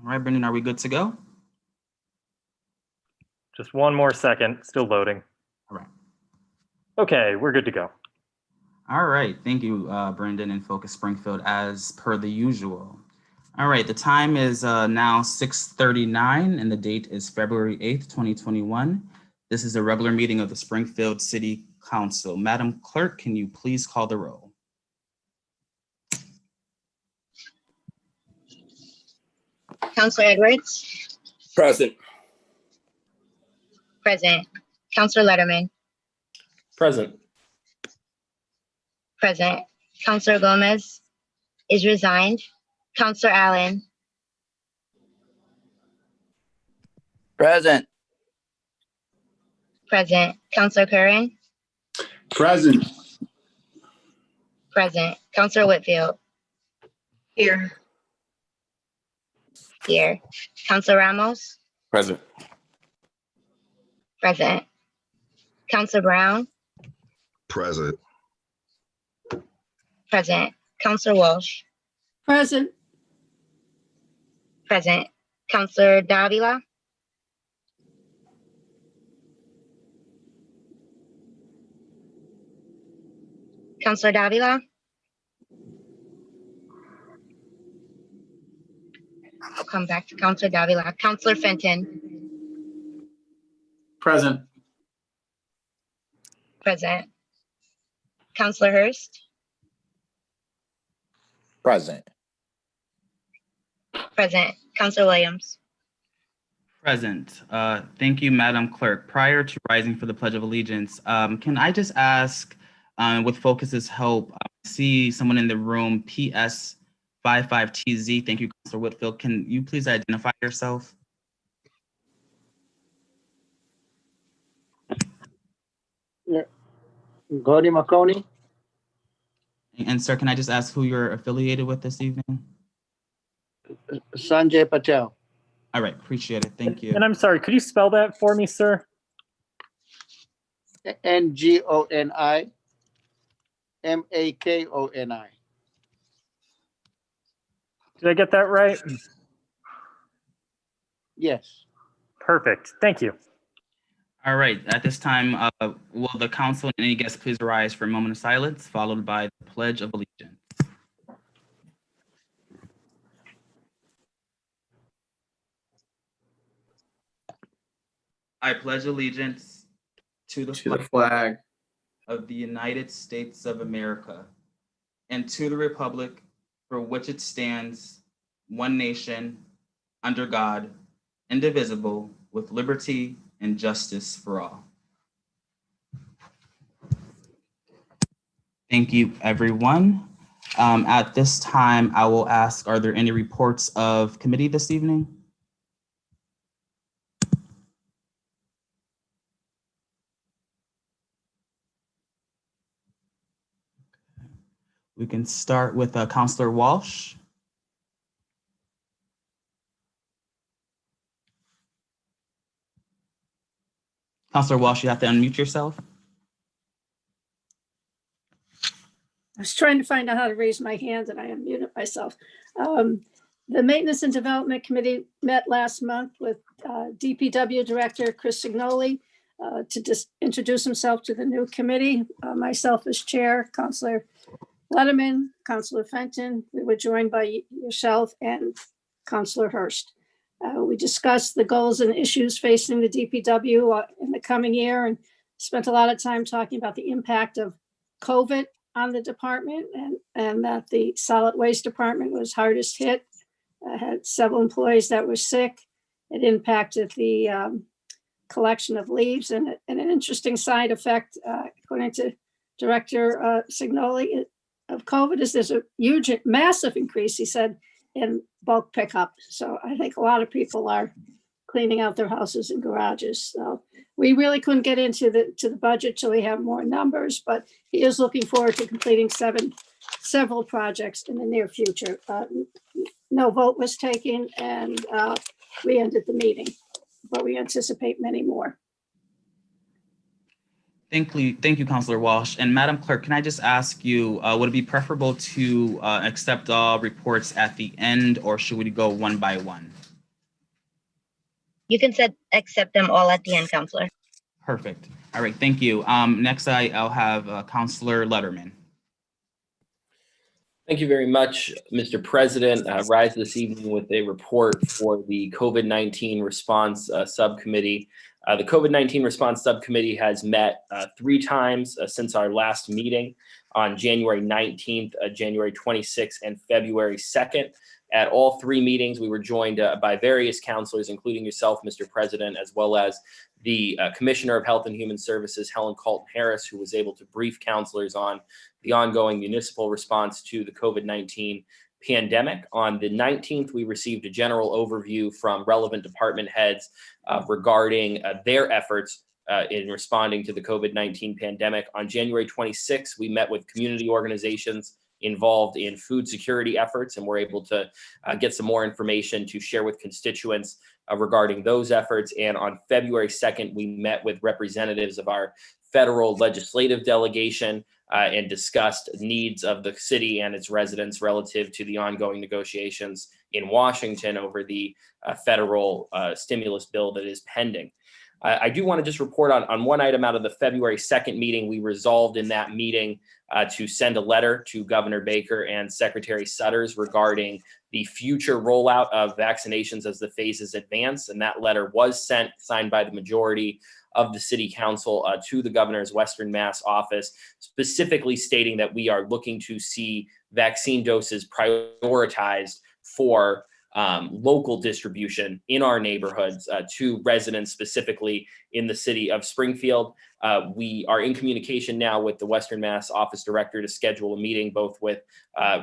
All right, Brendan, are we good to go? Just one more second, still loading. All right. Okay, we're good to go. All right, thank you, Brendan and Focus Springfield, as per the usual. All right, the time is now 6:39 and the date is February 8th, 2021. This is a regular meeting of the Springfield City Council. Madam Clerk, can you please call the roll? Councilor Edwards. Present. Present. Councilor Letterman. Present. Present. Councilor Gomez is resigned. Councilor Allen. Present. Present. Councilor Curran. Present. Present. Councilor Whitfield. Here. Here. Councilor Ramos. Present. Present. Councilor Brown. Present. Present. Councilor Walsh. Present. Present. Councilor Davila. Councilor Davila. I'll come back to Councilor Davila. Councilor Fenton. Present. Present. Councilor Hurst. Present. Present. Councilor Williams. Present. Thank you, Madam Clerk. Prior to rising for the Pledge of Allegiance, can I just ask, with Focus's help, I see someone in the room, PS55TZ. Thank you, Councilor Whitfield. Can you please identify yourself? Gordy Marconi. And sir, can I just ask who you're affiliated with this evening? Sanjay Patel. All right, appreciate it. Thank you. And I'm sorry, could you spell that for me, sir? Ngoni Makoni. Did I get that right? Yes. Perfect. Thank you. All right, at this time, will the council and any guests please rise for a moment of silence, followed by the Pledge of Allegiance. I pledge allegiance to the flag of the United States of America and to the republic for which it stands, one nation, under God, indivisible, with liberty and justice for all. Thank you, everyone. At this time, I will ask, are there any reports of committee this evening? We can start with Councilor Walsh. Councilor Walsh, you have to unmute yourself. I was trying to find out how to raise my hand and I unmuted myself. The Maintenance and Development Committee met last month with DPW Director Chris Signoli to just introduce himself to the new committee. Myself as chair, Councilor Letterman, Councilor Fenton. We were joined by yourself and Councilor Hurst. We discussed the goals and issues facing the DPW in the coming year and spent a lot of time talking about the impact of COVID on the department and that the solid waste department was hardest hit. Had several employees that were sick. It impacted the collection of leaves and an interesting side effect, according to Director Signoli, of COVID is there's a huge, massive increase, he said, in bulk pickup. So I think a lot of people are cleaning out their houses and garages. So we really couldn't get into the budget till we have more numbers, but he is looking forward to completing several projects in the near future. No vote was taken and we ended the meeting, but we anticipate many more. Thank you, Councilor Walsh. And Madam Clerk, can I just ask you, would it be preferable to accept all reports at the end, or should we go one by one? You can accept them all at the end, Counselor. Perfect. All right, thank you. Next, I'll have Counselor Letterman. Thank you very much, Mr. President. Rise this evening with a report for the COVID-19 response subcommittee. The COVID-19 response subcommittee has met 3 times since our last meeting on January 19th, January 26th, and February 2nd. At all 3 meetings, we were joined by various counselors, including yourself, Mr. President, as well as the Commissioner of Health and Human Services, Helen Colton Harris, who was able to brief counselors on the ongoing municipal response to the COVID-19 pandemic. On the 19th, we received a general overview from relevant department heads regarding their efforts in responding to the COVID-19 pandemic. On January 26th, we met with community organizations involved in food security efforts, and we're able to get some more information to share with constituents regarding those efforts. And on February 2nd, we met with representatives of our federal legislative delegation and discussed needs of the city and its residents relative to the ongoing negotiations in Washington over the federal stimulus bill that is pending. I do want to just report on one item out of the February 2nd meeting. We resolved in that meeting to send a letter to Governor Baker and Secretary Sutters regarding the future rollout of vaccinations as the phases advance. And that letter was sent, signed by the majority of the city council to the governor's Western Mass office, specifically stating that we are looking to see vaccine doses prioritized for local distribution in our neighborhoods to residents, specifically in the city of Springfield. We are in communication now with the Western Mass office director to schedule a meeting both with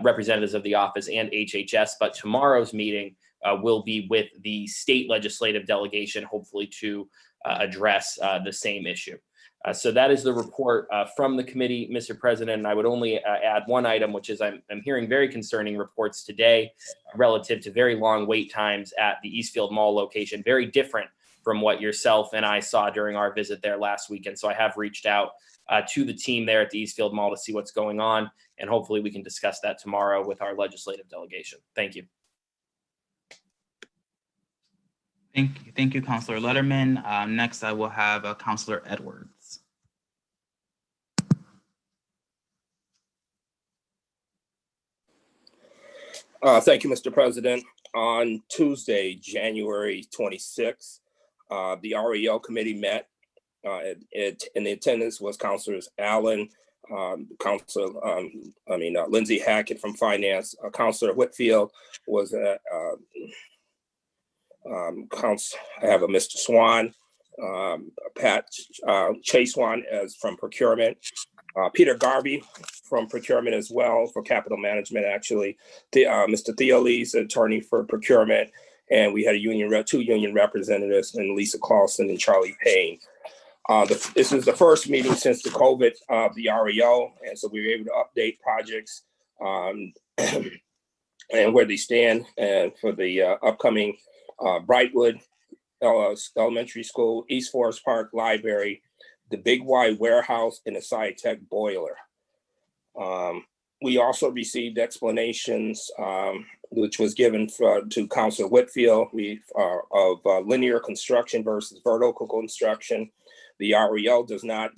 representatives of the office and HHS, but tomorrow's meeting will be with the state legislative delegation, hopefully to address the same issue. So that is the report from the committee, Mr. President. And I would only add one item, which is I'm hearing very concerning reports today relative to very long wait times at the Eastfield Mall location, very different from what yourself and I saw during our visit there last week. And so I have reached out to the team there at the Eastfield Mall to see what's going on. And hopefully we can discuss that tomorrow with our legislative delegation. Thank you. Thank you, Counselor Letterman. Next, I will have Counselor Edwards. Thank you, Mr. President. On Tuesday, January 26th, the REO committee met. In the attendance was Councilors Allen, Lindsay Hackett from Finance, Councilor Whitfield was I have a Mr. Swan, Pat Chase Swan as from procurement, Peter Garvey from procurement as well for capital management, actually, Mr. Theo Lee's attorney for procurement, and we had two union representatives, and Lisa Clausen and Charlie Payne. This is the first meeting since the COVID of the REO, and so we were able to update projects and where they stand, and for the upcoming Brightwood Elementary School, East Forest Park Library, the Big Y Warehouse, and the SciTech boiler. We also received explanations, which was given to Councilor Whitfield of linear construction versus vertical construction. The REO does not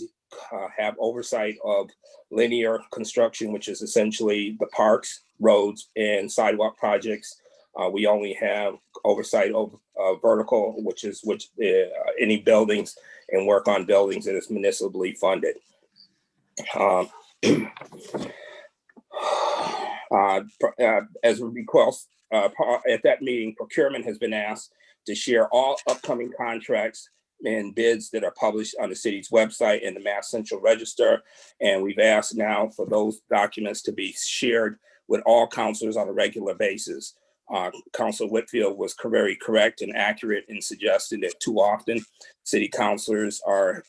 have oversight of linear construction, which is essentially the parks, roads, and sidewalk projects. We only have oversight of vertical, which any buildings and work on buildings that is municipally funded. As a request at that meeting, procurement has been asked to share all upcoming contracts and bids that are published on the city's website and the Mass Central Register. And we've asked now for those documents to be shared with all councilors on a regular basis. Councilor Whitfield was very correct and accurate in suggesting that too often city councilors are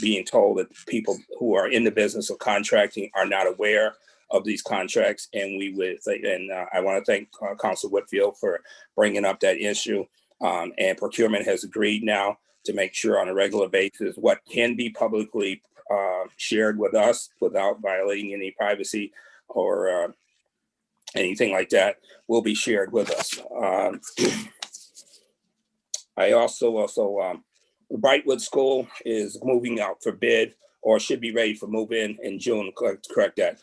being told that people who are in the business of contracting are not aware of these contracts. And I want to thank Councilor Whitfield for bringing up that issue. And procurement has agreed now to make sure on a regular basis what can be publicly shared with us without violating any privacy or anything like that will be shared with us. I also Brightwood School is moving out for bid, or should be ready for move in June. Correct that.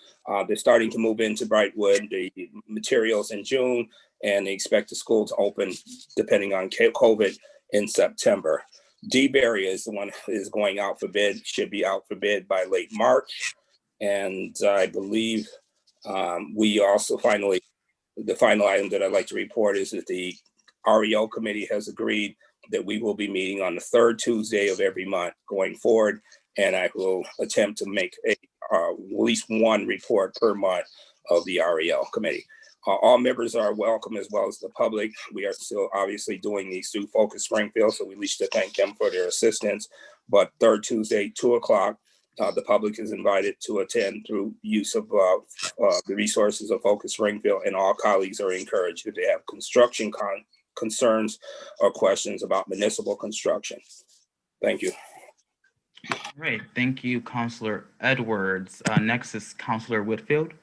They're starting to move into Brightwood, the materials in June, and they expect the school to open, depending on COVID, in September. DeBerry is the one is going out for bid, should be out for bid by late March. And I believe we also the final item that I'd like to report is that the REO committee has agreed that we will be meeting on the third Tuesday of every month going forward. And I will attempt to make at least one report per month of the REO committee. All members are welcome, as well as the public. We are still obviously doing these through Focus Springfield, so we wish to thank them for their assistance. But third Tuesday, 2:00, the public is invited to attend through use of the resources of Focus Springfield, and all colleagues are encouraged if they have construction concerns or questions about municipal construction. Thank you. All right, thank you, Councilor Edwards. Next is Councilor Whitfield.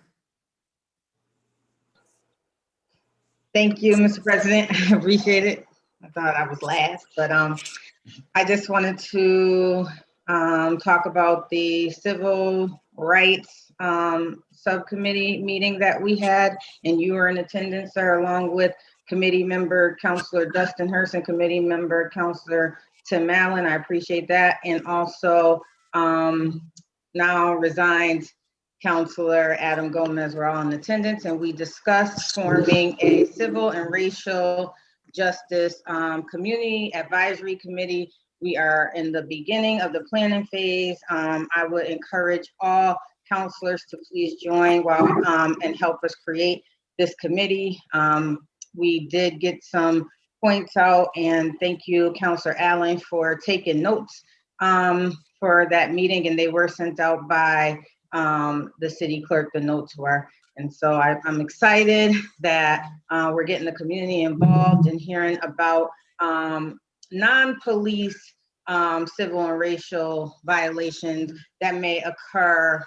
Thank you, Mr. President. I appreciate it. I thought I was last, but I just wanted to talk about the civil rights subcommittee meeting that we had, and you were in attendance, sir, along with committee member Councilor Dustin Hurst and committee member Councilor Tim Allen. I appreciate that. And also now resigned Councilor Adam Gomez were all in attendance, and we discussed forming a civil and racial justice community advisory committee. We are in the beginning of the planning phase. I would encourage all councilors to please join and help us create this committee. We did get some points out, and thank you, Councilor Allen, for taking notes for that meeting, and they were sent out by the city clerk, the notes were. And so I'm excited that we're getting the community involved and hearing about non-police civil and racial violations that may occur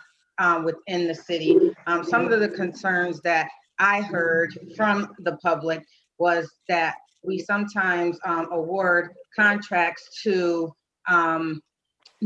within the city. Some of the concerns that I heard from the public was that we sometimes award contracts to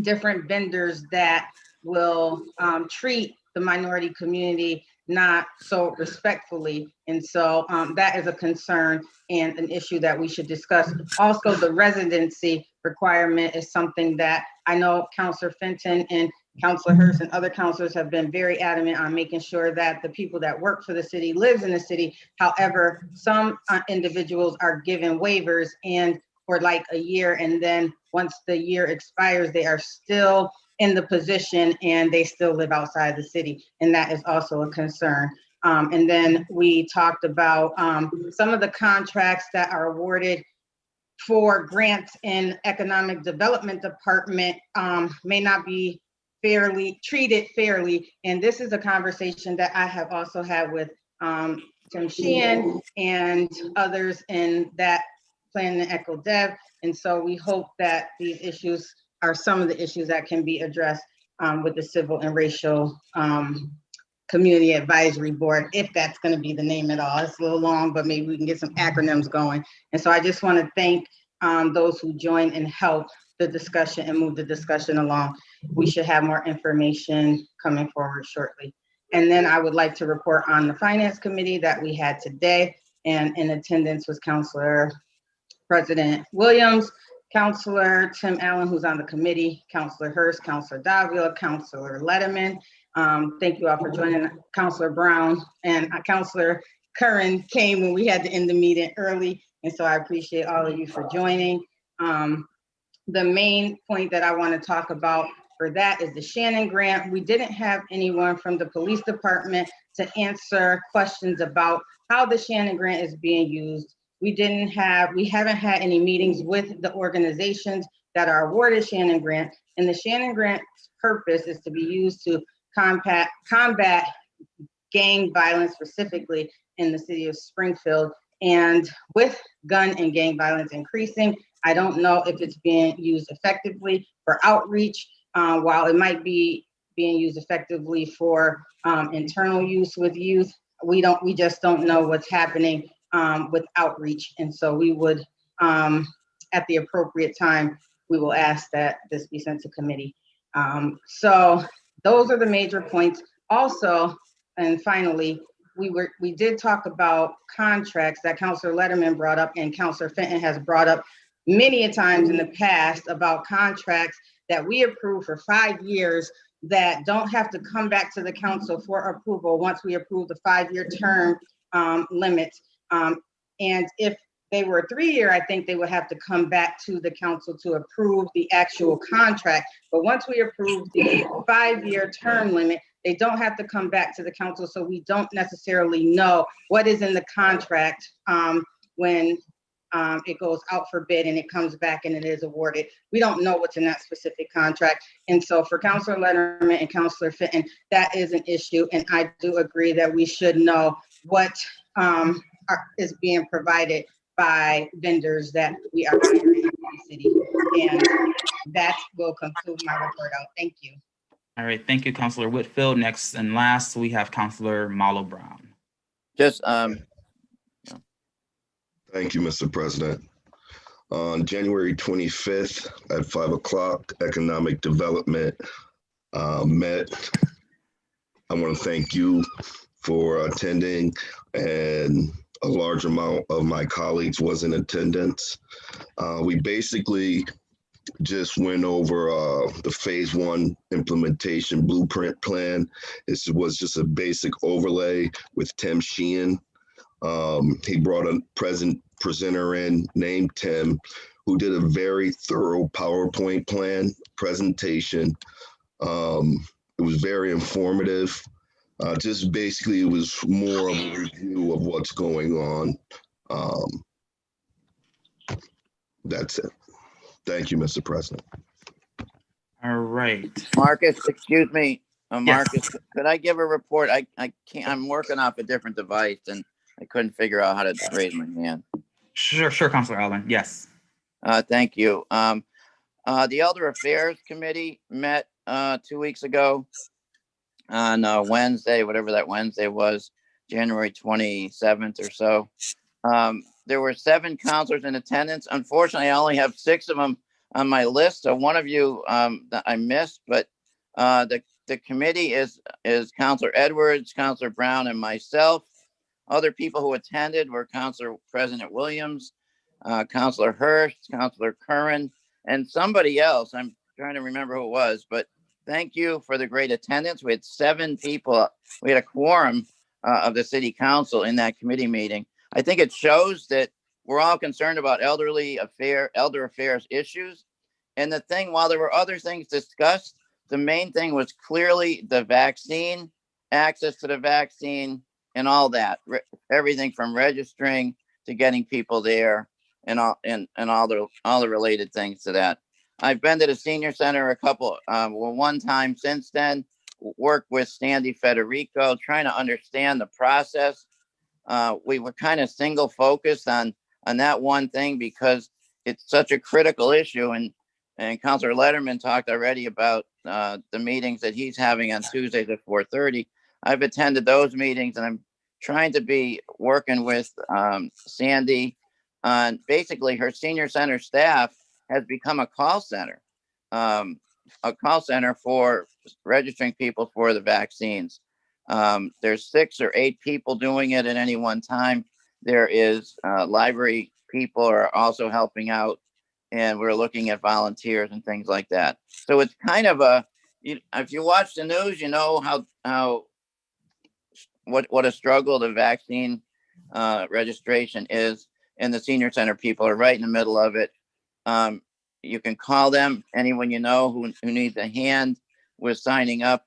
different vendors that will treat the minority community not so respectfully. And so that is a concern and an issue that we should discuss. Also, the residency requirement is something that I know Councilor Fenton and Councilor Hurst and other councilors have been very adamant on making sure that the people that work for the city lives in the city. However, some individuals are given waivers and for like a year, and then once the year expires, they are still in the position and they still live outside the city. And that is also a concern. And then we talked about some of the contracts that are awarded for grants in economic development department may not be treated fairly. And this is a conversation that I have also had with Tim Sheehan and others in that plan and eco dev. And so we hope that these issues are some of the issues that can be addressed with the Civil and Racial Community Advisory Board, if that's going to be the name at all. It's a little long, but maybe we can get some acronyms going. And so I just want to thank those who joined and helped the discussion and move the discussion along. We should have more information coming forward shortly. And then I would like to report on the Finance Committee that we had today, and in attendance was Councilor President Williams, Councilor Tim Allen, who's on the committee, Councilor Hurst, Councilor Davila, Councilor Letterman. Thank you all for joining. Councilor Brown and Councilor Curran came when we had to end the meeting early, and so I appreciate all of you for joining. The main point that I want to talk about for that is the Shannon Grant. We didn't have anyone from the police department to answer questions about how the Shannon Grant is being used. We haven't had any meetings with the organizations that are awarded Shannon Grant, and the Shannon Grant's purpose is to be used to combat gang violence, specifically in the city of Springfield. And with gun and gang violence increasing, I don't know if it's being used effectively for outreach, while it might be being used effectively for internal use with youth. We just don't know what's happening with outreach. And so we would at the appropriate time, we will ask that this be sent to committee. So those are the major points. Also, and finally, we did talk about contracts that Councilor Letterman brought up and Councilor Fenton has brought up many a times in the past about contracts that we approve for 5 years that don't have to come back to the council for approval once we approve the 5-year term limit. And if they were 3-year, I think they would have to come back to the council to approve the actual contract. But once we approve the 5-year term limit, they don't have to come back to the council. So we don't necessarily know what is in the contract when it goes out for bid and it comes back and it is awarded. We don't know what's in that specific contract. And so for Councilor Letterman and Councilor Fenton, that is an issue. And I do agree that we should know what is being provided by vendors that we are hiring in the city. And that will conclude my report out. Thank you. All right, thank you, Councilor Whitfield. Next and last, we have Councilor Malo Brown. Just, Thank you, Mr. President. On January 25th at 5 o'clock, Economic Development met. I want to thank you for attending, and a large amount of my colleagues was in attendance. We basically just went over the phase 1 implementation blueprint plan. This was just a basic overlay with Tim Sheehan. He brought a presenter in named Tim, who did a very thorough PowerPoint plan presentation. It was very informative. Just basically, it was more of a review of what's going on. That's it. Thank you, Mr. President. All right. Marcus, excuse me, Marcus, Yes. could I give a report? I can't, I'm working off a different device and I couldn't figure out how to raise my hand. Sure, Councilor Alvin. Yes. Thank you. The Elder Affairs Committee met 2 weeks ago on Wednesday, whatever that Wednesday was, January 27th or so. There were 7 counselors in attendance. Unfortunately, I only have 6 of them on my list. So one of you that I missed, but the committee is Counselor Edwards, Counselor Brown, and myself. Other people who attended were Counselor President Williams, Counselor Hurst, Counselor Curran, and somebody else. I'm trying to remember who it was, but thank you for the great attendance. We had 7 people. We had a quorum of the city council in that committee meeting. I think it shows that we're all concerned about elder affairs issues. And the thing, while there were other things discussed, the main thing was clearly the vaccine, access to the vaccine, and all that. Everything from registering to getting people there, and all the related things to that. I've been to the senior center one time since then. Worked with Sandy Federico, trying to understand the process. We were kind of single focused on that one thing because it's such a critical issue. And Councilor Letterman talked already about the meetings that he's having on Tuesdays at 4:30. I've attended those meetings, and I'm trying to be working with Sandy on basically her senior center staff has become a call center for registering people for the vaccines. There's 6 or 8 people doing it at any one time. There is library people are also helping out, and we're looking at volunteers and things like that. So it's kind of if you watch the news, you know what a struggle the vaccine registration is, and the senior center people are right in the middle of it. You can call them, anyone you know who needs a hand with signing up.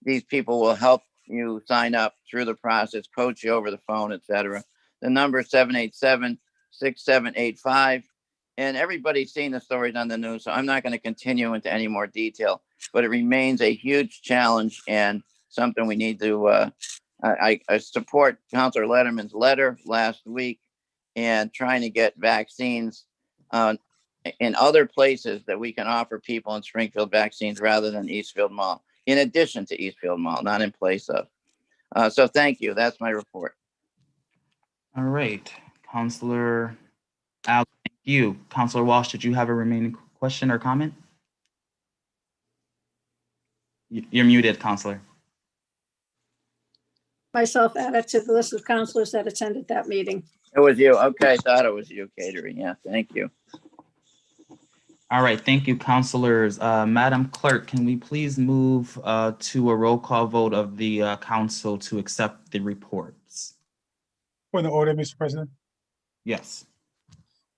These people will help you sign up through the process, coach you over the phone, etc. The number is 787-6785. And everybody's seen the stories on the news, so I'm not going to continue into any more detail, but it remains a huge challenge and something we need to, I support Councilor Letterman's letter last week and trying to get vaccines in other places that we can offer people in Springfield vaccines rather than Eastfield Mall, in addition to Eastfield Mall, not in place of. So thank you. That's my report. All right, Councilor Allen, thank you. Counselor Walsh, did you have a remaining question or comment? You're muted, Counselor. Myself added to the list of counselors that attended that meeting. It was you. Okay, thought it was you, catering. Yeah, thank you. All right, thank you, counselors. Madam Clerk, can we please move to a roll call vote of the council to accept the reports? Point of order, Mr. President. Yes.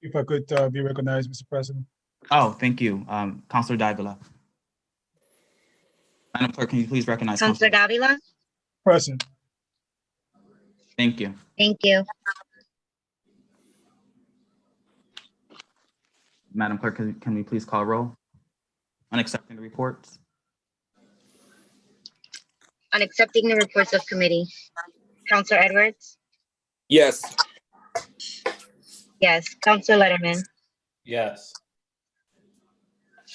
If I could be recognized, Mr. President. Oh, thank you, Counselor Davila. Madam Clerk, can you please recognize Counselor Counselor? Davila? Present. Thank you. Thank you. Madam Clerk, can we please call roll on accepting the reports? On accepting the reports of committee, Counselor Edwards? Yes. Yes. Counselor Letterman? Yes.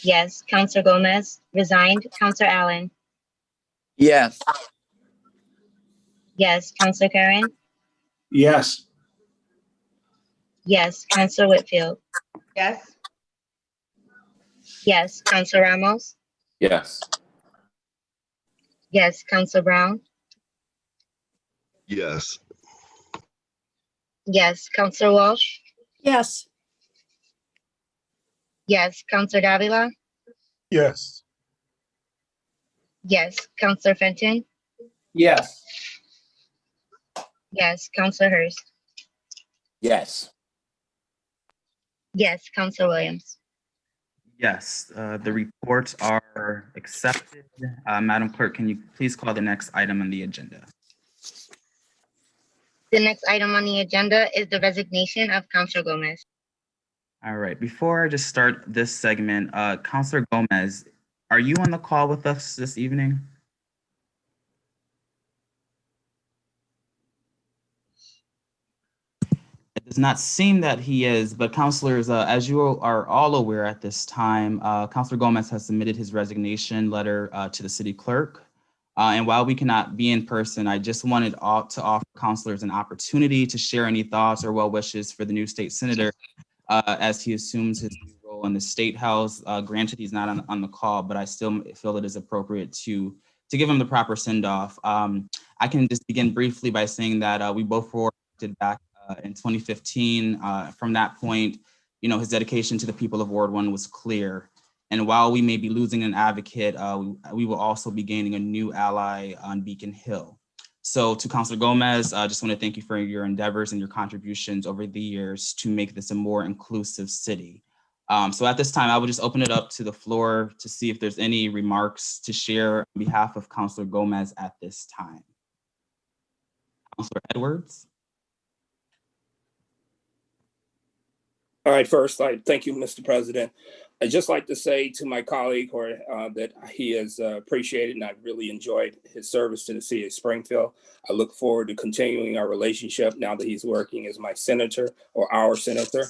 Yes. Counselor Gomez? Resigned. Counselor Allen? Yes. Yes. Counselor Karen? Yes. Yes. Counselor Whitfield? Yes. Yes. Counselor Ramos? Yes. Yes. Counselor Brown? Yes. Yes. Counselor Walsh? Yes. Yes. Counselor Davila? Yes. Yes. Counselor Fenton? Yes. Yes. Counselor Hurst? Yes. Yes. Counselor Williams? Yes, the reports are accepted. Madam Clerk, can you please call the next item on the agenda? The next item on the agenda is the resignation of Counselor Gomez. All right, before I just start this segment, Counselor Gomez, are you on the call with us this evening? It does not seem that he is, but counselors, as you are all aware at this time, Counselor Gomez has submitted his resignation letter to the city clerk. And while we cannot be in person, I just wanted to offer counselors an opportunity to share any thoughts or well wishes for the new state senator as he assumes his new role in the State House. Granted, he's not on the call, but I still feel it is appropriate to give him the proper send off. I can just begin briefly by saying that we both were elected back in 2015. From that point, you know, his dedication to the people of Ward 1 was clear. And while we may be losing an advocate, we will also be gaining a new ally on Beacon Hill. So to Councilor Gomez, I just want to thank you for your endeavors and your contributions over the years to make this a more inclusive city. So at this time, I will just open it up to the floor to see if there's any remarks to share on behalf of Councilor Gomez at this time. Councilor Edwards. All right, first, I thank you, Mr. President. I'd just like to say to my colleague that he has appreciated and I've really enjoyed his service to the city of Springfield. I look forward to continuing our relationship now that he's working as my senator or our senator.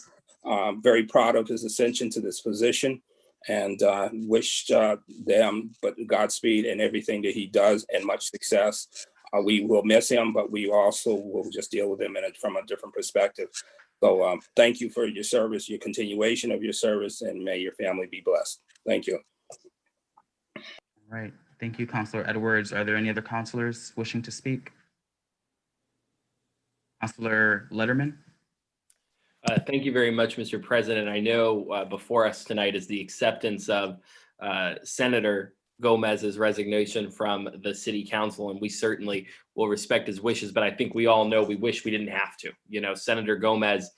Very proud of his ascension to this position and wish them but Godspeed in everything that he does and much success. We will miss him, but we also will just deal with him from a different perspective. So thank you for your service, your continuation of your service, and may your family be blessed. Thank you. All right. Thank you, Councilor Edwards. Are there any other councilors wishing to speak? Councilor Letterman. Thank you very much, Mr. President. I know before us tonight is the acceptance of Senator Gomez's resignation from the city council, and we certainly will respect his wishes, but I think we all know we wish we didn't have to. You know, Senator Gomez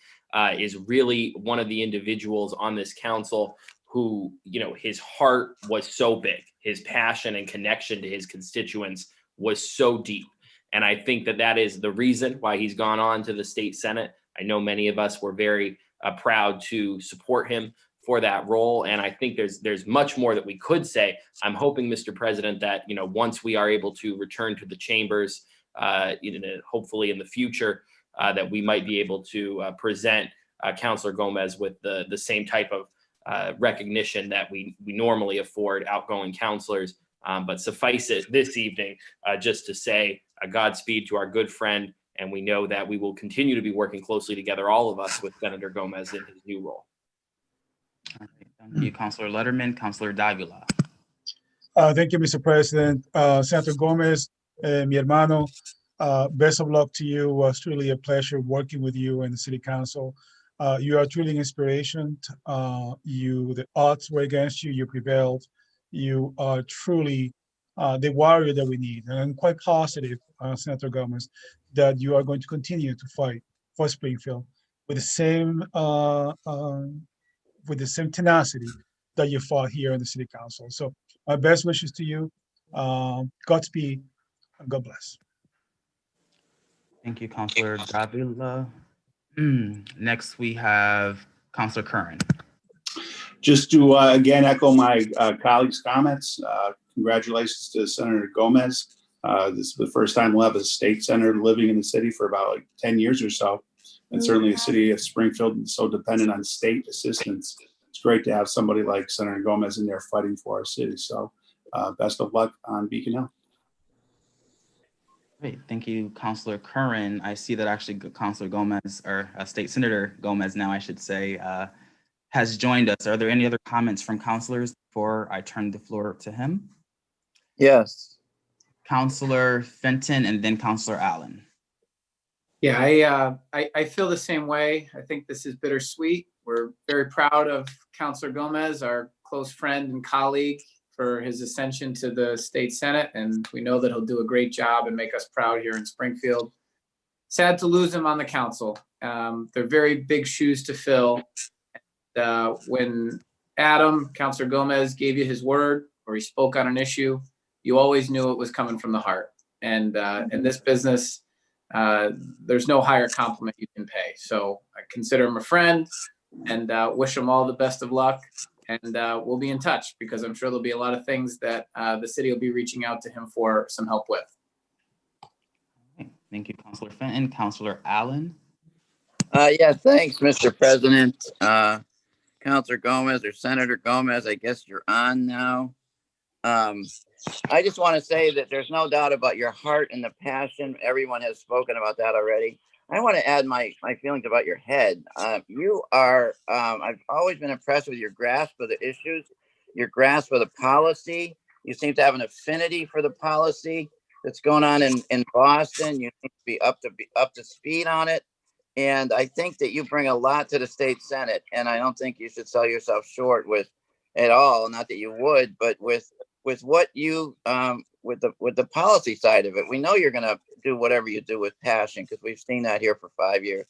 is really one of the individuals on this council who, you know, his heart was so big, his passion and connection to his constituents was so deep. And I think that that is the reason why he's gone on to the state Senate. I know many of us were very proud to support him for that role. And I think there's much more that we could say. I'm hoping, Mr. President, that, you know, once we are able to return to the chambers, hopefully in the future, that we might be able to present Councilor Gomez with the same type of recognition that we normally afford outgoing councilors. But suffice it this evening, just to say Godspeed to our good friend. And we know that we will continue to be working closely together, all of us, with Senator Gomez in his new role. All right, thank you, Councilor Letterman. Councilor Davila. Thank you, Mr. President. Senator Gomez, mi hermano, best of luck to you. It was truly a pleasure working with you in the City Council. You are truly an inspiration. The odds were against you, you prevailed. You are truly the warrior that we need. And I'm quite positive, Senator Gomez, that you are going to continue to fight for Springfield with the same tenacity that you fought here in the City Council. So my best wishes to you. Godspeed and God bless. Thank you, Councilor Davila. Next, we have Councilor Curran. Just to again echo my colleagues' comments. Congratulations to Senator Gomez. This is the first time we'll have a state senator living in the city for about like 10 years or so. And certainly the city of Springfield is so dependent on state assistance. It's great to have somebody like Senator Gomez in there fighting for our city. So best of luck on Beacon Hill. Great, thank you, Councilor Curran. I see that actually Councilor Gomez, or State Senator Gomez now I should say, has joined us. Are there any other comments from councilors before I turn the floor to him? Yes. Councilor Fenton and then Councilor Allen. Yeah, I feel the same way. I think this is bittersweet. We're very proud of Councilor Gomez, our close friend and colleague, for his ascension to the state senate, and we know that he'll do a great job and make us proud here in Springfield. Sad to lose him on the council. They're very big shoes to fill. When Councilor Gomez gave you his word or he spoke on an issue, you always knew it was coming from the heart. And in this business, there's no higher compliment you can pay. So I consider him a friend and wish him all the best of luck. And we'll be in touch because I'm sure there'll be a lot of things that the city will be reaching out to him for some help with. Okay, thank you, Councilor Fenton. Councilor Allen. Yeah, thanks, Mr. President. Councilor Gomez or Senator Gomez, I guess you're on now. I just want to say that there's no doubt about your heart and the passion. Everyone has spoken about that already. I want to add my feelings about your head. You are, I've always been impressed with your grasp of the issues, your grasp of the policy. You seem to have an affinity for the policy that's going on in Boston. You seem to be up to speed on it. And I think that you bring a lot to the state Senate. And I don't think you should sell yourself short with at all. Not that you would, but with what you with the policy side of it. We know you're going to do whatever you do with passion because we've seen that here for 5 years.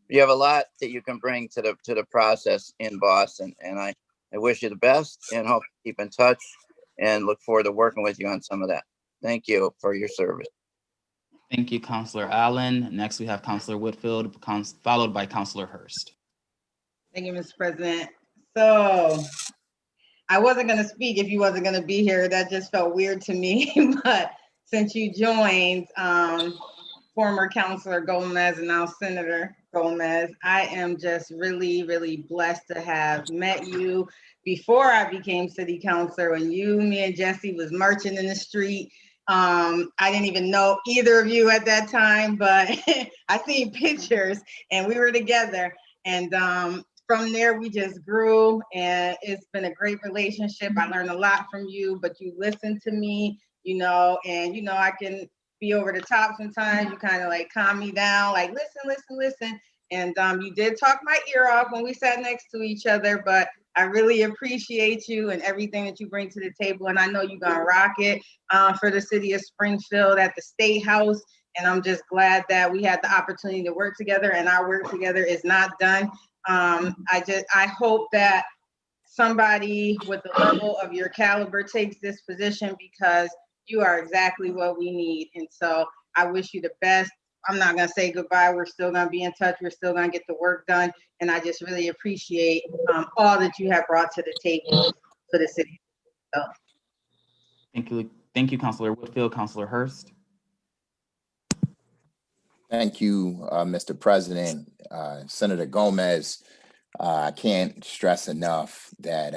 You have a lot that you can bring to the process in Boston, and I wish you the best and hope to keep in touch and look forward to working with you on some of that. Thank you for your service. Thank you, Councilor Allen. Next, we have Councilor Whitfield, followed by Councilor Hurst. Thank you, Mr. President. So I wasn't going to speak if you wasn't going to be here. That just felt weird to me. But since you joined, former Councilor Gomez and now Senator Gomez, I am just really, really blessed to have met you before I became city councilor. When me and Jesse was marching in the street. I didn't even know either of you at that time, but I seen pictures and we were together. And from there, we just grew and it's been a great relationship. I learned a lot from you, but you listened to me, and I can be over the top sometimes. You kind of like calm me down, like listen. And you did talk my ear off when we sat next to each other, but I really appreciate you and everything that you bring to the table. And I know you're going to rock it for the city of Springfield at the State House. And I'm just glad that we had the opportunity to work together and our work together is not done. I hope that somebody with the level of your caliber takes this position because you are exactly what we need. And so I wish you the best. I'm not going to say goodbye. We're still going to be in touch. We're still going to get the work done. And I just really appreciate all that you have brought to the table for the city. So. Thank you, Councilor Whitfield. Councilor Hurst. Thank you, Mr. President. Senator Gomez, I can't stress enough that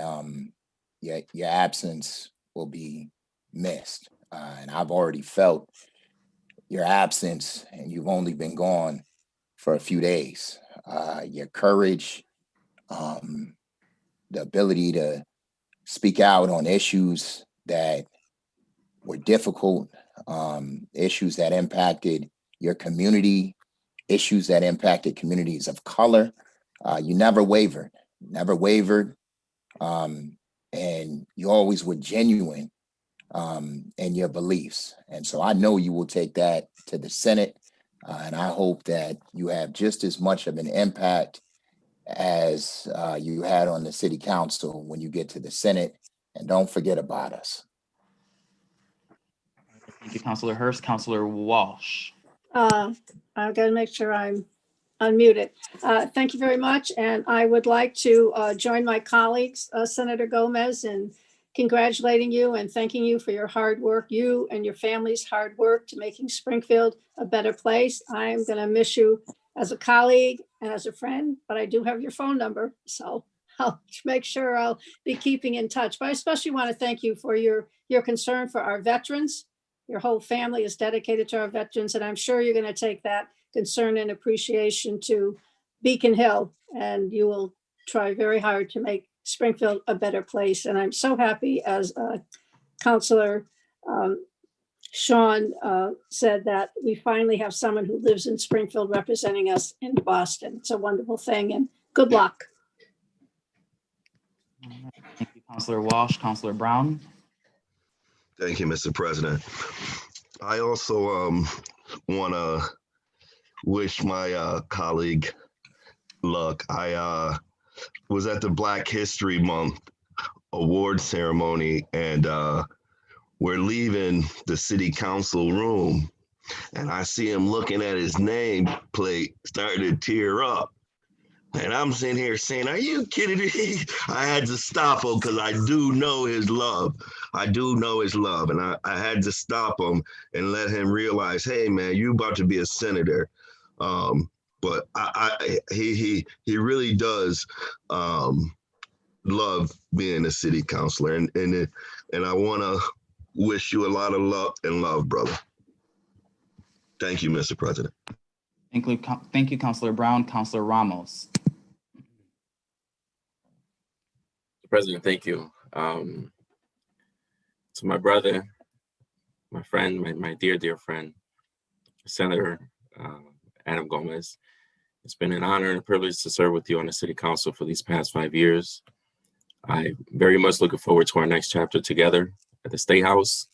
your absence will be missed. And I've already felt your absence, and you've only been gone for a few days. Your courage, the ability to speak out on issues that were difficult, issues that impacted your community, issues that impacted communities of color. You never wavered, and you always were genuine in your beliefs. And so I know you will take that to the Senate, and I hope that you have just as much of an impact as you had on the city council when you get to the Senate. And don't forget about us. Thank you, Councilor Hurst. Councilor Walsh. I've got to make sure I'm unmuted. Thank you very much. And I would like to join my colleagues, Senator Gomez, in congratulating you and thanking you for your hard work, you and your family's hard work to making Springfield a better place. I'm going to miss you as a colleague and as a friend, but I do have your phone number, so I'll make sure I'll be keeping in touch. But I especially want to thank you for your concern for our veterans. Your whole family is dedicated to our veterans, and I'm sure you're going to take that concern and appreciation to Beacon Hill, and you will try very hard to make Springfield a better place. And I'm so happy, as Councilor Sean said, that we finally have someone who lives in Springfield representing us in Boston. It's a wonderful thing, and good luck. Thank you, Councilor Walsh. Councilor Brown. Thank you, Mr. President. I also want to wish my colleague luck. I was at the Black History Month award ceremony, and we're leaving the city council room, and I see him looking at his name plate, starting to tear up. And I'm sitting here saying, are you kidding me? I had to stop him because I do know his love. I do know his love. And I had to stop him and let him realize, hey, man, you about to be a senator. But he really does love being a city councilor. And I want to wish you a lot of luck and love, brother. Thank you, Mr. President. Thank you, Councilor Brown. Councilor Ramos. President, thank you. To my brother, my friend, my dear friend, Senator Adam Gomez, it's been an honor and a privilege to serve with you on the City Council for these past 5 years. I very much looking forward to our next chapter together at the State House.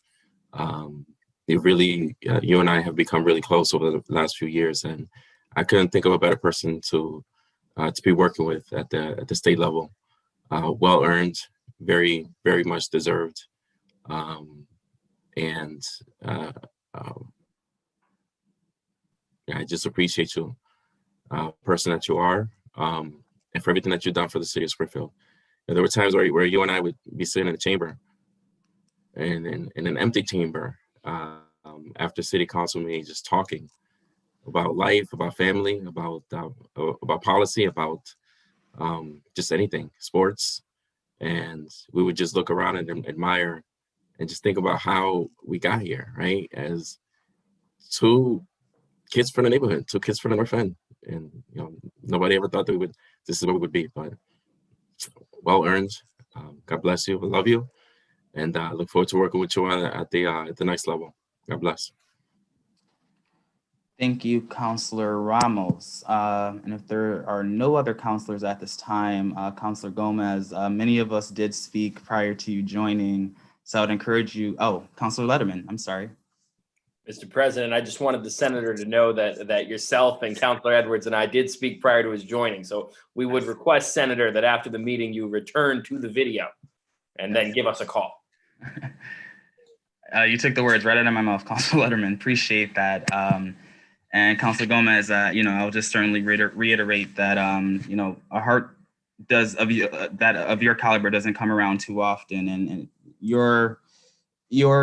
You and I have become really close over the last few years, and I couldn't think of a better person to be working with at the state level. Well earned, very much deserved, and I just appreciate you, person that you are, and for everything that you've done for the city of Springfield. And there were times where you and I would be sitting in a chamber, and in an empty chamber, after city council meeting, just talking about life, about family, about policy, about just anything, sports. And we would just look around and admire and just think about how we got here, right? As two kids from the neighborhood, two kids from the North End. And, nobody ever thought that this is what we would be, but well earned. God bless you. I love you. And I look forward to working with you at the next level. God bless. Thank you, Councilor Ramos. And if there are no other councilors at this time, Councilor Gomez, many of us did speak prior to you joining. So I would encourage you. Oh, Councilor Letterman, I'm sorry. Mr. President, I just wanted the senator to know that yourself and Councilor Edwards and I did speak prior to his joining. So we would request, Senator, that after the meeting you return to the video and then give us a call. You took the words right out of my mouth, Councilor Letterman. Appreciate that. And Councilor Gomez, I'll just certainly reiterate that, a heart of your caliber doesn't come around too often, and your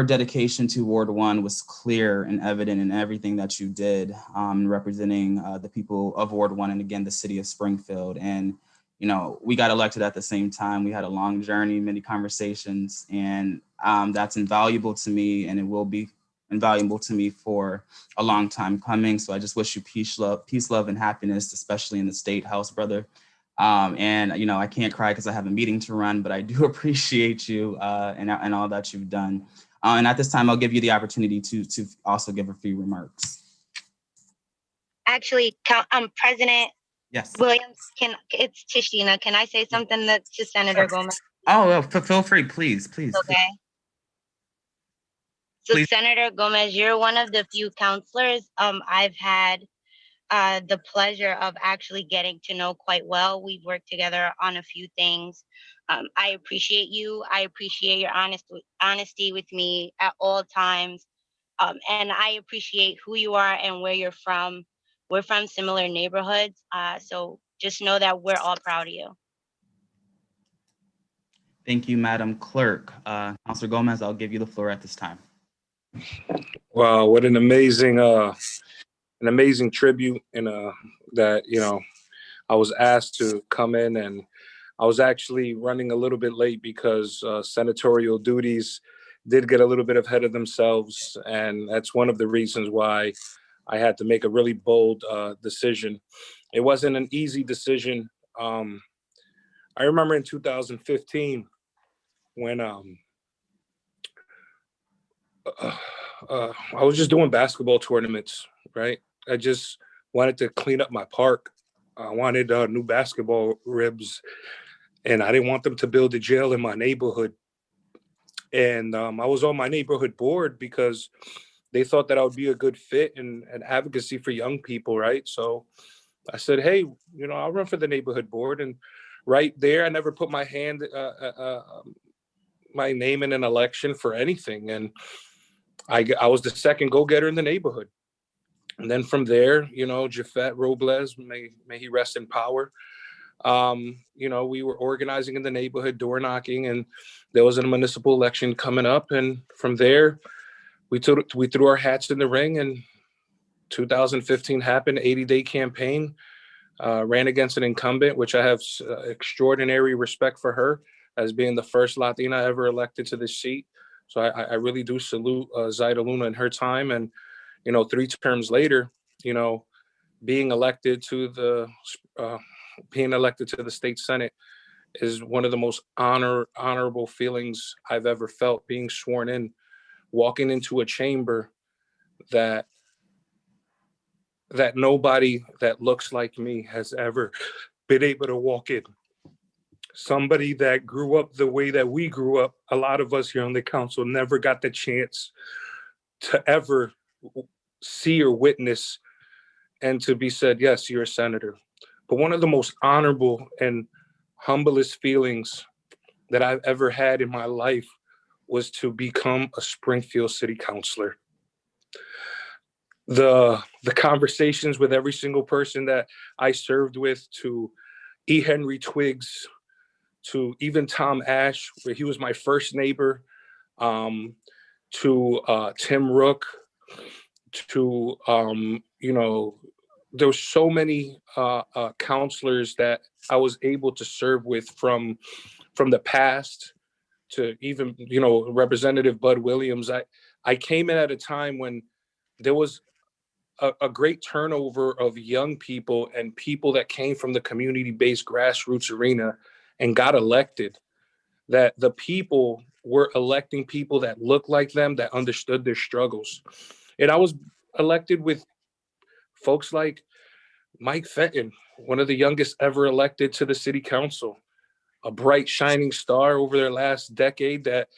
dedication to Ward 1 was clear and evident in everything that you did, representing the people of Ward 1 and again the city of Springfield. And we got elected at the same time. We had a long journey, many conversations, and that's invaluable to me, and it will be invaluable to me for a long time coming. So I just wish you peace, love, and happiness, especially in the State House, brother. And, you know, I can't cry because I have a meeting to run, but I do appreciate you and all that you've done. And at this time, I'll give you the opportunity to also give a few remarks. Actually, President Yes. Williams, it's Tishina. Can I say something to Senator Gomez? Oh, well, feel free, please. Okay. So please. Senator Gomez, you're one of the few counselors I've had the pleasure of actually getting to know quite well. We've worked together on a few things. I appreciate you. I appreciate your honesty with me at all times. And I appreciate who you are and where you're from. We're from similar neighborhoods. So just know that we're all proud of you. Thank you, Madam Clerk. Councilor Gomez, I'll give you the floor at this time. Wow, what an amazing tribute, and that, you know, I was asked to come in, and I was actually running a little bit late because senatorial duties did get a little bit ahead of themselves, and that's one of the reasons why I had to make a really bold decision. It wasn't an easy decision. I remember in 2015 when I was just doing basketball tournaments, right? I just wanted to clean up my park. I wanted new basketball ribs, and I didn't want them to build a jail in my neighborhood. And I was on my neighborhood board because they thought that I would be a good fit in an advocacy for young people, right? So I said, hey, you know, I'll run for the neighborhood board. And right there, I never put my name in an election for anything. And I was the second go-getter in the neighborhood. And then from there, you know, Jafet Robles, may he rest in power. You know, we were organizing in the neighborhood, door knocking, and there was a municipal election coming up. And from there, we threw our hats in the ring, and 2015 happened, 80-day campaign, ran against an incumbent, which I have extraordinary respect for her as being the first Latina ever elected to this seat. So I really do salute Zaida Luna in her time. And, you know, 3 terms later, you know, being elected to the state Senate is one of the most honorable feelings I've ever felt, being sworn in, walking into a chamber that nobody that looks like me has ever been able to walk in. Somebody that grew up the way that we grew up, a lot of us here on the council never got the chance to ever see or witness and to be said, yes, you're a senator. But one of the most honorable and humblest feelings that I've ever had in my life was to become a Springfield city councilor. The conversations with every single person that I served with, to E. Henry Twiggs, to even Tom Ash, where he was my first neighbor, to Tim Rook, to, you know, there were so many counselors that I was able to serve with from the past, to even, you know, Representative Bud Williams. I came in at a time when there was a great turnover of young people and people that came from the community-based grassroots arena and got elected, that the people were electing people that looked like them, that understood their struggles. And I was elected with folks like Mike Fenton, one of the youngest ever elected to the city council, a bright, shining star over their last decade that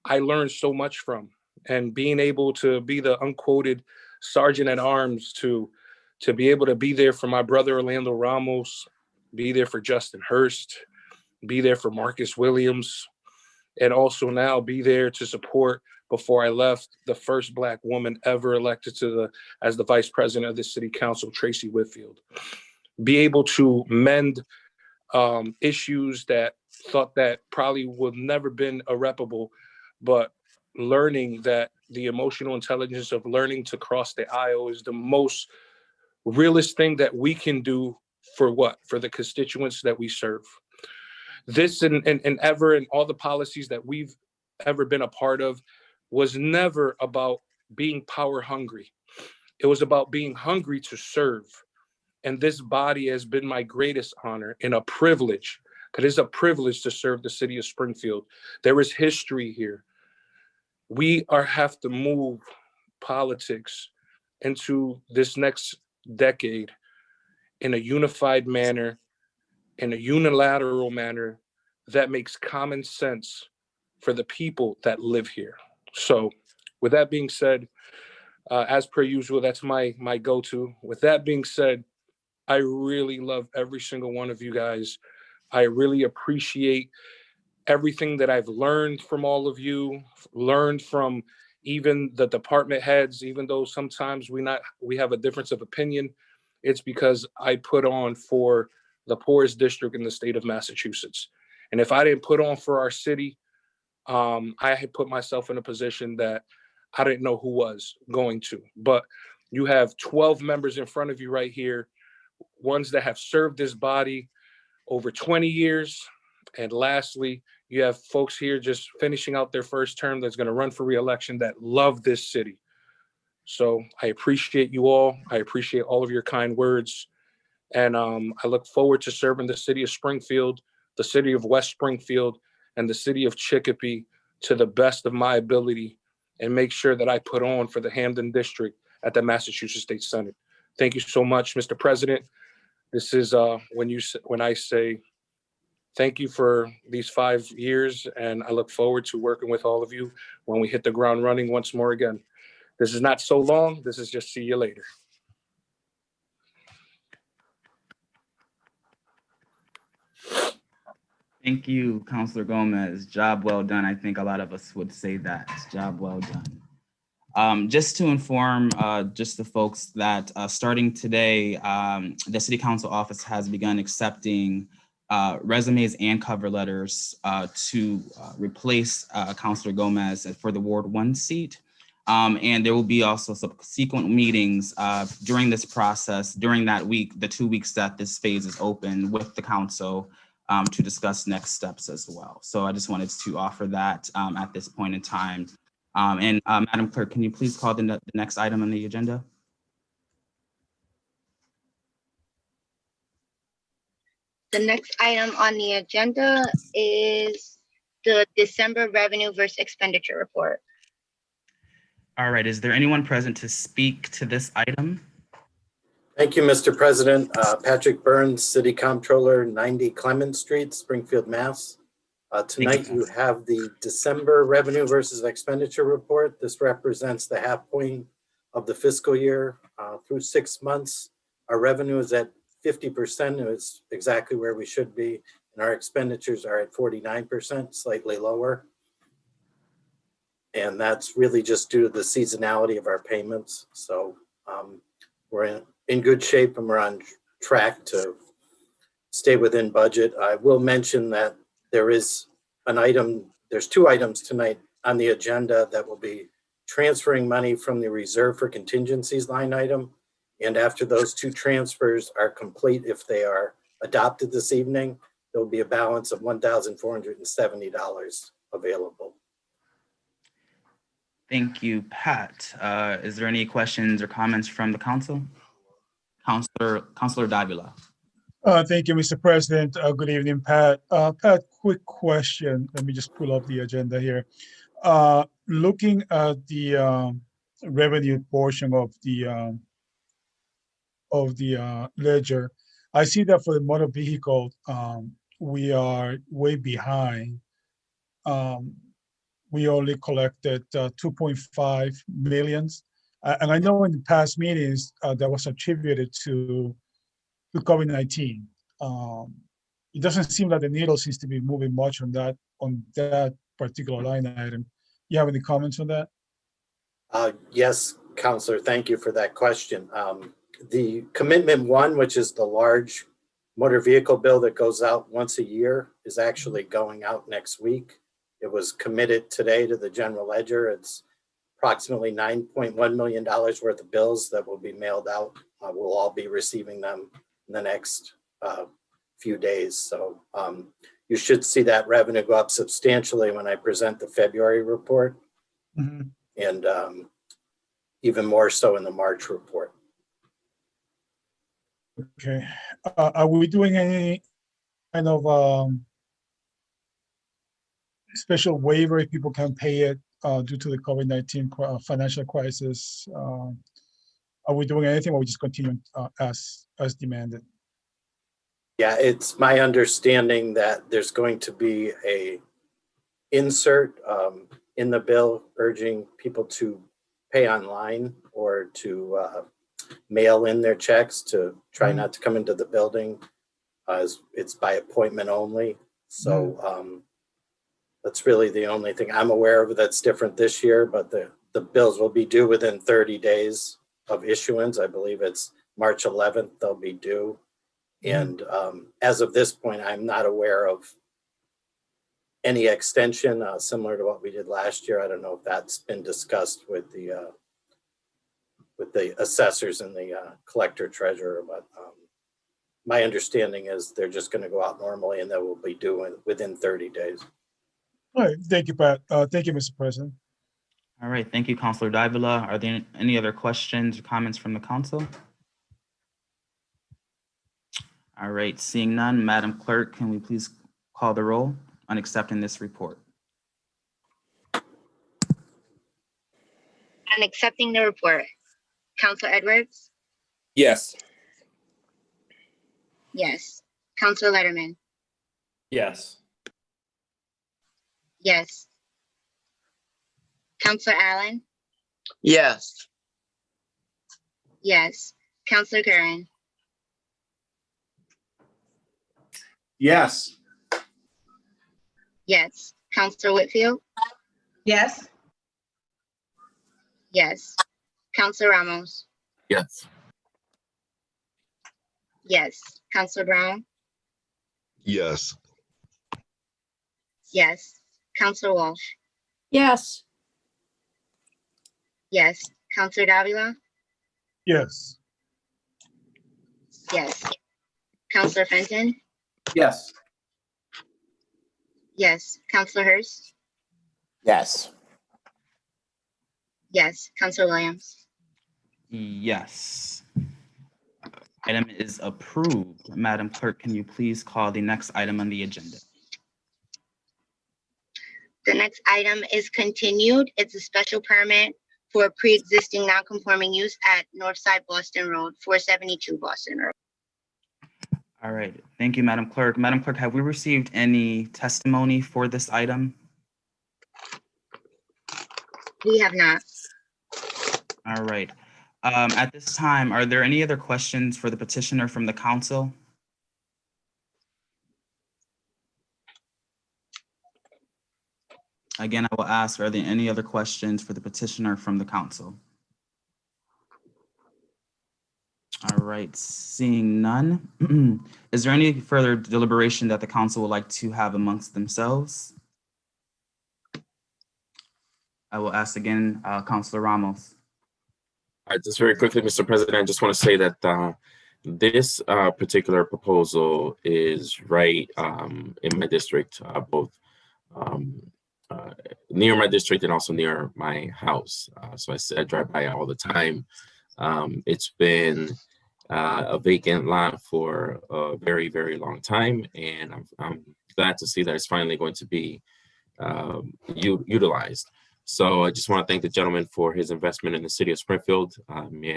I learned so much from. And being able to be the unquoted sergeant at arms, to be able to be there for my brother Orlando Ramos, be there for Justin Hurst, be there for Marcus Williams, and also now be there to support, before I left, the first Black woman ever elected as the vice president of the city council, Tracy Whitfield. Be able to mend issues that thought that probably would never been irreparable, but learning that the emotional intelligence of learning to cross the aisle is the most realest thing that we can do for the constituents that we serve. This and all the policies that we've ever been a part of was never about being power hungry. It was about being hungry to serve And this body has been my greatest honor and a privilege, because it's a privilege to serve the city of Springfield. There is history here. We have to move politics into this next decade in a unified manner, in a unilateral manner that makes common sense for the people that live here. So with that being said, as per usual, that's my go-to. With that being said, I really love every single one of you guys. I really appreciate everything that I've learned from all of you, learned from even the department heads, even though sometimes we have a difference of opinion. It's because I put on for the poorest district in the state of Massachusetts. And if I didn't put on for our city, I had put myself in a position that I didn't know who was going to. But you have 12 members in front of you right here, ones that have served this body over 20 years. And lastly, you have folks here just finishing out their first term that's going to run for re-election that love this city. So I appreciate you all. I appreciate all of your kind words. And I look forward to serving the city of Springfield, the city of West Springfield, and the city of Chicopee to the best of my ability, and make sure that I put on for the Hampden District at the Massachusetts State Senate. Thank you so much, Mr. President. This is when I say thank you for these 5 years, and I look forward to working with all of you when we hit the ground running once more again. This is not so long. This is just see you later. Thank you, Councilor Gomez. Job well done. I think a lot of us would say that. Job well done. Just to inform just the folks that starting today, the City Council office has begun accepting resumes and cover letters to replace Councilor Gomez for the Ward 1 seat. And there will be also subsequent meetings during this process, during that week, the 2 weeks that this phase is open with the council to discuss next steps as well. So I just wanted to offer that at this point in time. And Madam Clerk, can you please call the next item on the agenda? The next item on the agenda is the December revenue versus expenditure report. All right, is there anyone present to speak to this item? Thank you, Mr. President. Patrick Burns, City Comptroller, 90 Clement Street, Springfield, Mass. Tonight you have the December revenue versus expenditure report. This represents the half point of the fiscal year through 6 months. Our revenue is at 50%. It's exactly where we should be. And our expenditures are at 49%, slightly lower. And that's really just due to the seasonality of our payments. So we're in good shape, and we're on track to stay within budget. I will mention that there is an item, there's 2 items tonight on the agenda that will be transferring money from the reserve for contingencies line item. And after those 2 transfers are complete, if they are adopted this evening, there will be a balance of $1,470 available. Thank you, Pat. Is there any questions or comments from the council? Councilor Davila. Thank you, Mr. President. Good evening, Pat. Pat, quick question. Let me just pull up the agenda here. Looking at the revenue portion of the ledger, I see that for the motor vehicle, we are way behind. We only collected 2.5 million. And I know in the past meetings that was attributed to COVID-19. It doesn't seem like the needle seems to be moving much on that particular line item. You have any comments on that? Yes, Councilor, thank you for that question. The commitment 1, which is the large motor vehicle bill that goes out once a year, is actually going out next week. It was committed today to the general ledger. It's approximately $9.1 million worth of bills that will be mailed out. We'll all be receiving them in the next few days. So you should see that revenue go up substantially when I present the February report, and even more so in the March report. Okay. Are we doing any kind of special waiver if people can pay it due to the COVID-19 financial crisis? Are we doing anything, or we just continue as demanded? Yeah, it's my understanding that there's going to be a insert in the bill urging people to pay online or to mail in their checks, to try not to come into the building, as it's by appointment only. So that's really the only thing I'm aware of that's different this year, but the bills will be due within 30 days of issuance. I believe it's March 11th they'll be due. And as of this point, I'm not aware of any extension similar to what we did last year. I don't know if that's been discussed with the assessors and the collector treasurer, but my understanding is they're just going to go out normally and they will be due within 30 days. All right, thank you, Pat. Thank you, Mr. President. All right, thank you, Councilor Davila. Are there any other questions or comments from the council? All right, seeing none, Madam Clerk, can we please call the roll on accepting this report? On accepting the report, Councilor Edwards? Yes. Yes. Councilor Letterman? Yes. Yes. Councilor Allen? Yes. Yes. Councilor Curran? Yes. Yes. Councilor Whitfield? Yes. Yes. Councilor Ramos? Yes. Yes. Councilor Brown? Yes. Yes. Councilor Walsh? Yes. Yes. Councilor Davila? Yes. Yes. Councilor Fenton? Yes. Yes. Councilor Hurst? Yes. Yes. Councilor Williams? Yes. Item is approved. Madam Clerk, can you please call the next item on the agenda? The next item is continued. It's a special permit for a pre-existing non-conforming use at Northside Boston Road, 472 Boston Road. All right, thank you, Madam Clerk. Madam Clerk, have we received any testimony for this item? We have not. All right. At this time, are there any other questions for the petitioner from the council? Again, I will ask, are there any other questions for the petitioner from the council? All right, seeing none. Is there any further deliberation that the council would like to have amongst themselves? I will ask again, Councilor Ramos. All right, just very quickly, Mr. President, I just want to say that this particular proposal is right in my district, both near my district and also near my house. So I drive by all the time. It's been a vacant lot for a very, very long time, and I'm glad to see that it's finally going to be utilized. So I just want to thank the gentleman for his investment in the city of Springfield.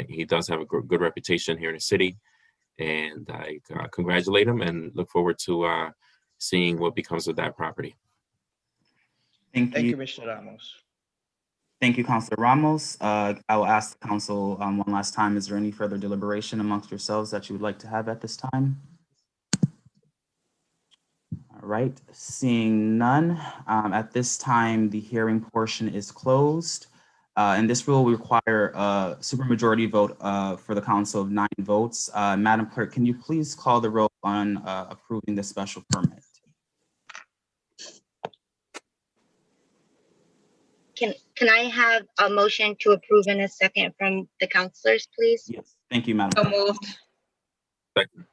He does have a good reputation here in the city, and I congratulate him and look forward to seeing what becomes of that property. Thank you, Mr. Ramos. Thank you, Councilor Ramos. I will ask the council one last time, is there any further deliberation amongst yourselves that you would like to have at this time? All right, seeing none. At this time, the hearing portion is closed. And this will require a supermajority vote for the council of 9 votes. Madam Clerk, can you please call the roll on approving the special permit? Can I have a motion to approve in a second from the councilors, please? Yes, thank you, Madam So Clerk. moved. Second.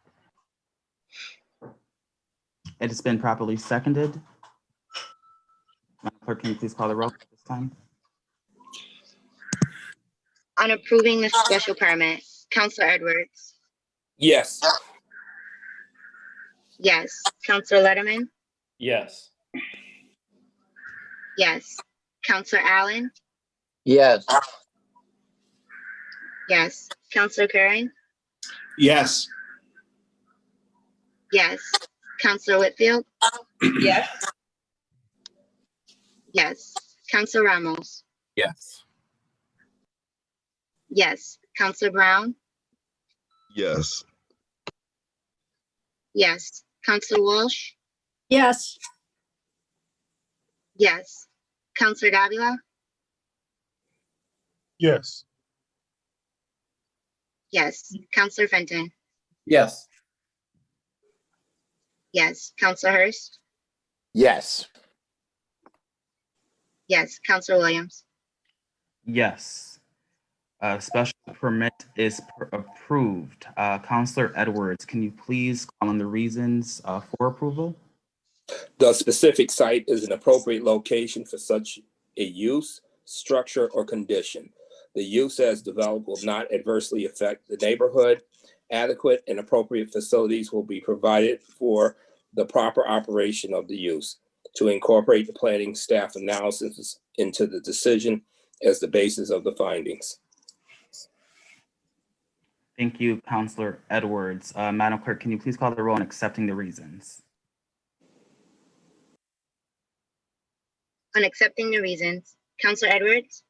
It has been properly seconded. Madam Clerk, can you please call the roll at this time? On approving the special permit, Councilor Edwards? Yes. Yes. Counselor Letterman? Yes. Yes. Counselor Allen? Yes. Yes. Counselor Curran? Yes. Yes. Counselor Whitfield? Yes. Yes. Counselor Ramos? Yes. Yes. Counselor Brown? Yes. Yes. Counselor Walsh? Yes. Yes. Counselor Davila? Yes. Yes. Counselor Fenton? Yes. Yes. Counselor Hurst? Yes. Yes. Counselor Williams? Yes. Special permit is approved. Counselor Edwards, can you please call on the reasons for approval? The specific site is an appropriate location for such a use, structure, or condition. The use as developed will not adversely affect the neighborhood. Adequate and appropriate facilities will be provided for the proper operation of the use. To incorporate the planning staff analysis into the decision as the basis of the findings. Thank you, Counselor Edwards. Madam Clerk, can you please call the roll on accepting the reasons? On accepting the reasons, Counselor Edwards?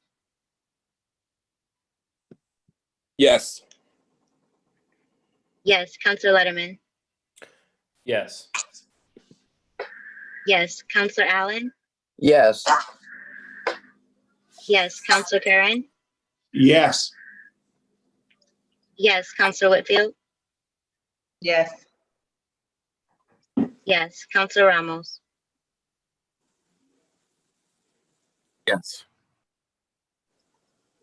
Yes. Yes. Counselor Letterman? Yes. Yes. Counselor Allen? Yes. Yes. Counselor Curran? Yes. Yes. Counselor Whitfield? Yes. Yes. Counselor Ramos? Yes.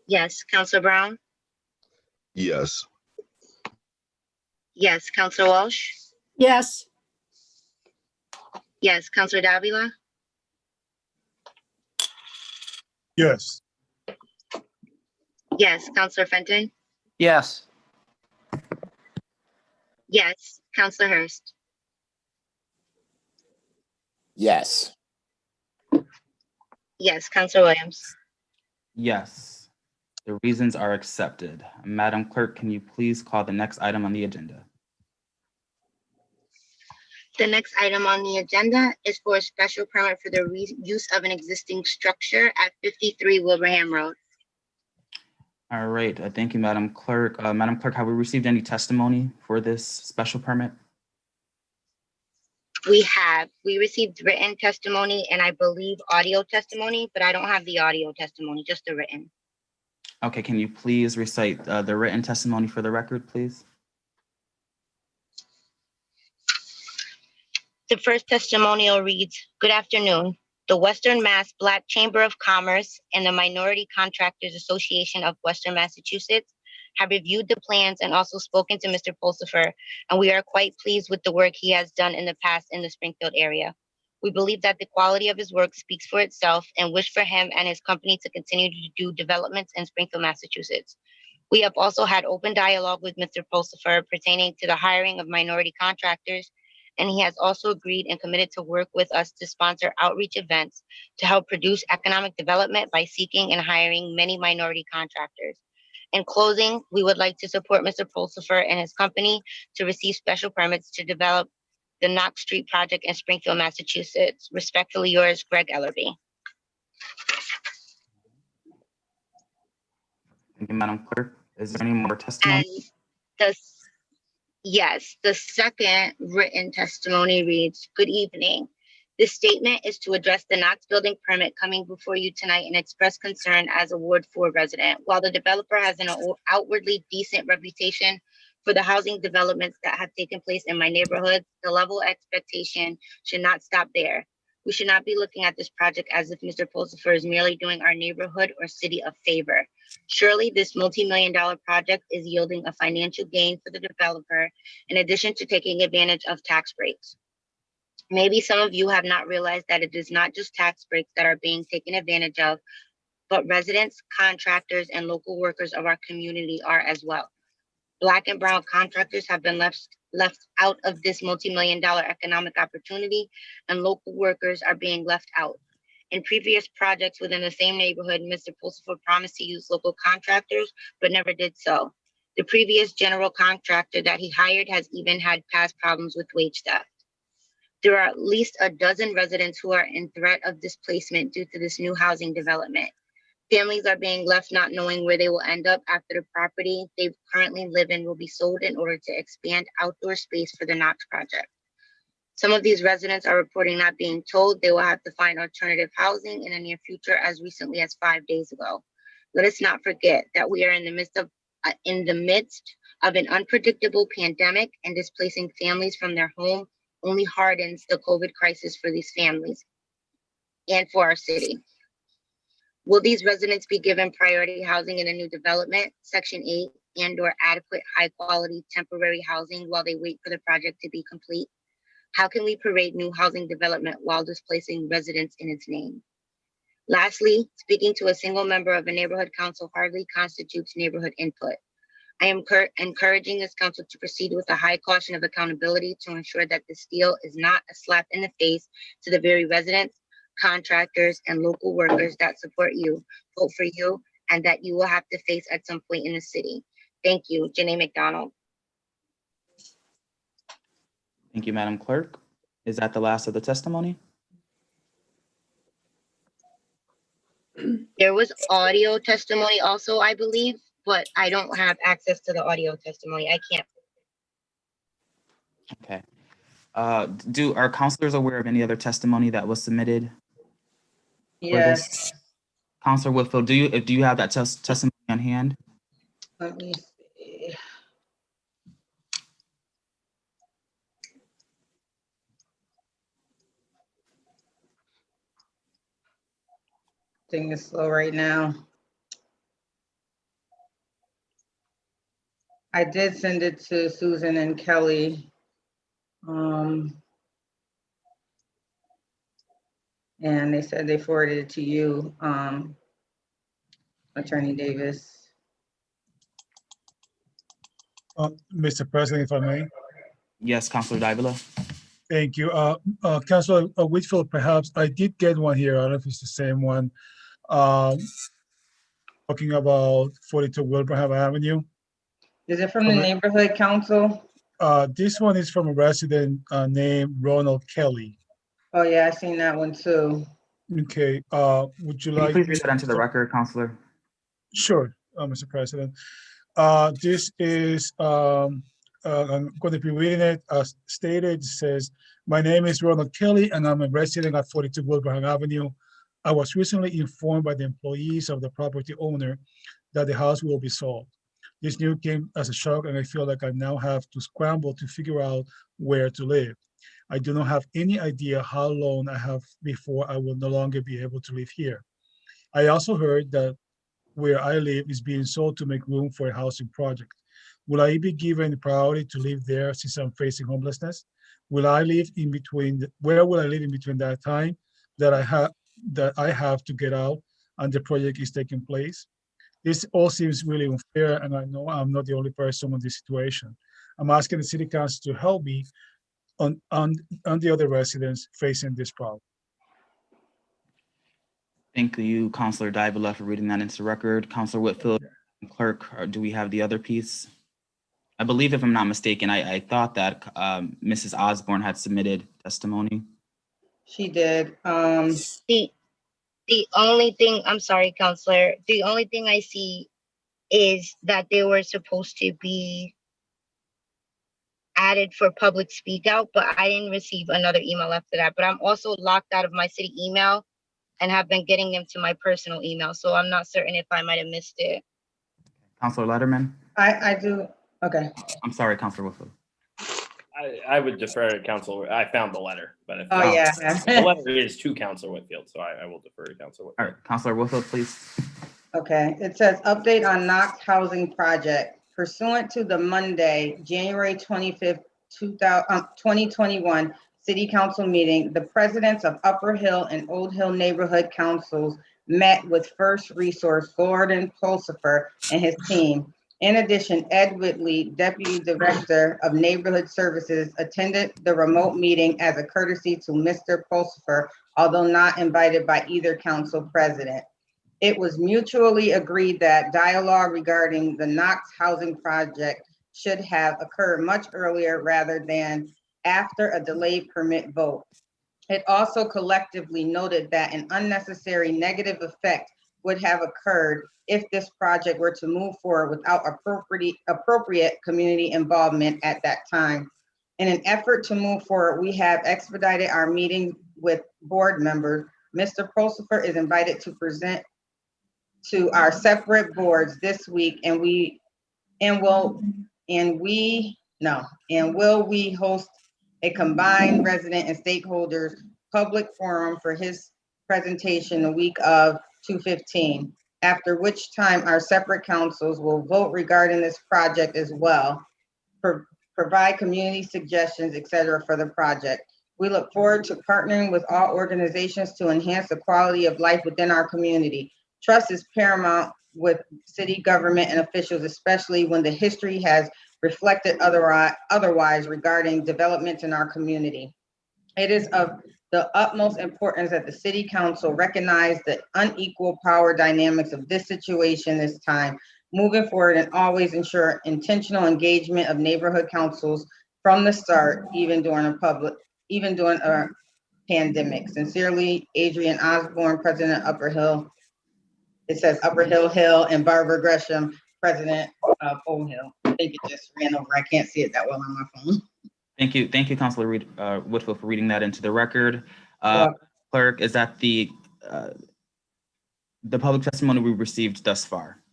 Yes. Counselor Brown? Yes. Yes. Counselor Walsh? Yes. Yes. Counselor Davila? Yes. Yes. Counselor Fenton? Yes. Yes. Counselor Hurst? Yes. Yes. Counselor Williams? Yes. The reasons are accepted. Madam Clerk, can you please call the next item on the agenda? The next item on the agenda is for a special permit for the use of an existing structure at 53 Wilbraham Road. All right, thank you, Madam Clerk. Madam Clerk, have we received any testimony for this special permit? We received written testimony and I believe audio testimony, but I don't have the audio testimony, just the written. Okay, can you please recite the written testimony for the record, please? The first testimonial reads, "Good afternoon. The Western Mass Black Chamber of Commerce and the Minority Contractors Association of Western Massachusetts have reviewed the plans and also spoken to Mr. Pulsifer, and we are quite pleased with the work he has done in the past in the Springfield area. We believe that the quality of his work speaks for itself and wish for him and his company to continue to do developments in Springfield, Massachusetts. We have also had open dialogue with Mr. Pulsifer pertaining to the hiring of minority contractors, and he has also agreed and committed to work with us to sponsor outreach events to help produce economic development by seeking and hiring many minority contractors. In closing, we would like to support Mr. Pulsifer and his company to receive special permits to develop the Knox Street project in Springfield, Massachusetts. Respectfully yours, Greg Ellerby." Thank you, Madam Clerk. Is there any more testimony? And yes, the second written testimony reads, "Good evening. This statement is to address the Knox building permit coming before you tonight and express concern as a Ward 4 resident. While the developer has an outwardly decent reputation for the housing developments that have taken place in my neighborhood, the level of expectation should not stop there. We should not be looking at this project as if Mr. Pulsifer is merely doing our neighborhood or city a favor. Surely this multi-million-dollar project is yielding a financial gain for the developer in addition to taking advantage of tax breaks. Maybe some of you have not realized that it is not just tax breaks that are being taken advantage of, but residents, contractors, and local workers of our community are as well. Black and brown contractors have been left out of this multi-million-dollar economic opportunity, and local workers are being left out. In previous projects within the same neighborhood, Mr. Pulsifer promised to use local contractors, but never did so. The previous general contractor that he hired has even had past problems with wage theft. There are at least a dozen residents who are in threat of displacement due to this new housing development. Families are being left not knowing where they will end up after the property they currently live in will be sold in order to expand outdoor space for the Knox project. Some of these residents are reporting not being told they will have to find alternative housing in the near future as recently as 5 days ago. Let us not forget that we are in the midst of an unpredictable pandemic, and displacing families from their home only hardens the COVID crisis for these families and for our city. Will these residents be given priority housing in a new development, Section 8, and/or adequate high-quality temporary housing while they wait for the project to be complete? How can we parade new housing development while displacing residents in its name? Lastly, speaking to a single member of a neighborhood council hardly constitutes neighborhood input. I am encouraging this council to proceed with a high caution of accountability to ensure that this deal is not a slap in the face to the very residents, contractors, and local workers that support you, vote for you, and that you will have to face at some point in the city. Thank you, Janae McDonald. Thank you, Madam Clerk. Is that the last of the testimony? There was audio testimony also, I believe, but I don't have access to the audio testimony. I can't. Okay. Do our counselors aware of any other testimony that was submitted? Yes. Counselor Whitfield, do you have that testimony on hand? Let me see. Thing is slow right now. I did send it to Susan and Kelly. And they said they forwarded it to you, Attorney Davis. Mr. President, if I may. Yes, Counselor Davila. Thank you. Councilor Whitfield, perhaps I did get one here. I don't know if it's the same one. Talking about 42 Wilbraham Avenue. Is it from the neighborhood council? This one is from a resident named Ronald Kelly. Oh yeah, I seen that one too. Okay, would you Can you like? please read that into the record, Counselor? Sure, Mr. President. This is, I'm going to be reading it as stated. It says, my name is Ronald Kelly and I'm a resident at 42 Wilbraham Avenue. I was recently informed by the employees of the property owner that the house will be sold. This news came as a shock and I feel like I now have to scramble to figure out where to live. I do not have any idea how long I have before I will no longer be able to live here. I also heard that where I live is being sold to make room for a housing project. Will I be given priority to live there since I'm facing homelessness? Will I live in between? Where will I live in between that time that I have to get out and the project is taking place? This all seems really unfair, and I know I'm not the only person in this situation. I'm asking the City Council to help me on the other residents facing this problem. Thank you, Counselor Davila, for reading that into the record. Counselor Whitfield, Clerk, do we have the other piece? I believe, if I'm not mistaken, I thought that Mrs. Osborne had submitted testimony. She did. The only thing, I'm sorry, Counselor, the only thing I see is that they were supposed to be added for public speak out, but I didn't receive another email after that. But I'm also locked out of my city email and have been getting them to my personal email. So I'm not certain if I might have missed it. Counselor Letterman? I do, okay. I'm sorry, Counselor Whitfield. I would defer to Council. I found the letter, but if the letter is to Councilor Whitfield, so I will defer to Councilor Whitfield. All right, Councilor Whitfield, please. Okay, it says update on Knox housing project. Pursuant to the Monday, January 25th, 2021 City Council meeting, the presidents of Upper Hill and Old Hill neighborhood councils met with First Resource Gordon Pulsifer and his team In addition, Ed Whitley, Deputy Director of Neighborhood Services, attended the remote meeting as a courtesy to Mr. Pulsifer, although not invited by either council president. It was mutually agreed that dialogue regarding the Knox housing project should have occurred much earlier rather than after a delayed permit vote. It also collectively noted that an unnecessary negative effect would have occurred if this project were to move forward without appropriate community involvement at that time. In an effort to move forward, we have expedited our meeting with board members. Mr. Pulsifer is invited to present to our separate boards this week, and will we host a combined resident and stakeholders public forum for his presentation the week of 2/15, after which time our separate councils will vote regarding this project as well, provide community suggestions, etc. for the project. We look forward to partnering with all organizations to enhance the quality of life within our community. Trust is paramount with city government and officials, especially when the history has reflected otherwise regarding developments in our community. It is of the utmost importance that the city council recognize the unequal power dynamics of this situation this time, moving forward, and always ensure intentional engagement of neighborhood councils from the start, even during a pandemic. Sincerely, Adrian Osborne, President Upper Hill. It says Upper Hill, and Barbara Gresham, President of Old Hill. I think it just ran over. I can't see it that well on my phone. Thank you, Councilor Whitfield, for reading that into the record. Clerk, is that the public testimony we received thus far?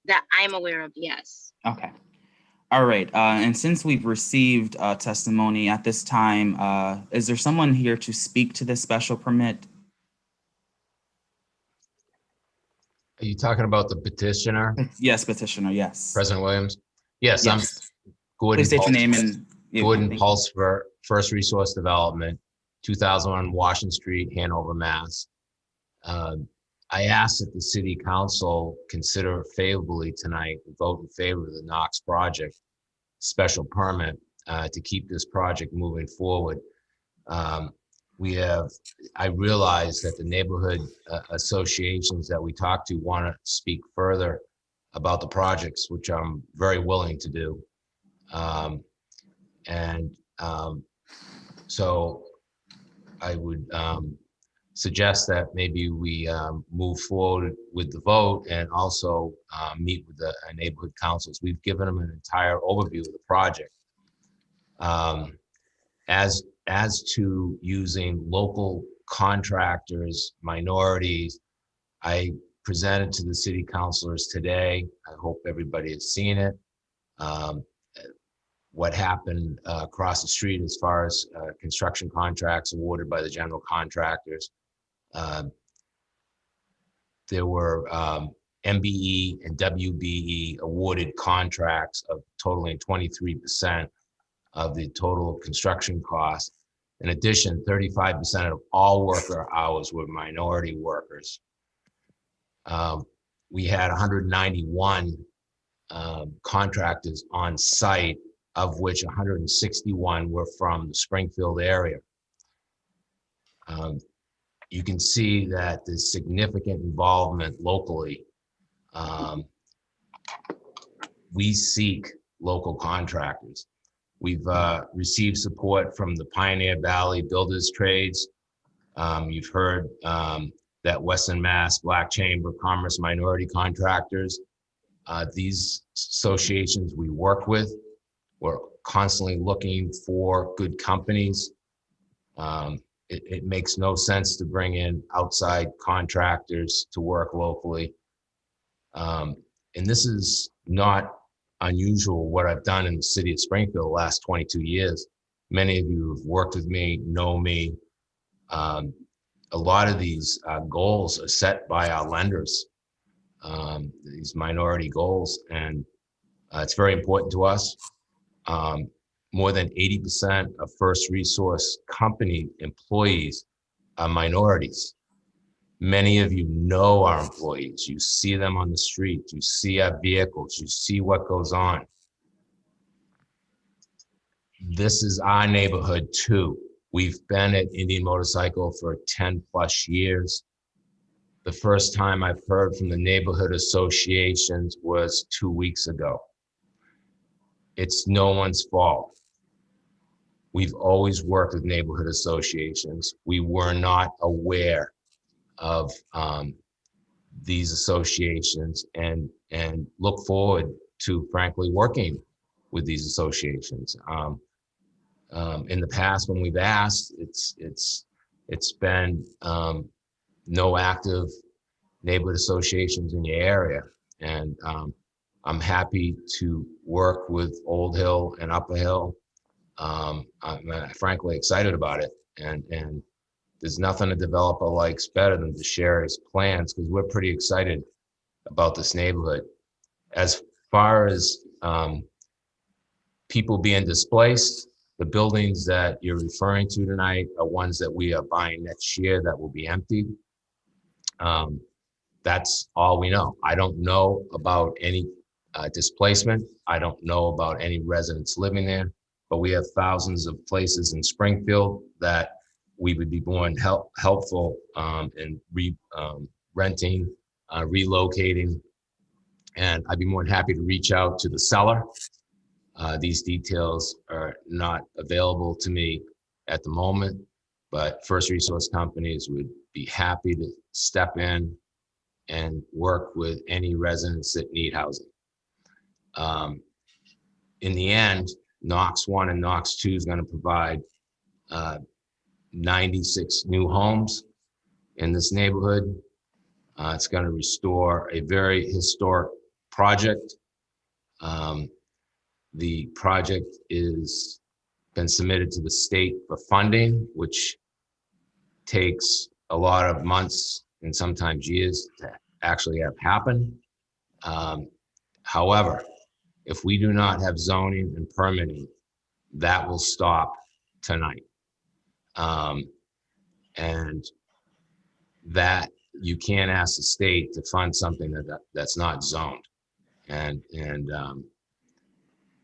That I'm aware of, yes. Okay. All right. And since we've received testimony at this time, is there someone here to speak to this special permit? Are you talking about the petitioner? Yes, petitioner, yes. President Williams? Yes, Yes. I'm Gordon. Please state your name and Gordon Pulsifer, First Resource Development, 2001 Washington Street, Hanover, Mass. I ask that the City Council consider favorably tonight and vote in favor of the Knox project special permit to keep this project moving forward. I realize that the neighborhood associations that we talk to want to speak further about the projects, which I'm very willing to do. So I would suggest that maybe we move forward with the vote and also meet with the neighborhood councils. We've given them an entire overview of the project. As to using local contractors, minorities, I presented to the city councilors today. I hope everybody has seen it. What happened across the street as far as construction contracts awarded by the general contractors. There were MBE and WBE awarded contracts of totaling 23% of the total construction cost. In addition, 35% of all worker hours were minority workers. We had 191 contractors on site, of which 161 were from the Springfield area. You can see that there's significant involvement locally. We seek local contractors. We've received support from the Pioneer Valley Builders Trades. You've heard that Western Mass Black Chamber of Commerce Minority Contractors. These associations we work with, we're constantly looking for good companies. It makes no sense to bring in outside contractors to work locally. And this is not unusual what I've done in the city of Springfield the last 22 years. Many of you have worked with me, know me. A lot of these goals are set by our lenders, these minority goals, and it's very important to us. More than 80% of First Resource company employees are minorities. Many of you know our employees. You see them on the street. You see our vehicles. You see what goes on. This is our neighborhood too. We've been at Indian Motorcycle for 10 plus years. The first time I've heard from the neighborhood associations was 2 weeks ago. It's no one's fault. We've always worked with neighborhood associations. We were not aware of these associations and look forward to frankly working with these associations. In the past, when we've asked, it's been no active neighborhood associations in your area, and I'm happy to work with Old Hill and Upper Hill. I'm frankly excited about it, and there's nothing a developer likes better than to share his plans, because we're pretty excited about this neighborhood. As far as people being displaced, the buildings that you're referring to tonight are ones that we are buying next year that will be emptied. That's all we know. I don't know about any displacement. I don't know about any residents living there, but we have thousands of places in Springfield that we would be more helpful in renting, relocating, and I'd be more than happy to reach out to the seller. These details are not available to me at the moment, but First Resource Companies would be happy to step in and work with any residents that need housing. In the end, Knox 1 and Knox 2 is going to provide 96 new homes in this neighborhood. It's going to restore a very historic project. The project is been submitted to the state for funding, which takes a lot of months and sometimes years to actually have happen. However, if we do not have zoning and permitting, that will stop tonight. And that you can't ask the state to fund something that's not zoned.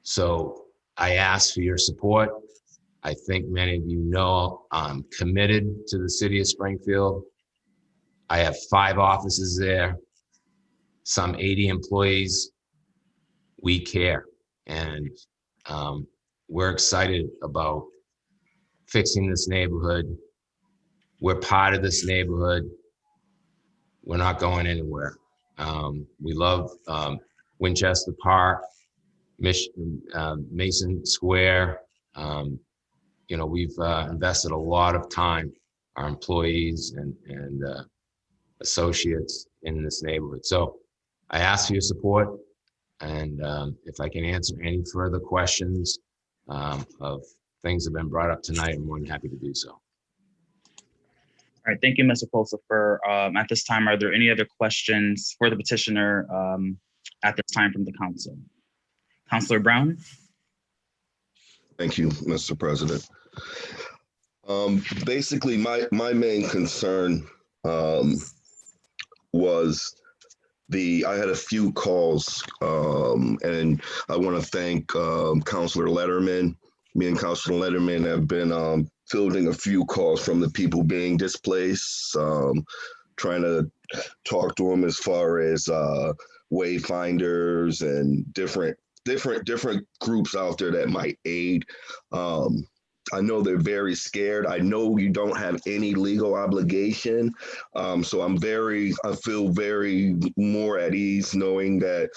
So I ask for your support. I think many of you know I'm committed to the city of Springfield. I have 5 offices there, some 80 employees. We care, and we're excited about fixing this neighborhood. We're part of this neighborhood. We're not going anywhere. We love Winchester Park, Mason Square. You know, we've invested a lot of time, our employees and associates in this neighborhood. So I ask for your support, and if I can answer any further questions of things that have been brought up tonight, I'm more than happy to do so. All right, thank you, Mr. Pulsifer. At this time, are there any other questions for the petitioner at this time from the council? Councilor Brown? Thank you, Mr. President. Basically, my main concern was I had a few calls, and I want to thank Councilor Letterman. Me and Councilor Letterman have been fielding a few calls from the people being displaced, trying to talk to them as far as wayfinders and different groups out there that might aid. I know they're very scared. I know you don't have any legal obligation. So I feel very more at ease knowing that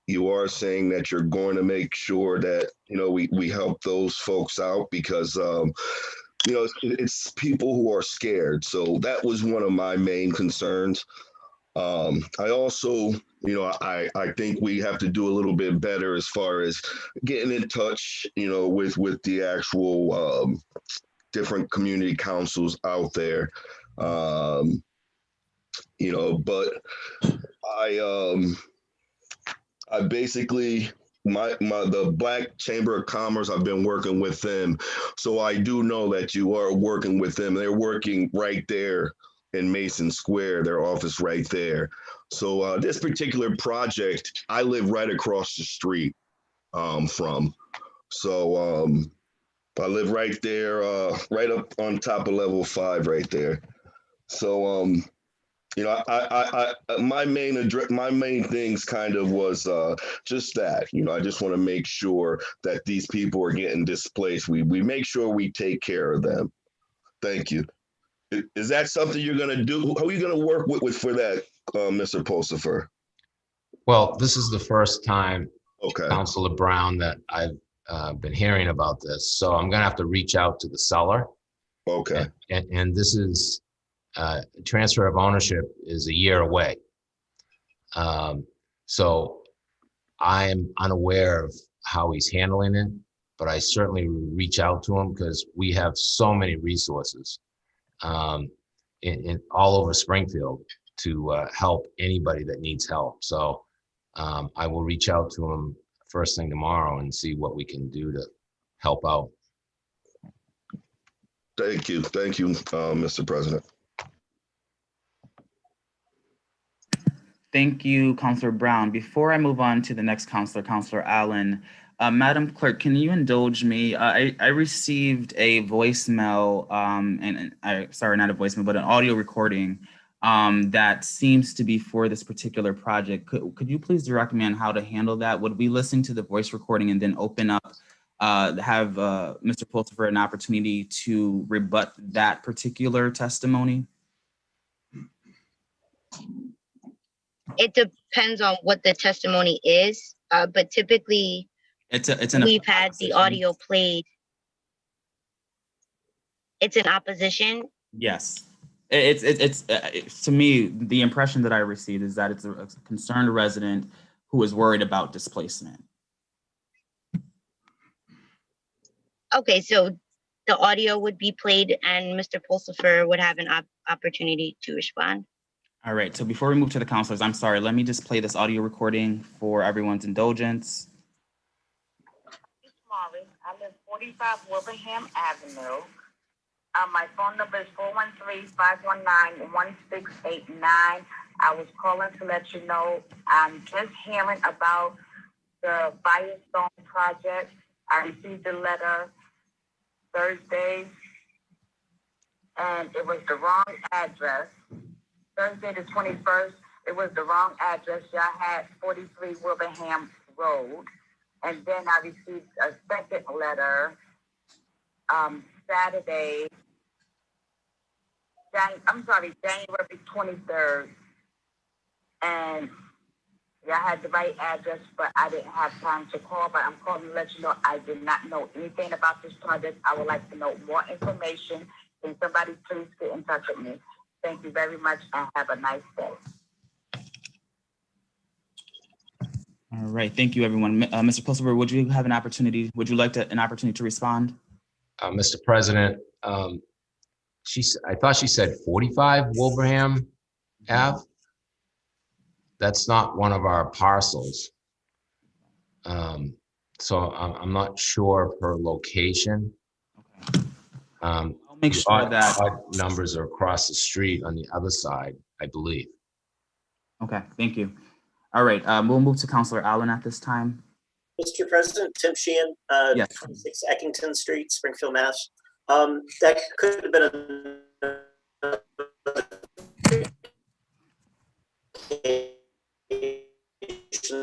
you are saying that you're going to make sure that, you know, we help those folks out, because, you know, it's people who are scared. So that was one of my main concerns. I also, you know, I think we have to do a little bit better as far as getting in touch, you know, with the actual different community councils out there. You know, but I basically the Black Chamber of Commerce, I've been working with them, so I do know that you are working with them. They're working right there in Mason Square, their office right there. So this particular project, I live right across the street from. So I live right there, right up on top of level 5 right there. So you know, my main things kind of was just that. You know, I just want to make sure that these people are getting displaced. We make sure we take care of them. Thank you. Is that something you're gonna do? Who are you gonna work with for that, Mr. Pulsifer? Well, this is the first time, Okay. Councilor Brown, that I've been hearing about this. So I'm gonna have to reach out to the seller. Okay. And this is, transfer of ownership is a year away. So I am unaware of how he's handling it, but I certainly reach out to him because we have so many resources in all over Springfield to help anybody that needs help. So I will reach out to him first thing tomorrow and see what we can do to help out. Thank you, Mr. President. Thank you, Councilor Brown. Before I move on to the next counselor, Councilor Allen, Madam Clerk, can you indulge me? I received a voicemail, sorry, not a voicemail, but an audio recording that seems to be for this particular project. Could you please direct me on how to handle that? Would we listen to the voice recording and then open up, have Mr. Pulsifer an opportunity to rebut that particular testimony? It depends on what the testimony is, but typically we've had the audio played. It's an opposition. Yes, it's to me, the impression that I received is that it's a concerned resident who is worried about displacement. Okay, so the audio would be played and Mr. Pulsifer would have an opportunity to respond. All right, so before we move to the counselors, I'm sorry, let me just play this audio recording for everyone's indulgence. Morris. I live 45 Wilbraham Avenue. My phone number is 413-519-1689. I was calling to let you know I'm just hearing about the Firestone project. I received a letter Thursday, and it was the wrong address. Thursday the 21st, it was the wrong address. Y'all had 43 Wilbraham Road. And then I received a second letter January 23rd. And y'all had the right address, but I didn't have time to call. But I'm calling to let you know I did not know anything about this project. I would like to know more information. Can somebody please get in touch with me? Thank you very much and have a nice day. All right, thank you, everyone. Mr. Pulsifer, would you like an opportunity to respond? Mr. President, I thought she said 45 Wilbraham Ave. That's not one of our parcels. So I'm not sure of her location. I'll make sure that odd numbers are across the street on the other side, I believe. Okay, thank you. All right, we'll move to Councilor Allen at this time. Mr. President, Tim Sheehan, Yes. 26 Eckington Street, Springfield, Mass. That could have been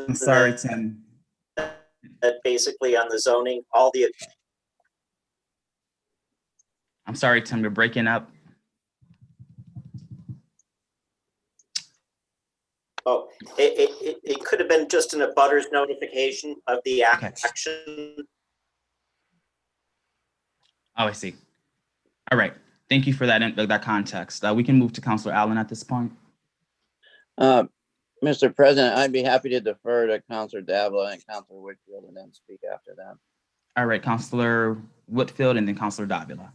I'm sorry, Tim. Basically on the zoning, I'm sorry, Tim, you're breaking up. Oh, it could have been just an abutters notification of the action. Oh, I see. All right. Thank you for that context. We can move to Councilor Allen at this point. Mr. President, I'd be happy to defer to Councilor Davila and Councilor Whitfield and then speak after them. All right, Councilor Whitfield and then Councilor Davila.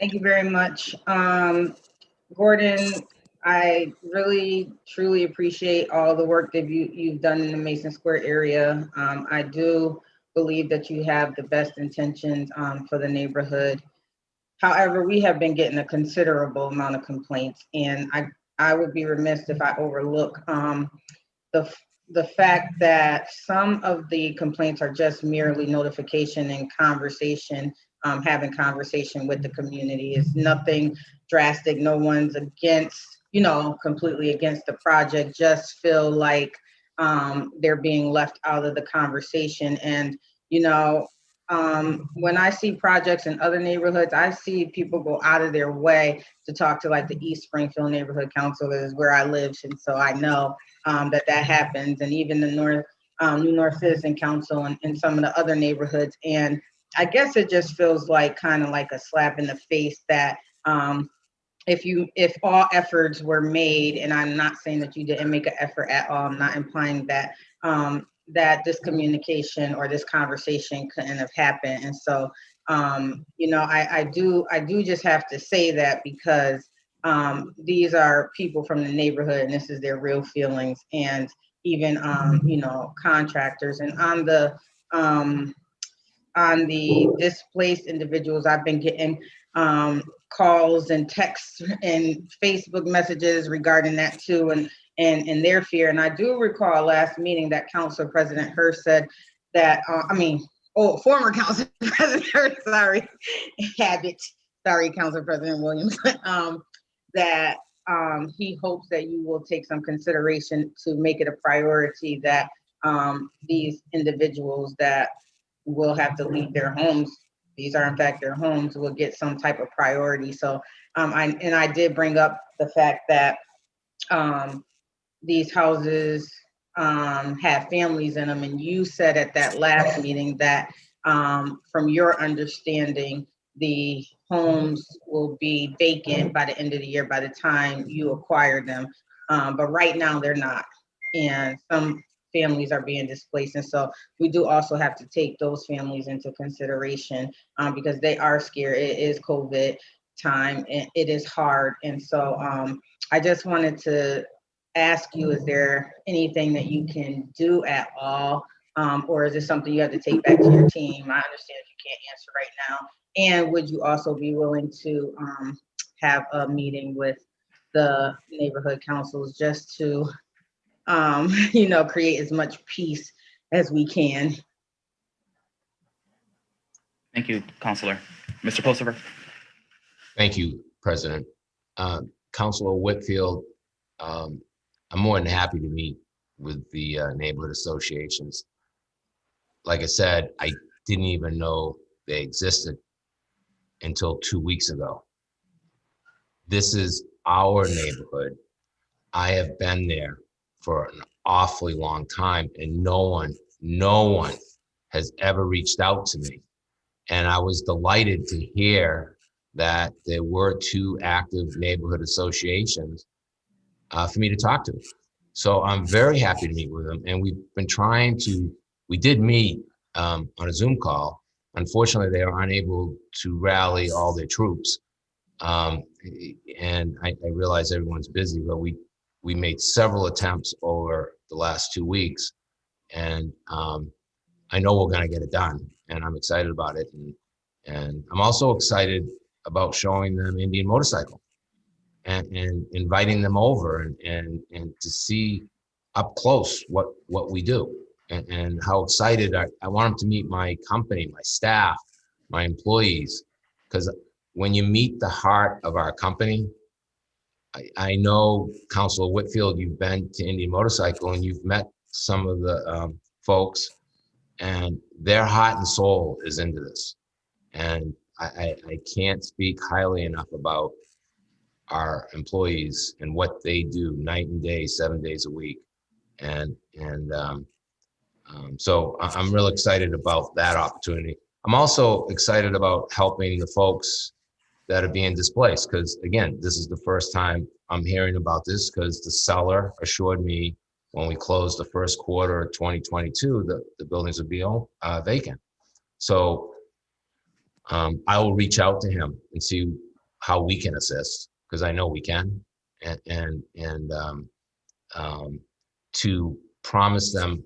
Thank you very much. Gordon, I really, truly appreciate all the work that you've done in the Mason Square area. I do believe that you have the best intentions for the neighborhood. However, we have been getting a considerable amount of complaints, and I would be remiss if I overlook the fact that some of the complaints are just merely notification and conversation, having conversation with the community. It's nothing drastic. No one's against, completely against the project, just feel like they're being left out of the conversation. And, when I see projects in other neighborhoods, I see people go out of their way to talk to like the East Springfield Neighborhood Council, is where I live. And so I know that happens, and even the New North Citizen Council and some of the other neighborhoods. And I guess it just feels like kind of like a slap in the face that if all efforts were made, and I'm not saying that you didn't make an effort at all, I'm not implying that that this communication or this conversation couldn't have happened. And so I do just have to say that, because these are people from the neighborhood, and this is their real feelings, and even contractors. And on the displaced individuals, I've been getting calls and texts and Facebook messages regarding that too, and their fear. And I do recall last meeting that Council President Hurst said that, former Council President Hurst, sorry, Council President Williams, that he hopes that you will take some consideration to make it a priority that these individuals that will have to leave their homes, these are in fact their homes, will get some type of priority. So I did bring up the fact that these houses have families in them, and you said at that last meeting that from your understanding, the homes will be vacant by the end of the year by the time you acquire them, but right now they're not, and some families are being displaced. And so we do also have to take those families into consideration, because they are scared. It is COVID time and it is hard. And so I just wanted to ask you, is there anything that you can do at all? Or is this something you have to take back to your team? I understand if you can't answer right now. And would you also be willing to have a meeting with the neighborhood councils just to create as much peace as we can? Thank you, Councilor. Mr. Pulsifer. Thank you, President. Councilor Whitfield, I'm more than happy to meet with the neighborhood associations. Like I said, I didn't even know they existed until 2 weeks ago. This is our neighborhood. I have been there for an awfully long time, and no one has ever reached out to me. And I was delighted to hear that there were 2 active neighborhood associations for me to talk to. So I'm very happy to meet with them. And we've been we did meet on a Zoom call. Unfortunately, they are unable to rally all their troops. And I realize everyone's busy, but we made several attempts over the last 2 weeks. And I know we're gonna get it done, and I'm excited about it. And I'm also excited about showing them Indian Motorcycle and inviting them over and to see up close what we do and how excited I want them to meet my company, my staff, my employees, because when you meet the heart of our company, I know, Councilor Whitfield, you've been to Indian Motorcycle and you've met some of the folks, and their heart and soul is into this. And I can't speak highly enough about our employees and what they do night and day, 7 days a week. So I'm real excited about that opportunity. I'm also excited about helping the folks that are being displaced, because again, this is the first time I'm hearing about this, because the seller assured me when we closed the first quarter of 2022 that the buildings would be vacant. So I will reach out to him and see how we can assist, because I know we can, and to promise them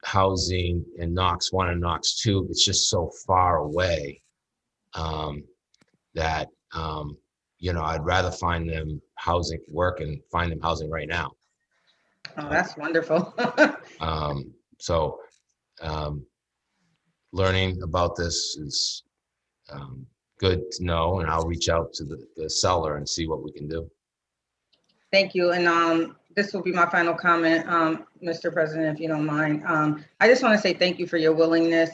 housing in Knox 1 and Knox 2, it's just so far away. that, I'd rather find them housing, work and find them housing right now. Oh, that's wonderful. So learning about this is good to know, and I'll reach out to the seller and see what we can do. Thank you. And this will be my final comment, Mr. President, if you don't mind. I just want to say thank you for your willingness.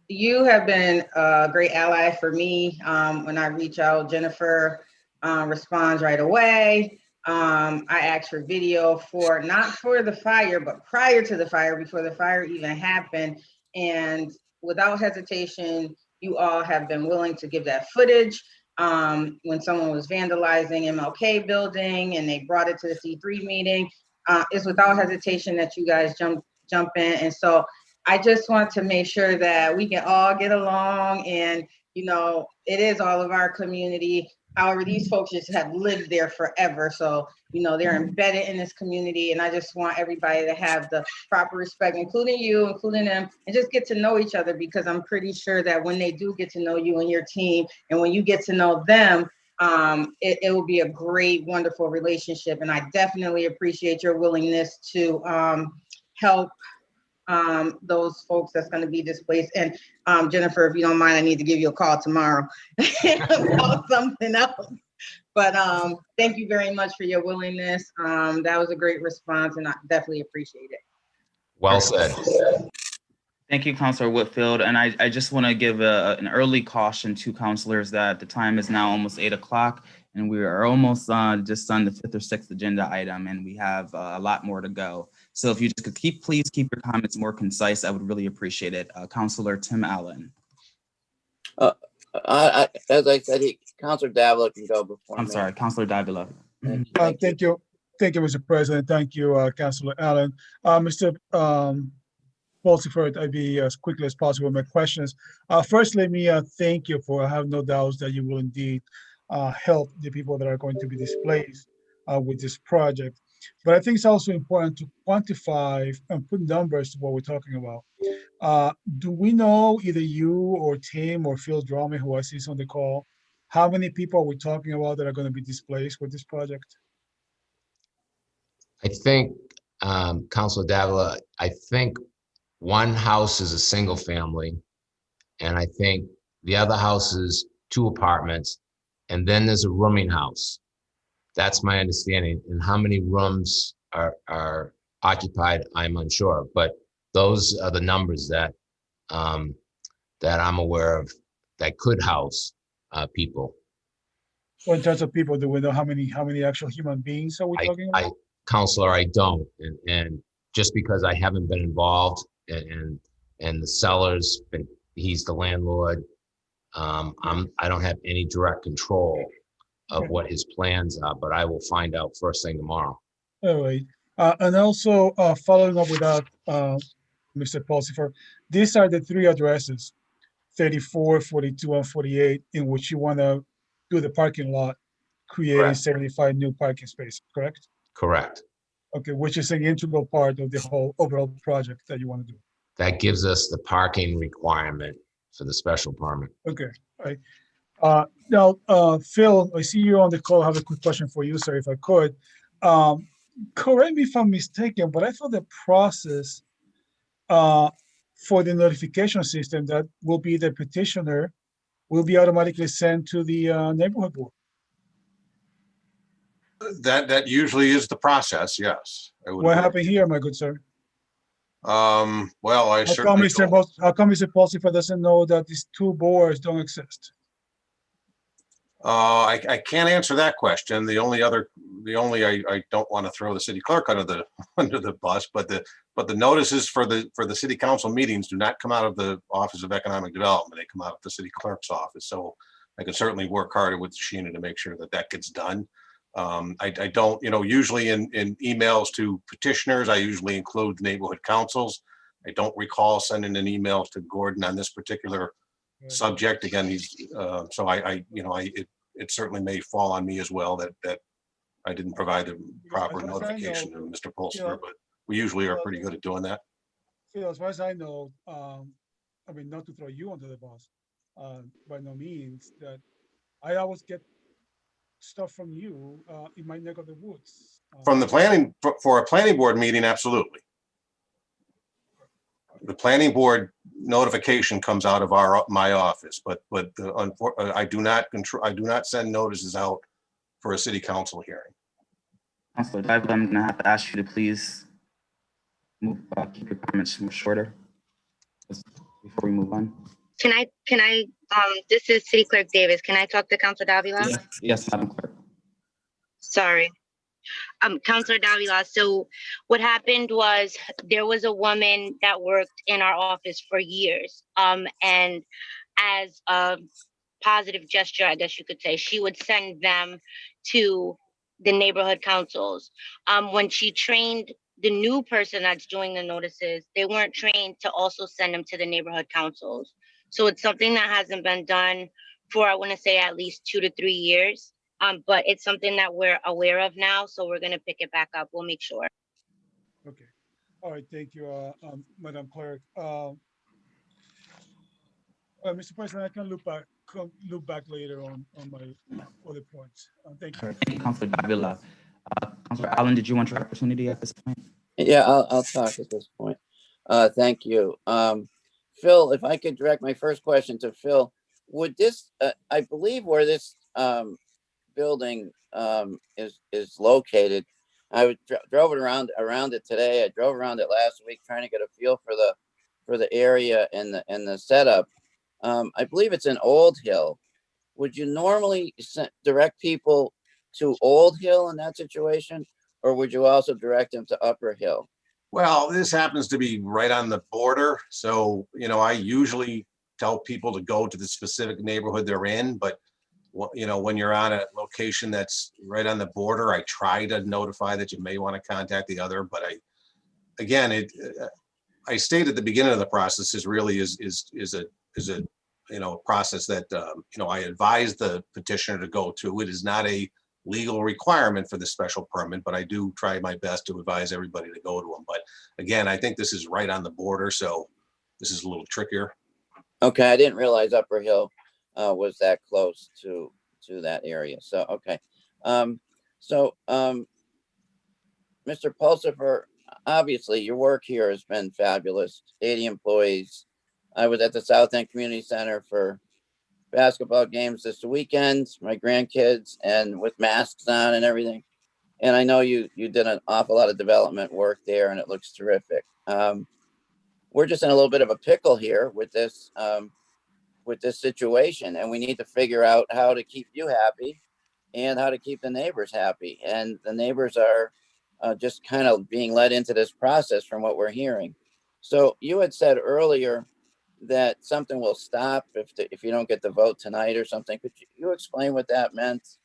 You have been a great ally for me. When I reach out, Jennifer responds right away. I asked for video for, not for the fire, but prior to the fire, before the fire even happened. And without hesitation, you all have been willing to give that footage. When someone was vandalizing MLK building and they brought it to the C3 meeting, it's without hesitation that you guys jump in. And so I just want to make sure that we can all get along, and it is all of our community. However, these folks just have lived there forever. So, they're embedded in this community, and I just want everybody to have the proper respect, including you, including them, and just get to know each other, because I'm pretty sure that when they do get to know you and your team, and when you get to know them, it will be a great, wonderful relationship. And I definitely appreciate your willingness to help those folks that's going to be displaced. And Jennifer, if you don't mind, I need to give you a call tomorrow about something else. But thank you very much for your willingness. That was a great response, and I definitely appreciate it. Well said. Thank you, Councilor Whitfield. And I just want to give an early caution to councilors that the time is now almost 8 o'clock, and we are almost just on the 5th or 6th agenda item, and we have a lot more to go. So if you just could please keep your comments more concise, I would really appreciate it. Councilor Tim Allen. As I said, Councilor Davila can go before I'm me. sorry, Councilor Davila. Thank you. Thank you, Mr. President. Thank you, Councilor Allen. Mr. Pulsiford, I'd be as quickly as possible with my questions. First, let me thank you for, I have no doubts that you will indeed help the people that are going to be displaced with this project. But I think it's also important to quantify and put numbers to what we're talking about. Do we know, either you or Tim or Phil Drummond, who I see on the call, how many people are we talking about that are going to be displaced with this project? I think, Councilor Davila, I think one house is a single family, and I think the other house is 2 apartments, and then there's a rooming house. That's my understanding. And how many rooms are occupied, I'm unsure, but those are the numbers that that I'm aware of that could house people. So in terms of people, do we know how many actual human beings are we talking about? Counselor, I don't, and just because I haven't been involved, and the seller's been, he's the landlord. I don't have any direct control of what his plans are, but I will find out first thing tomorrow. All right. And also following up with that, Mr. Pulsifer, these are the 3 addresses, 34, 42, and 48, in which you want to do the parking lot, creating Correct. 75 new parking spaces, correct? Correct. Okay, which is an integral part of the whole overall project that you want to do. That gives us the parking requirement for the special permit. Okay, all right. Now, Phil, I see you on the call. I have a quick question for you, sir, if I could. Correct me if I'm mistaken, but I thought the process for the notification system that will be the petitioner will be automatically sent to the neighborhood board. That usually is the process, yes. What happened here, my good sir? Well, I How come certainly Mr. Pulsifer doesn't know that these 2 boards don't exist? I can't answer that question. The only I don't want to throw the city clerk under the bus, but the notices for the city council meetings do not come out of the Office of Economic Development. They come out of the city clerk's office. So I can certainly work harder with Sheena to make sure that gets done. I don't, usually in emails to petitioners, I usually include neighborhood councils. I don't recall sending an email to Gordon on this particular subject. Again, he's so it certainly may fall on me as well that I didn't provide the proper notification to Mr. Pulsifer, but we usually are pretty good at doing that. Phil, as far as I know, I mean, not to throw you under the bus, by no means, that I always get stuff from you in my neck of the woods. From the planning, for a planning board meeting, absolutely. The planning board notification comes out of my office, but I do not send notices out for a city council hearing. Councilor Davila, I'm gonna have to ask you to please keep your comments shorter before we move on. Can I, this is City Clerk Davis. Can I talk to Councilor Davila? Yes, Madam Clerk. Sorry. Councilor Davila, so what happened was there was a woman that worked in our office for years. And as a positive gesture, I guess you could say, she would send them to the neighborhood councils. When she trained the new person that's doing the notices, they weren't trained to also send them to the neighborhood councils. So it's something that hasn't been done for, I want to say, at least 2 to 3 years. But it's something that we're aware of now, so we're going to pick it back up. We'll make sure. Okay. All right. Thank you, Madam Clerk. Mr. President, I can look back later on my other points. Thank you. Thank you, Councilor Davila. Councilor Allen, did you want your opportunity at this point? Yeah, I'll talk at this point. Thank you. Phil, if I could direct my first question to Phil, would this, I believe where this building is located, I drove it around it today. I drove around it last week trying to get a feel for the area and the setup. I believe it's in Old Hill. Would you normally direct people to Old Hill in that situation, or would you also direct them to Upper Hill? Well, this happens to be right on the border. So, I usually tell people to go to the specific neighborhood they're in, but when you're on a location that's right on the border, I try to notify that you may want to contact the other, but I stated at the beginning of the process is really is a process that, I advise the petitioner to go to. It is not a legal requirement for the special permit, but I do try my best to advise everybody to go to them. But again, I think this is right on the border, so this is a little trickier. Okay, I didn't realize Upper Hill was that close to that area. So, okay. Mr. Pulsifer, obviously your work here has been fabulous. 80 employees. I was at the South End Community Center for basketball games this weekend, my grandkids, and with masks on and everything. And I know you did an awful lot of development work there, and it looks terrific. We're just in a little bit of a pickle here with this situation, and we need to figure out how to keep you happy and how to keep the neighbors happy. And the neighbors are just kind of being led into this process from what we're hearing. So you had said earlier that something will stop if you don't get the vote tonight or something. Could you explain what that meant?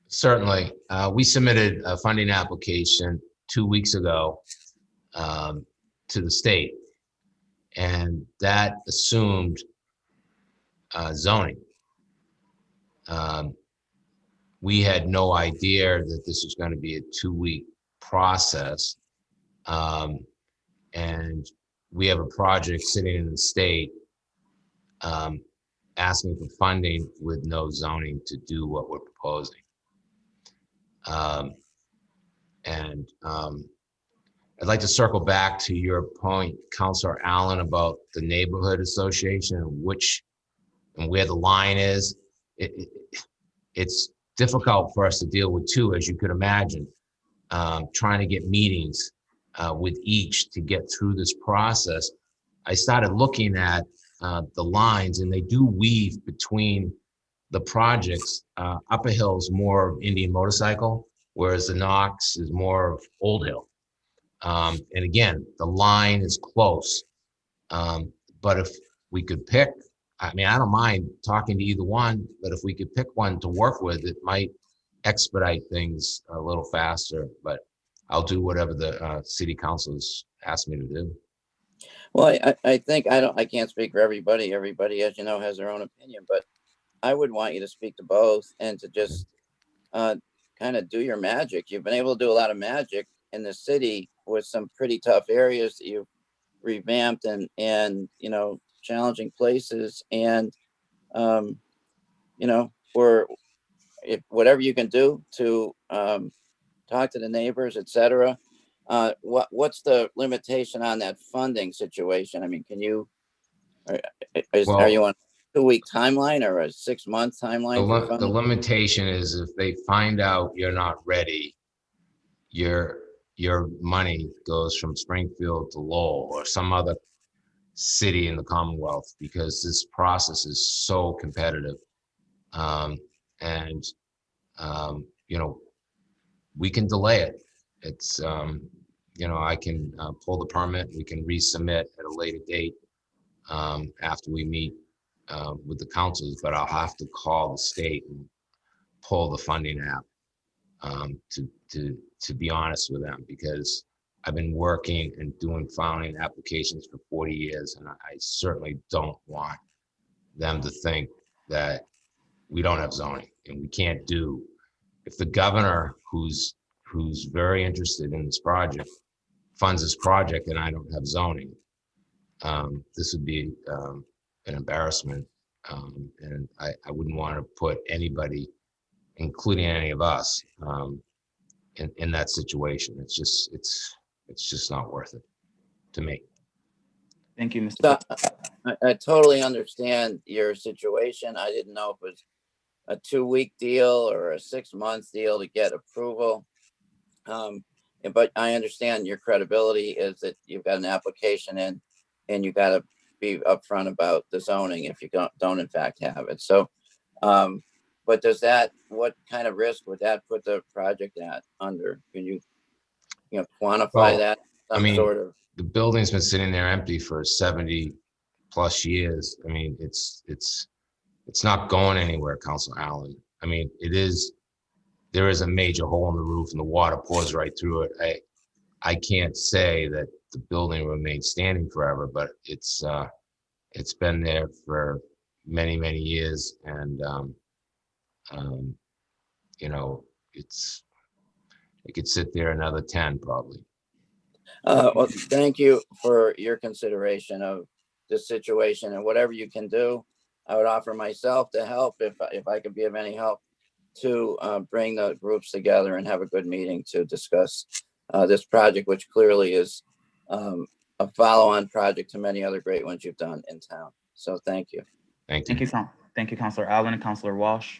Certainly. We submitted a funding application 2 weeks ago to the state, and that assumed zoning. We had no idea that this was going to be a 2-week process. And we have a project sitting in the state asking for funding with no zoning to do what we're proposing. I'd like to circle back to your point, Councilor Allen, about the neighborhood association and where the line is. It's difficult for us to deal with too, as you could imagine, trying to get meetings with each to get through this process. I started looking at the lines, and they do weave between the projects. Upper Hill is more of Indian motorcycle, whereas the Knox is more of Old Hill. And again, the line is close. But if we could pick, I mean, I don't mind talking to either one, but if we could pick one to work with, it might expedite things a little faster. But I'll do whatever the city council's asked me to do. Well, I think I can't speak for everybody. Everybody, as you know, has their own opinion, but I would want you to speak to both and to just kind of do your magic. You've been able to do a lot of magic in the city with some pretty tough areas that you've revamped and challenging places. And, for if whatever you can do to talk to the neighbors, et cetera. What's the limitation on that funding situation? I mean, can you, are you on a 2-week timeline or a 6-month timeline for The funding? limitation is if they find out you're not ready, your money goes from Springfield to Lowell or some other city in the Commonwealth, because this process is so competitive. You know, we can delay it. It's, you know, I can pull the permit, we can resubmit at a later date after we meet with the councils, but I'll have to call the state and pull the funding app to be honest with them, because I've been working and doing filing applications for 40 years, and I certainly don't want them to think that we don't have zoning and we can't do. If the governor, who's very interested in this project, funds this project and I don't have zoning, this would be an embarrassment, and I wouldn't want to put anybody, including any of us, in that situation. It's just not worth it to me. Thank you, Mr. So, I totally understand your situation. I didn't know if it was a 2-week deal or a 6-month deal to get approval. But I understand your credibility is that you've got an application in and you got to be upfront about the zoning if you don't in fact have it. So, but what kind of risk would that put the project under? Can you quantify that? I mean, the building's been sitting there empty for 70+ years. I mean, it's not going anywhere, Councilor Allen. I mean, there is a major hole in the roof and the water pours right through it. I can't say that the building remains standing forever, but it's been there for many, many years. And, you know, it could sit there another 10 probably. Well, thank you for your consideration of this situation, and whatever you can do, I would offer myself to help if I could be of any help to bring the groups together and have a good meeting to discuss this project, which clearly is a follow-on project to many other great ones you've done in town. So thank you. Thank you. Thank you, Councilor Allen and Councilor Walsh.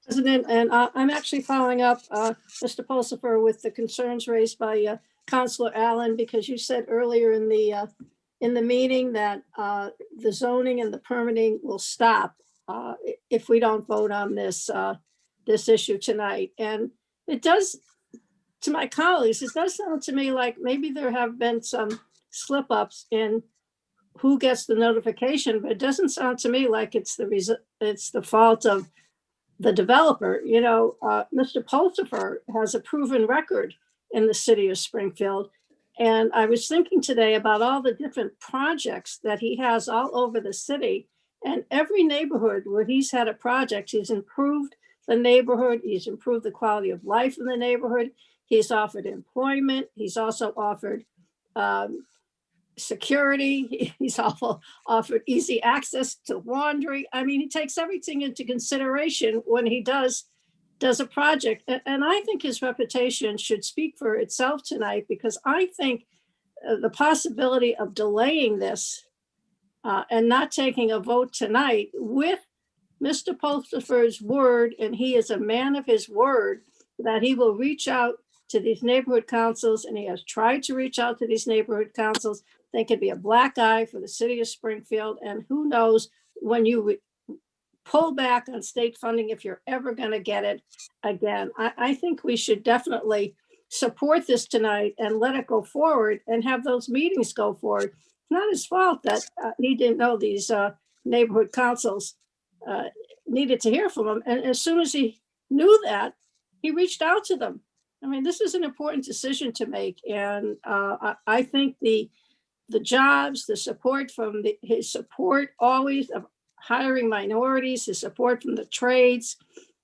President, and I'm actually following up, Mr. Pulsifer, with the concerns raised by Councilor Allen, because you said earlier in the meeting that the zoning and the permitting will stop if we don't vote on this issue tonight. And it does, to my colleagues, it does sound to me like maybe there have been some slip-ups in who gets the notification, but it doesn't sound to me like it's the fault of the developer. You know, Mr. Pulsifer has a proven record in the city of Springfield. And I was thinking today about all the different projects that he has all over the city, and every neighborhood where he's had a project, he's improved the neighborhood, he's improved the quality of life in the neighborhood, he's offered employment, he's also offered security, he's also offered easy access to laundry. I mean, he takes everything into consideration when he does a project. And I think his reputation should speak for itself tonight, because I think the possibility of delaying this and not taking a vote tonight with Mr. Pulsifer's word, and he is a man of his word, that he will reach out to these neighborhood councils, and he has tried to reach out to these neighborhood councils. They could be a black eye for the city of Springfield, and who knows when you pull back on state funding if you're ever going to get it again. I think we should definitely support this tonight and let it go forward and have those meetings go forward. It's not his fault that he didn't know these neighborhood councils needed to hear from him. And as soon as he knew that, he reached out to them. I mean, this is an important decision to make. And I think the jobs, the support from his support always of hiring minorities, his support from the trades,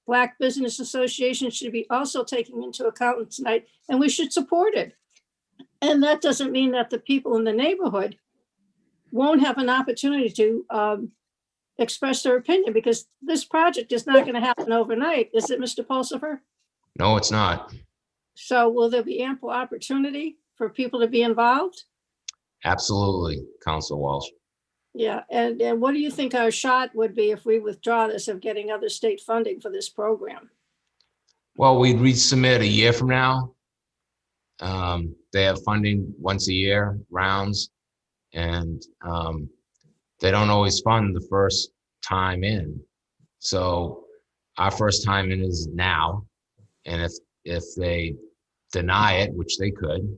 Black Business Association should be also taking into account tonight, and we should support it. And that doesn't mean that the people in the neighborhood won't have an opportunity to express their opinion, because this project is not going to happen overnight, is it, Mr. Pulsifer? No, it's not. So will there be ample opportunity for people to be involved? Absolutely, Council Walsh. Yeah, and what do you think our shot would be if we withdraw this of getting other state funding for this program? Well, we'd resubmit a year from now. They have funding once a year rounds, and they don't always fund the first time in. So our first time in is now, and if they deny it, which they could,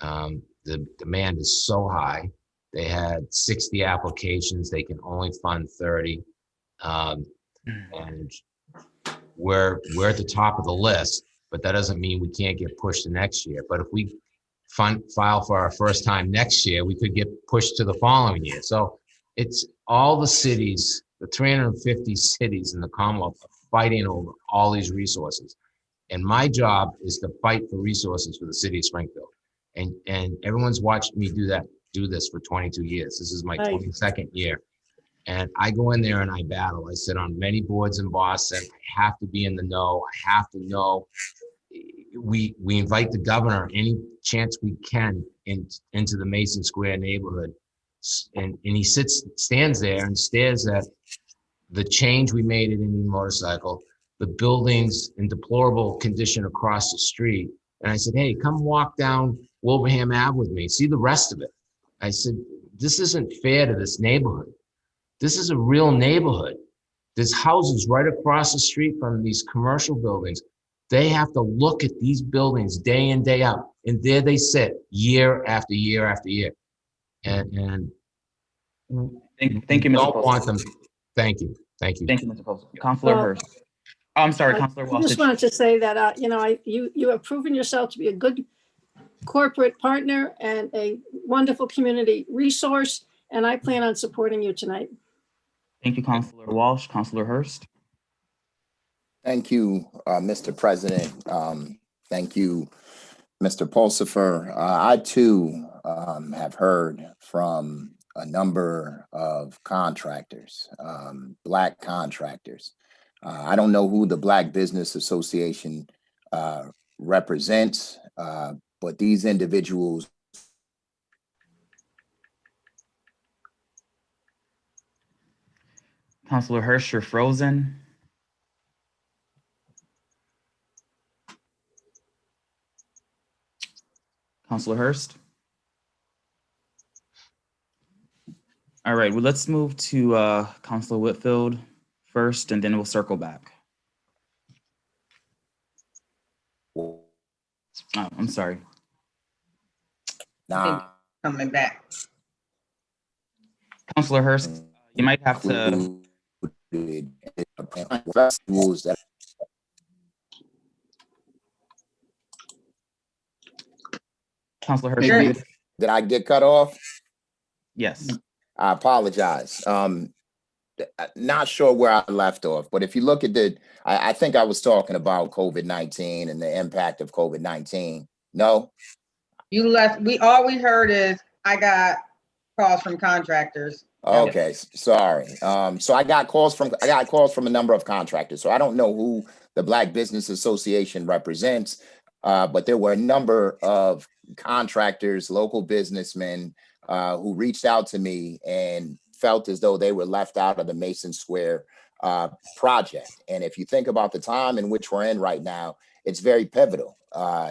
the demand is so high. They had 60 applications. They can only fund 30, and we're at the top of the list. But that doesn't mean we can't get pushed to next year. But if we file for our first time next year, we could get pushed to the following year. So it's all the cities, the 350 cities in the Commonwealth are fighting over all these resources. And my job is to fight for resources for the city of Springfield. And everyone's watched me do this for 22 years. This is my 22nd year. And I go in there and I battle. I sit on many boards in Boston. I have to be in the know. I have to know. We invite the governor any chance we can into the Mason Square neighborhood. And he stands there and stares at the change we made at Indian Motorcycle, the buildings in deplorable condition across the street. And I said, hey, come walk down Wilbraham Ave with me, see the rest of it. I said, this isn't fair to this neighborhood. This is a real neighborhood. There's houses right across the street from these commercial buildings. They have to look at these buildings day in, day out. And there they sit year after year after year. And thank you, Mr. don't Postma. want them. Thank you. Thank you. Thank you, Mr. Postma. Councilor Hurst. Oh, I'm sorry, Councilor I Walsh. just wanted to say that, you have proven yourself to be a good corporate partner and a wonderful community resource, and I plan on supporting you tonight. Thank you, Councilor Walsh. Councilor Hurst. Thank you, Mr. President. Thank you, Mr. Pulsifer. I too have heard from a number of contractors, Black contractors. I don't know who the Black Business Association represents, but these individuals. Councilor Hurst, you're frozen. Councilor Hurst. All right, well, let's move to Councilor Whitfield first, and then we'll circle back. Oh, I'm sorry. Nah. Coming back. Councilor Hurst, you might have to. Rules that. Councilor Hurst. Did I get cut off? Yes. I apologize. Not sure where I left off, but if you look at I think I was talking about COVID-19 and the impact of COVID-19. No? You left, all we heard is I got calls from contractors. Okay, sorry. So I got calls from a number of contractors. So I don't know who the Black Business Association represents, but there were a number of contractors, local businessmen who reached out to me and felt as though they were left out of the Mason Square project. And if you think about the time in which we're in right now, it's very pivotal,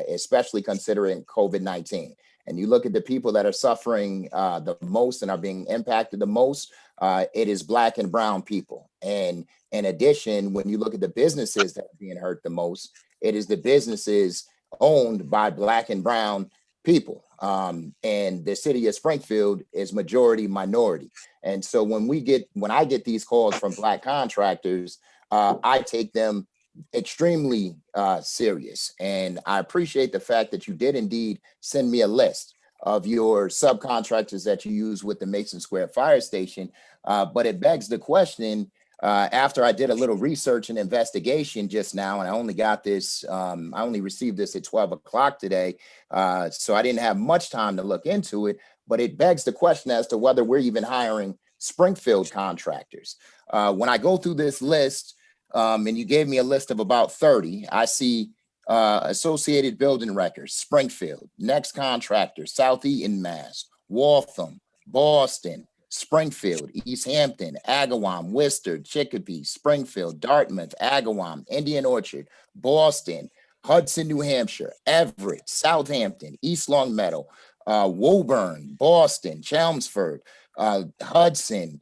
especially considering COVID-19. And you look at the people that are suffering the most and are being impacted the most, it is Black and brown people. And in addition, when you look at the businesses that are being hurt the most, it is the businesses owned by Black and brown people. And the city of Springfield is majority minority. And so when I get these calls from Black contractors, I take them extremely serious. And I appreciate the fact that you did indeed send me a list of your subcontractors that you use with the Mason Square Fire Station. But it begs the question, after I did a little research and investigation just now, and I only got this, I only received this at 12 o'clock today, so I didn't have much time to look into it, but it begs the question as to whether we're even hiring Springfield contractors. When I go through this list, and you gave me a list of about 30, I see Associated Building Records, Springfield, Next Contractor, South Eaton, Mass, Waltham, Boston, Springfield, East Hampton, Agawam, Worcester, Chicopee, Springfield, Dartmouth, Agawam, Indian Orchard, Boston, Hudson, New Hampshire, Everett, Southampton, East Longmeadow, Woburn, Boston, Chelmsford, Hudson.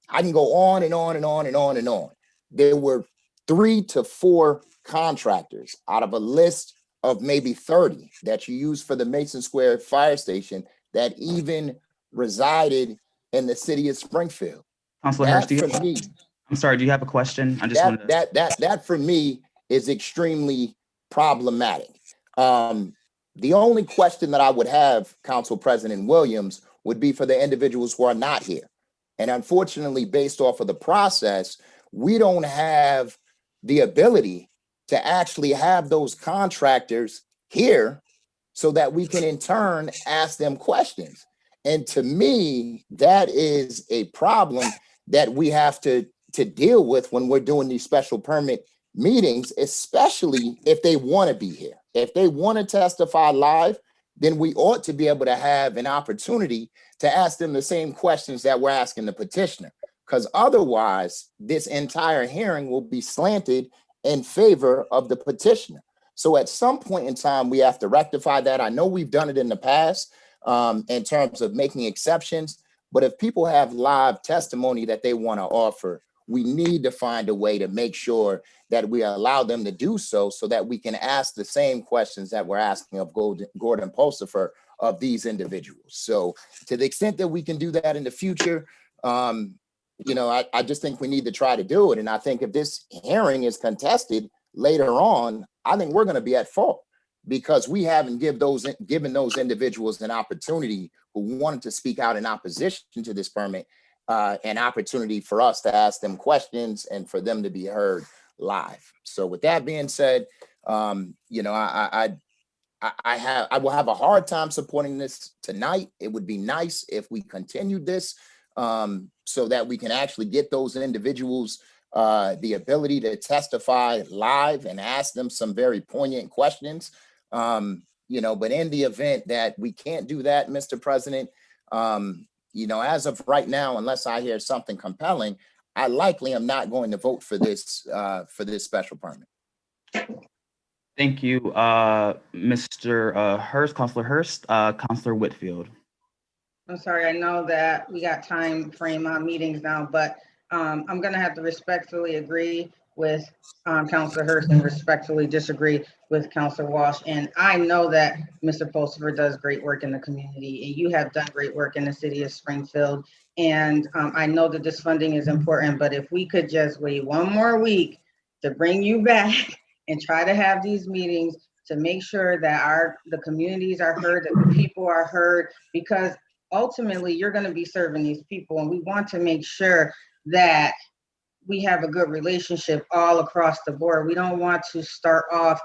I can go on and on and on and on and on. There were 3 to 4 contractors out of a list of maybe 30 that you use for the Mason Square Fire Station that even resided in the city of Springfield. Councilor Hurst, I'm sorry, do you have a question? I just wanted to... that for me is extremely problematic. The only question that I would have, Council President Williams, would be for the individuals who are not here. And unfortunately, based off of the process, we don't have the ability to actually have those contractors here so that we can in turn ask them questions. And to me, that is a problem that we have to deal with when we're doing these special permit meetings, especially if they want to be here. If they want to testify live, then we ought to be able to have an opportunity to ask them the same questions that we're asking the petitioner, because otherwise this entire hearing will be slanted in favor of the petitioner. So at some point in time, we have to rectify that. I know we've done it in the past in terms of making exceptions, but if people have live testimony that they want to offer, we need to find a way to make sure that we allow them to do so that we can ask the same questions that we're asking of Gordon Pulsifer of these individuals. So to the extent that we can do that in the future, I just think we need to try to do it. And I think if this hearing is contested later on, I think we're going to be at fault because we haven't given those individuals an opportunity who wanted to speak out in opposition to this permit, an opportunity for us to ask them questions and for them to be heard live. So with that being said, I will have a hard time supporting this tonight. It would be nice if we continued this so that we can actually get those individuals the ability to testify live and ask them some very poignant questions. But in the event that we can't do that, Mr. President, as of right now, unless I hear something compelling, I likely am not going to vote for this special permit. Thank you, Mr. Hurst, Councilor Hurst, Councilor Whitfield. I'm sorry, I know that we got time frame on meetings now, but I'm gonna have to respectfully agree with Councilor Hurst and respectfully disagree with Councilor Walsh. And I know that Mr. Pulsifer does great work in the community, and you have done great work in the city of Springfield. And I know that this funding is important, but if we could just wait one more week to bring you back and try to have these meetings to make sure that the communities are heard, that the people are heard, because ultimately you're going to be serving these people, and we want to make sure that we have a good relationship all across the board. We don't want to start off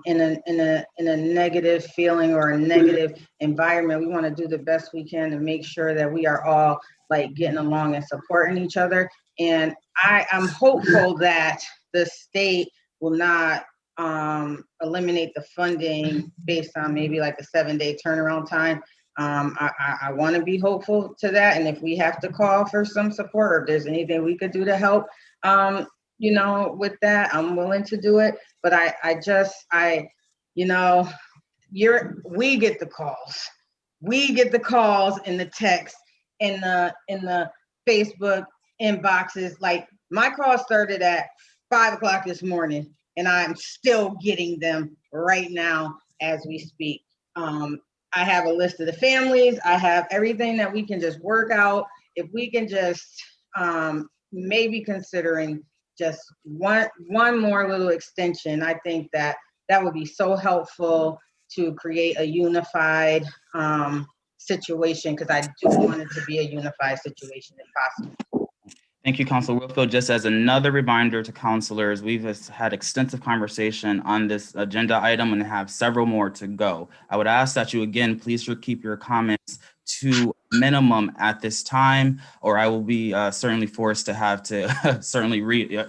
in a negative feeling or a negative environment. We want to do the best we can to make sure that we are all like getting along and supporting each other. And I'm hopeful that the state will not eliminate the funding based on maybe like a 7-day turnaround time. I want to be hopeful to that. And if we have to call for some support, or if there's anything we could do to help, with that, I'm willing to do it. But we get the calls. We get the calls and the text in the Facebook inboxes. Like my call started at 5 o'clock this morning, and I'm still getting them right now as we speak. I have a list of the families. I have everything that we can just work out. If we can just maybe considering just one more little extension, I think that would be so helpful to create a unified situation, because I do want it to be a unified situation if possible. Thank you, Councilor Whitfield. Just as another reminder to councilors, we've had extensive conversation on this agenda item and have several more to go. I would ask that you, again, please keep your comments to minimum at this time, or I will be certainly forced to have to certainly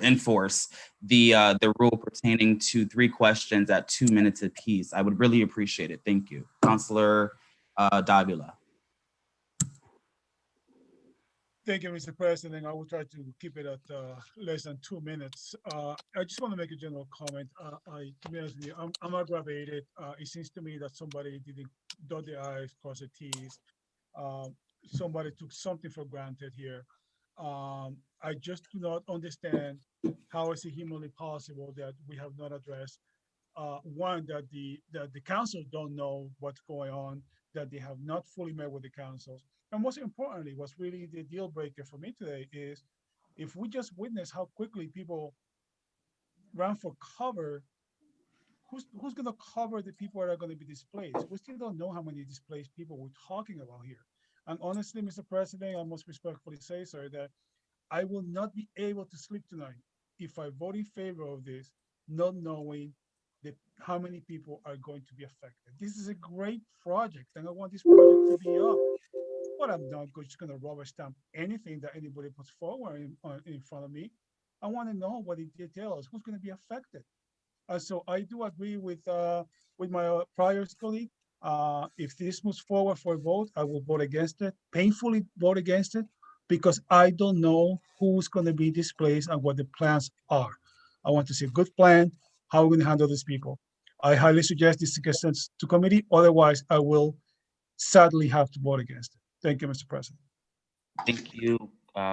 enforce the rule pertaining to 3 questions at 2 minutes apiece. I would really appreciate it. Thank you. Councilor Davila. Thank you, Mr. President. I will try to keep it at less than 2 minutes. I just want to make a general comment. To be honest with you, I'm aggravated. It seems to me that somebody didn't dot the I's, cross the T's. Somebody took something for granted here. I just do not understand how is it humanly possible that we have not addressed one, that the council don't know what's going on, that they have not fully met with the councils. And most importantly, what's really the deal breaker for me today is if we just witness how quickly people ran for cover, who's going to cover the people that are going to be displaced? We still don't know how many displaced people we're talking about here. And honestly, Mr. President, I must respectfully say, sir, that I will not be able to sleep tonight if I vote in favor of this, not knowing how many people are going to be affected. This is a great project, and I want this project to be up. But I'm not just going to rubber stamp anything that anybody puts forward in front of me. I want to know what it details, who's going to be affected. So I do agree with my prior colleague. If this moves forward for a vote, I will vote against it, painfully vote against it, because I don't know who's going to be displaced and what the plans are. I want to see a good plan, how we're going to handle these people. I highly suggest this gets sent to committee. Otherwise, I will sadly have to vote against it. Thank you, Mr. President. Thank you,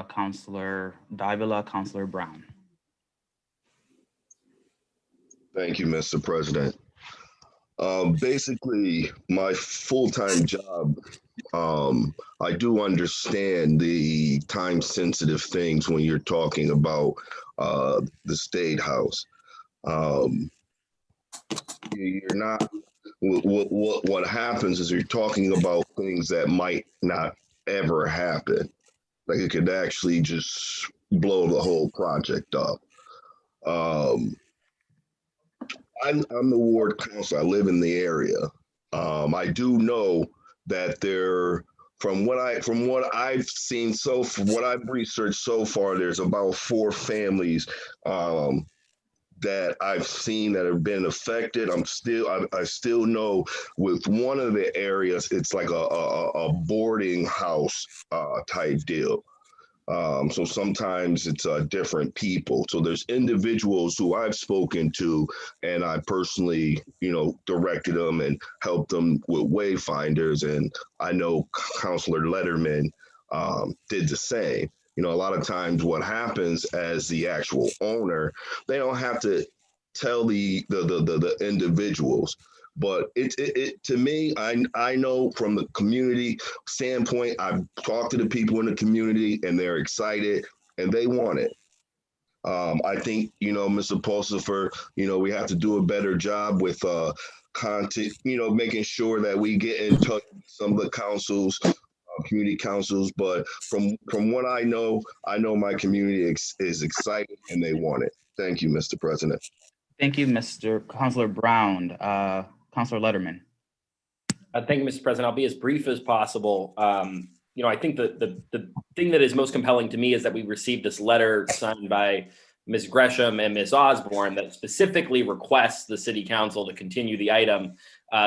Councilor Davila. Councilor Brown. Thank you, Mr. President. Basically, my full-time job, I do understand the time-sensitive things when you're talking about the State House. You're not. What happens is you're talking about things that might not ever happen. Like it could actually just blow the whole project up. I'm the ward council. I live in the area. I do know that from what I've seen from what I've researched so far, there's about 4 families that I've seen that have been affected. I still know with one of the areas, it's like a boarding house type deal. So sometimes it's different people. So there's individuals who I've spoken to, and I personally, directed them and helped them with wayfinders. And I know Councilor Letterman did the same. A lot of times what happens as the actual owner, they don't have to tell the individuals. But it to me, I know from the community standpoint, I've talked to the people in the community and they're excited and they want it. I think, Mr. Pulsifer, we have to do a better job with content, making sure that we get in touch with some of the councils, community councils. But from what I know my community is excited and they want it. Thank you, Mr. President. Thank you, Mr. Councilor Brown. Councilor Letterman. Thank you, Mr. President. I'll be as brief as possible. I think the thing that is most compelling to me is that we received this letter signed by Ms. Gresham and Ms. Osborne that specifically requests the city council to continue the item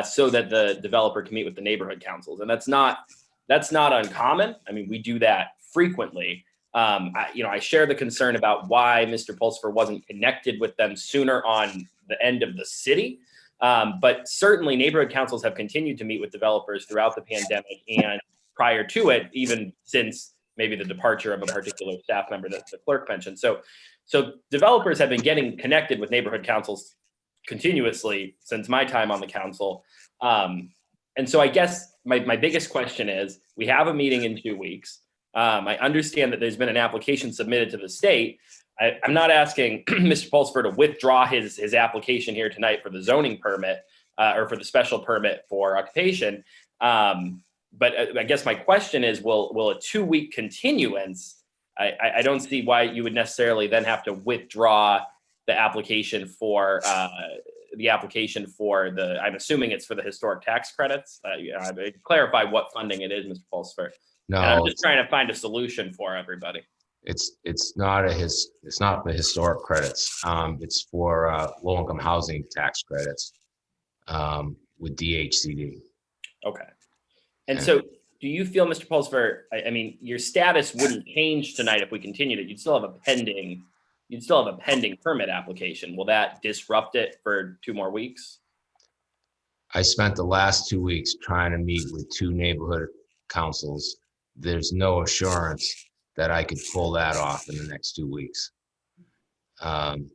so that the developer can meet with the neighborhood councils. And that's not uncommon. I mean, we do that frequently. I share the concern about why Mr. Pulsifer wasn't connected with them sooner on the end of the city. But certainly neighborhood councils have continued to meet with developers throughout the pandemic and prior to it, even since maybe the departure of a particular staff member that the clerk mentioned. So developers have been getting connected with neighborhood councils continuously since my time on the council. And so I guess my biggest question is, we have a meeting in 2 weeks. I understand that there's been an application submitted to the state. I'm not asking Mr. Pulsifer to withdraw his application here tonight for the zoning permit or for the special permit for occupation. But I guess my question is, will a 2-week continuance, I don't see why you would necessarily then have to withdraw the application for the application for the, I'm assuming it's for the historic tax credits. Clarify what funding it is, Mr. Pulsifer. And I'm No, just trying to find a solution for everybody. it's not it's not the historic credits. It's for low-income housing tax credits with DHCD. Okay. And so do you feel, Mr. Pulsifer, I mean, your status wouldn't change tonight if we continued it. You'd still have a pending permit application. Will that disrupt it for 2 more weeks? I spent the last 2 weeks trying to meet with 2 neighborhood councils. There's no assurance that I could pull that off in the next 2 weeks. And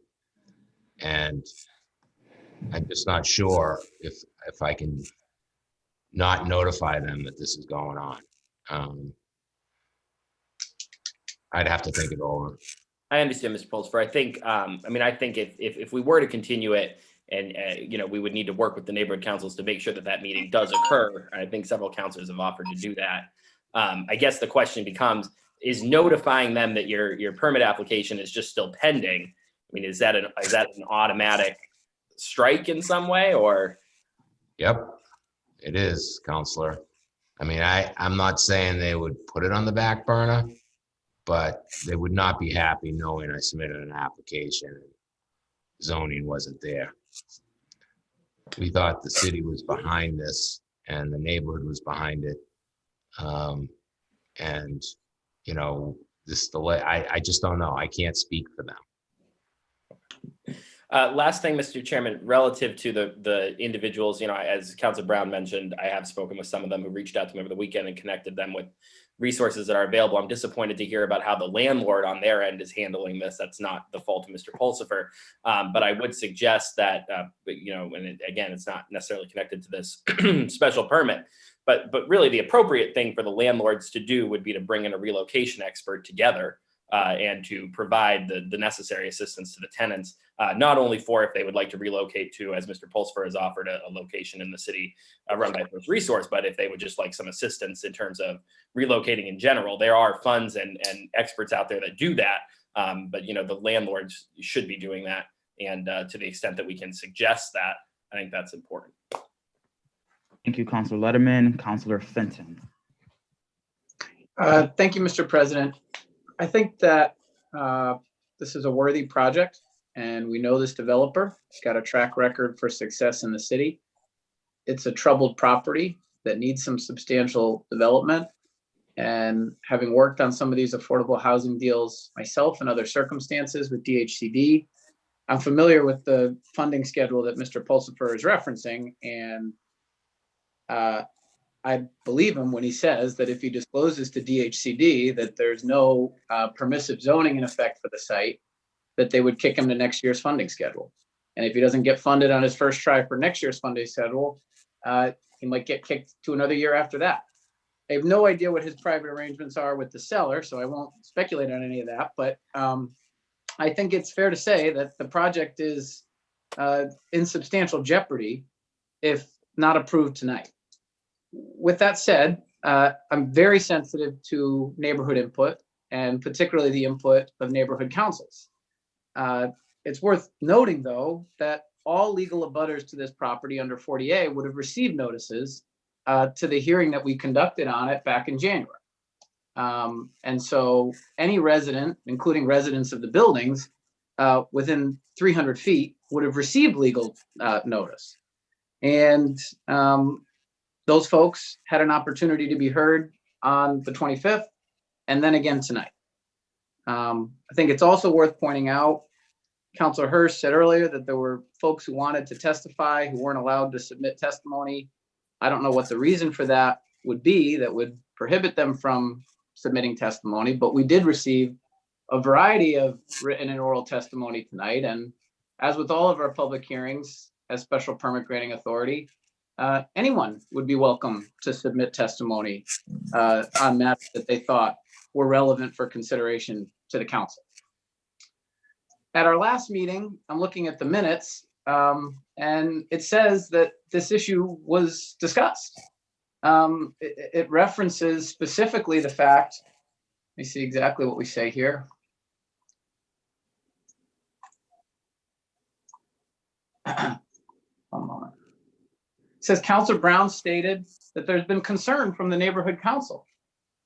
I'm just not sure if I can not notify them that this is going on. I'd have to think it over. I understand, Mr. Pulsifer. I think, I mean, I think if we were to continue it, and you know, we would need to work with the neighborhood councils to make sure that that meeting does occur. I think several councilors have offered to do that. I guess the question becomes: is notifying them that your permit application is just still pending? I mean, is that an automatic strike in some way, or? Yep, it is, Counselor. I mean, I'm not saying they would put it on the back burner, but they would not be happy knowing I submitted an application and zoning wasn't there. We thought the city was behind this and the neighborhood was behind it. And, you know, this delay, I just don't know. I can't speak for them. Last thing, Mr. Chairman, relative to the individuals, you know, as Councilor Brown mentioned, I have spoken with some of them who reached out to me over the weekend and connected them with resources that are available. I'm disappointed to hear about how the landlord on their end is handling this. That's not the fault of Mr. Pulsifer. But I would suggest that, you know, and again, it's not necessarily connected to this special permit, but really the appropriate thing for the landlords to do would be to bring in a relocation expert together and to provide the necessary assistance to the tenants, not only for if they would like to relocate to, as Mr. Pulsifer has offered, a location in the city run by First Resource, but if they would just like some assistance in terms of relocating in general. There are funds and experts out there that do that, but you know, the landlords should be doing that. And to the extent that we can suggest that, I think that's important. Thank you, Councilor Letterman. Councilor Fenton. Thank you, Mr. President. I think that this is a worthy project, and we know this developer. He's got a track record for success in the city. It's a troubled property that needs some substantial development. And having worked on some of these affordable housing deals myself and other circumstances with DHCD, I'm familiar with the funding schedule that Mr. Pulsifer is referencing. And I believe him when he says that if he discloses to DHCD that there's no permissive zoning in effect for the site, that they would kick him to next year's funding schedule. And if he doesn't get funded on his first try for next year's funding schedule, he might get kicked to another year after that. I have no idea what his private arrangements are with the seller, so I won't speculate on any of that. But I think it's fair to say that the project is in substantial jeopardy if not approved tonight. With that said, I'm very sensitive to neighborhood input, and particularly the input of neighborhood councils. It's worth noting, though, that all legal abutters to this property under 40A would have received notices to the hearing that we conducted on it back in January. And so any resident, including residents of the buildings within 300 feet, would have received legal notice. And those folks had an opportunity to be heard on the 25th and then again tonight. I think it's also worth pointing out, Councilor Hurst said earlier that there were folks who wanted to testify who weren't allowed to submit testimony. I don't know what the reason for that would be that would prohibit them from submitting testimony, but we did receive a variety of written and oral testimony tonight. And as with all of our public hearings as special permit granting authority, anyone would be welcome to submit testimony on matters that they thought were relevant for consideration to the council. At our last meeting, I'm looking at the minutes, and it says that this issue was discussed. It references specifically the fact, let me see exactly what we say here. says Councilor Brown stated that there's been concern from the neighborhood council.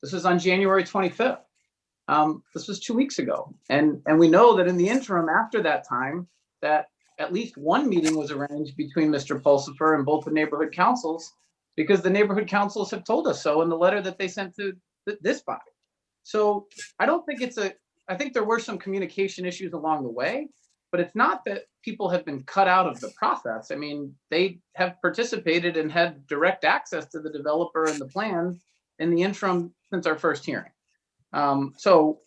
This was on January 25th. This was 2 weeks ago. And we know that in the interim after that time, that at least one meeting was arranged between Mr. Pulsifer and both the neighborhood councils, because the neighborhood councils have told us so in the letter that they sent to this body. So I don't think I think there were some communication issues along the way, but it's not that people have been cut out of the process. I mean, they have participated and had direct access to the developer and the plans in the interim since our first hearing. So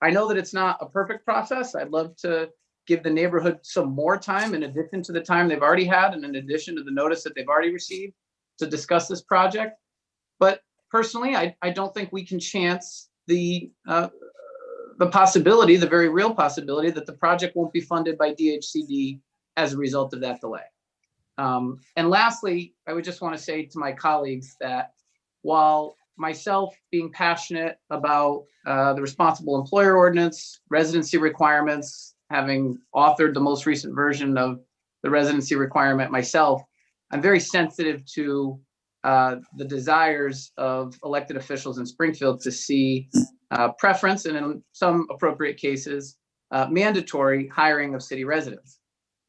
I know that it's not a perfect process. I'd love to give the neighborhood some more time in addition to the time they've already had and in addition to the notice that they've already received to discuss this project. But personally, I don't think we can chance the possibility, the very real possibility, that the project won't be funded by DHCD as a result of that delay. And lastly, I would just want to say to my colleagues that while myself being passionate about the responsible employer ordinance, residency requirements, having authored the most recent version of the residency requirement myself, I'm very sensitive to the desires of elected officials in Springfield to see preference, and in some appropriate cases, mandatory hiring of city residents.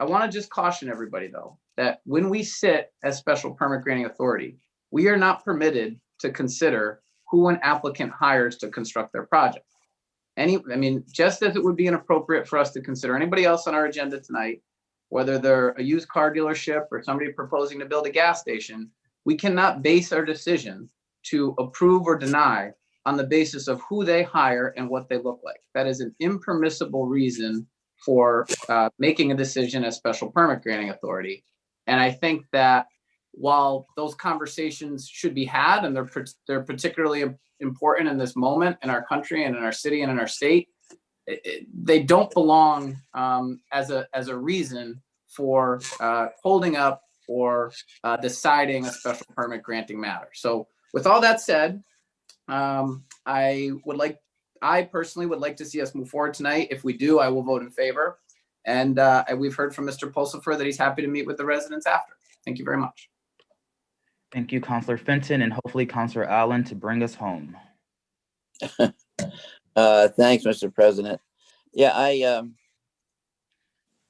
I want to just caution everybody, though, that when we sit as special permit granting authority, we are not permitted to consider who an applicant hires to construct their project. Just as it would be inappropriate for us to consider anybody else on our agenda tonight, whether they're a used car dealership or somebody proposing to build a gas station, we cannot base our decision to approve or deny on the basis of who they hire and what they look like. That is an impermissible reason for making a decision as special permit granting authority. And I think that while those conversations should be had, and they're particularly important in this moment in our country and in our city and in our state, they don't belong as a reason for holding up or deciding a special permit granting matter. So with all that said, I personally would like to see us move forward tonight. If we do, I will vote in favor. And we've heard from Mr. Pulsifer that he's happy to meet with the residents after. Thank you very much. Thank you, Councilor Fenton, and hopefully Councilor Allen to bring us home. Thanks, Mr. President. Yeah,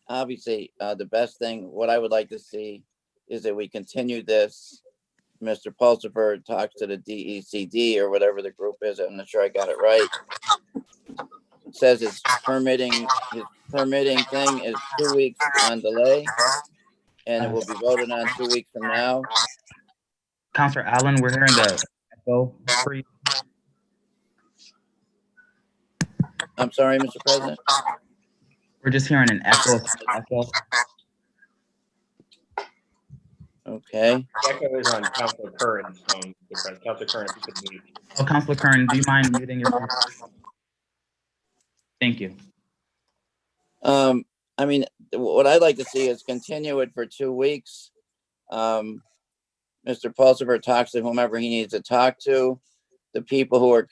obviously, the best thing, what I would like to see is that we continue this. Mr. Pulsifer talks to the DECD or whatever the group is. I'm not sure I got it right. It says his permitting thing is 2 weeks on delay, and it will be voted on 2 weeks from now. Councilor Allen, we're hearing a echo for you. I'm sorry, Mr. President. We're just hearing an echo. Okay. The echo is on Councilor Curran's phone, Mr. President. Councilor Curran, if you could mute. Oh, Councilor Curran, do you mind muting your phone? Thank you. What I'd like to see is continue it for 2 weeks. Mr. Pulsifer talks to whomever he needs to talk to. The people who are,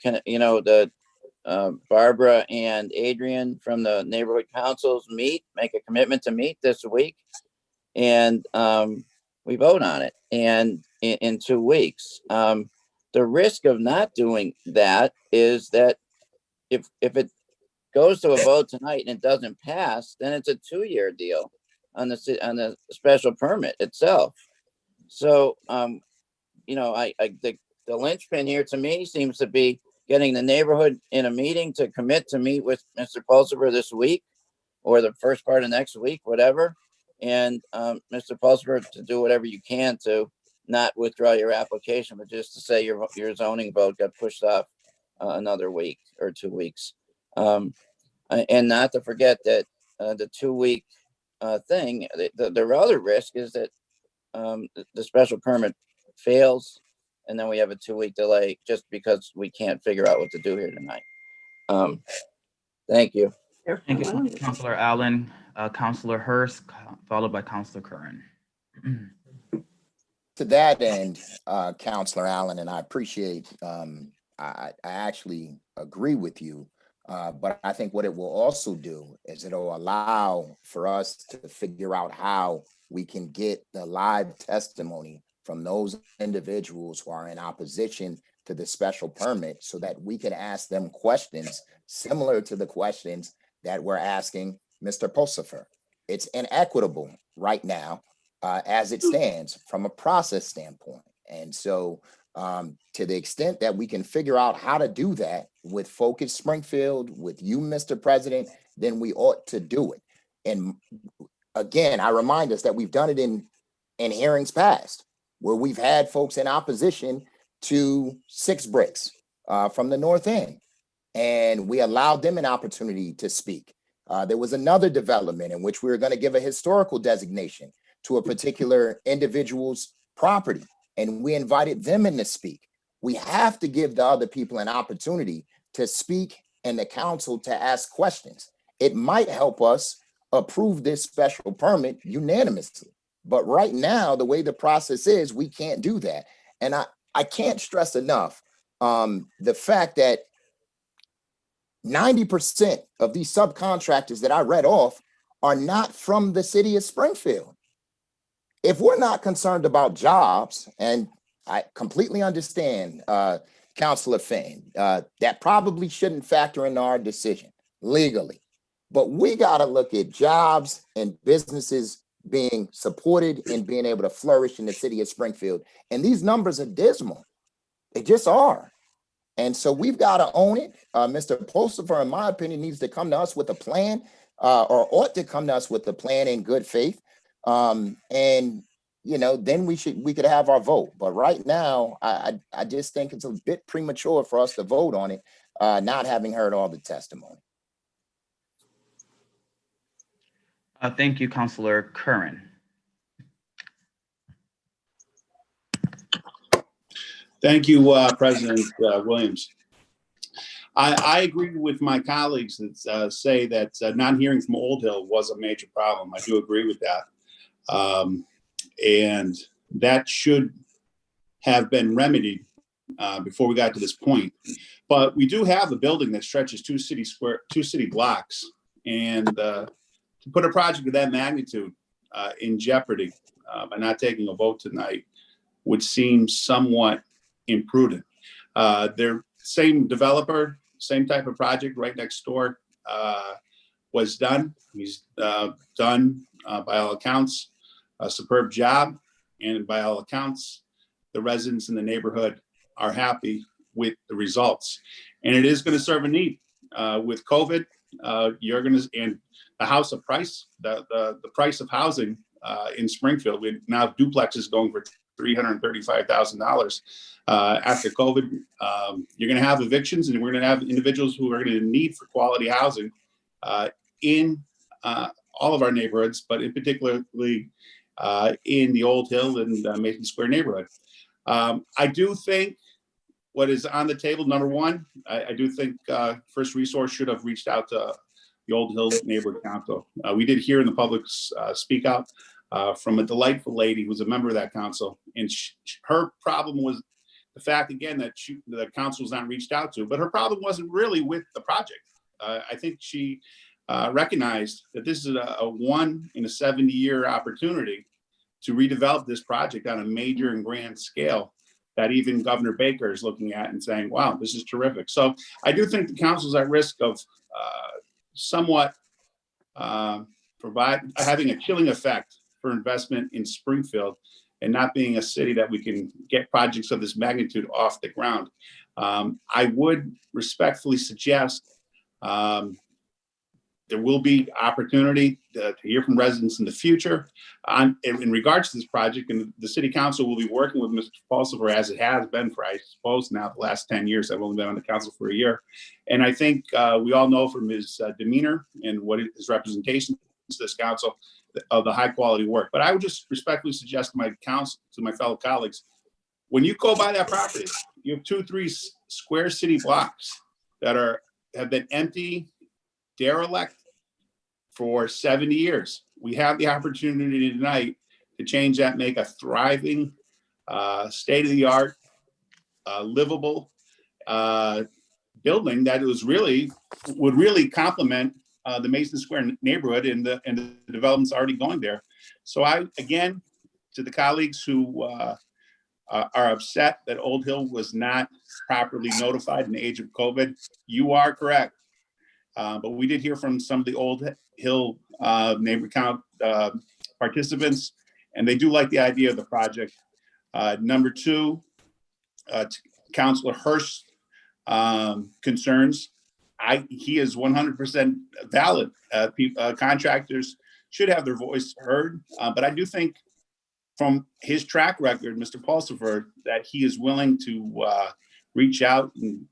Barbara and Adrian from the neighborhood councils make a commitment to meet this week, and we vote on it. And in 2 weeks, the risk of not doing that is that if it goes to a vote tonight and it doesn't pass, then it's a 2-year deal on the special permit itself. So, the linchpin here to me seems to be getting the neighborhood in a meeting to commit to meet with Mr. Pulsifer this week or the first part of next week, whatever. And Mr. Pulsifer, to do whatever you can to not withdraw your application, but just to say your zoning vote got pushed off another week or 2 weeks. And not to forget that the 2-week thing, the other risk is that the special permit fails, and then we have a 2-week delay just because we can't figure out what to do here tonight. Thank you. Thank you, Councilor Allen, Councilor Hurst, followed by Councilor Curran. To that end, Councilor Allen, and I appreciate, I actually agree with you, but I think what it will also do is it'll allow for us to figure out how we can get the live testimony from those individuals who are in opposition to the special permit so that we can ask them questions similar to the questions that we're asking Mr. Pulsifer. It's inequitable right now as it stands from a process standpoint. And so to the extent that we can figure out how to do that with Focus Springfield, with you, Mr. President, then we ought to do it. And again, I remind us that we've done it in hearings past, where we've had folks in opposition to 6 bricks from the North End, and we allowed them an opportunity to speak. There was another development in which we were going to give a historical designation to a particular individual's property, and we invited them in to speak. We have to give the other people an opportunity to speak and the council to ask questions. It might help us approve this special permit unanimously. But right now, the way the process is, we can't do that. And I can't stress enough the fact that 90% of these subcontractors that I read off are not from the city of Springfield. If we're not concerned about jobs, and I completely understand, Councilor Finn, that probably shouldn't factor into our decision legally. But we got to look at jobs and businesses being supported and being able to flourish in the city of Springfield. And these numbers are dismal. They just are. And so we've got to own it. Mr. Pulsifer, in my opinion, needs to come to us with a plan, or ought to come to us with a plan in good faith. And, you know, then we could have our vote. But right now, I just think it's a bit premature for us to vote on it, not having heard all the testimony. Thank you, Councilor Curran. Thank you, President Williams. I agree with my colleagues that say that not hearing from Old Hill was a major problem. I do agree with that. And that should have been remedied before we got to this point. But we do have a building that stretches 2 city blocks. And to put a project of that magnitude in jeopardy by not taking a vote tonight would seem somewhat imprudent. Their same developer, same type of project right next door was done. He's done, by all accounts, a superb job. And by all accounts, the residents in the neighborhood are happy with the results. And it is going to serve a need. With COVID, you're going to, and the house of price, the price of housing in Springfield, we now have duplexes going for $335,000. After COVID, you're going to have evictions, and we're going to have individuals who are going to need for quality housing in all of our neighborhoods, but in particularly in the Old Hill and Mason Square neighborhood. I do think what is on the table, number one, I do think First Resource should have reached out to the Old Hill Neighborhood Council. We did hear in the public speak out from a delightful lady who's a member of that council. And her problem was the fact, again, that the council was not reached out to, but her problem wasn't really with the project. I think she recognized that this is a 1 in a 70-year opportunity to redevelop this project on a major and grand scale that even Governor Baker is looking at and saying, wow, this is terrific. So I do think the council's at risk of somewhat having a chilling effect for investment in Springfield and not being a city that we can get projects of this magnitude off the ground. I would respectfully suggest there will be opportunity to hear from residents in the future in regards to this project, and the city council will be working with Mr. Pulsifer as it has been for, I suppose, now the last 10 years. I've only been on the council for a year. And I think we all know from his demeanor and what his representation to this council of the high quality work. But I would just respectfully suggest to my fellow colleagues, when you go by that property, you have 2-3 square city blocks that have been empty, derelict for 70 years. We have the opportunity tonight to change that, make a thriving, state-of-the-art, livable building that would really complement the Mason Square neighborhood and the developments already going there. So again, to the colleagues who are upset that Old Hill was not properly notified in the age of COVID. You are correct. But we did hear from some of the Old Hill neighbor count participants, and they do like the idea of the project. Number two, Councilor Hirsch's concerns. He is 100% valid. Contractors should have their voice heard, but I do think from his track record, Mr. Pulsifer, that he is willing to reach out and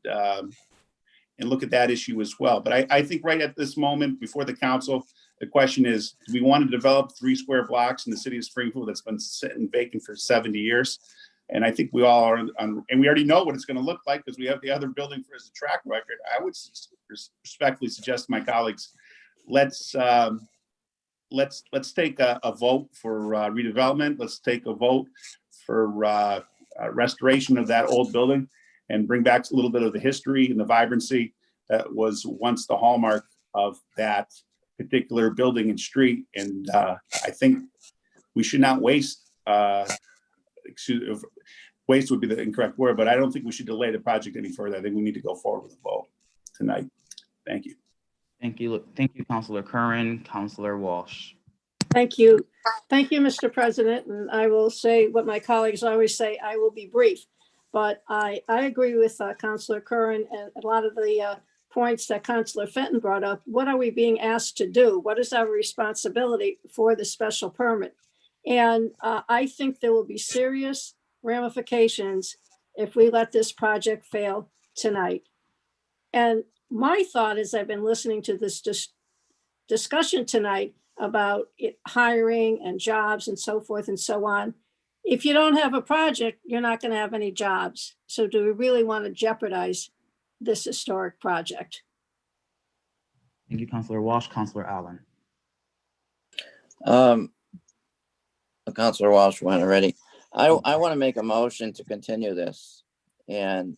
look at that issue as well. But I think right at this moment before the council, the question is, do we want to develop 3 square blocks in the city of Springfield that's been sitting vacant for 70 years? And I think we all are, and we already know what it's going to look like because we have the other building for as a track record. I would respectfully suggest to my colleagues, let's take a vote for redevelopment. Let's take a vote for restoration of that old building and bring back a little bit of the history and the vibrancy that was once the hallmark of that particular building and street. And I think we should not waste, waste would be the incorrect word, but I don't think we should delay the project any further. I think we need to go forward with a vote tonight. Thank you. Thank you. Thank you, Councilor Curran. Councilor Walsh. Thank you. Thank you, Mr. President. And I will say what my colleagues always say, I will be brief. But I agree with Councilor Curran and a lot of the points that Councilor Fenton brought up. What are we being asked to do? What is our responsibility for the special permit? And I think there will be serious ramifications if we let this project fail tonight. And my thought is, I've been listening to this discussion tonight about hiring and jobs and so forth and so on. If you don't have a project, you're not going to have any jobs. So do we really want to jeopardize this historic project? Thank you, Councilor Walsh. Councilor Allen. Councilor Walsh went already. I want to make a motion to continue this and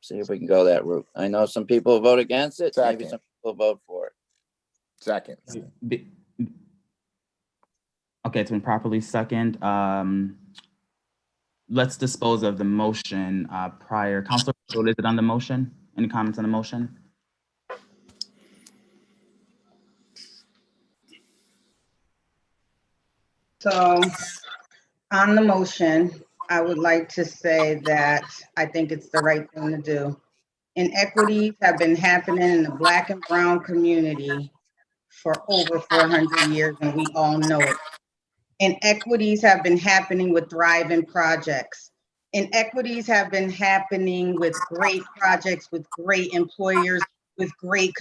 see if we can go that route. I know some people will vote against it. Second. Maybe some people vote for it. Second. Okay, it's been properly second. Let's dispose of the motion prior. Councilor, is it on the motion? Any comments on the motion? So on the motion, I would like to say that I think it's the right thing to do. Inequities have been happening in the Black and Brown community for over 400 years, and we all know it. Inequities have been happening with thriving projects. Inequities have been happening with great projects, with great employers, with great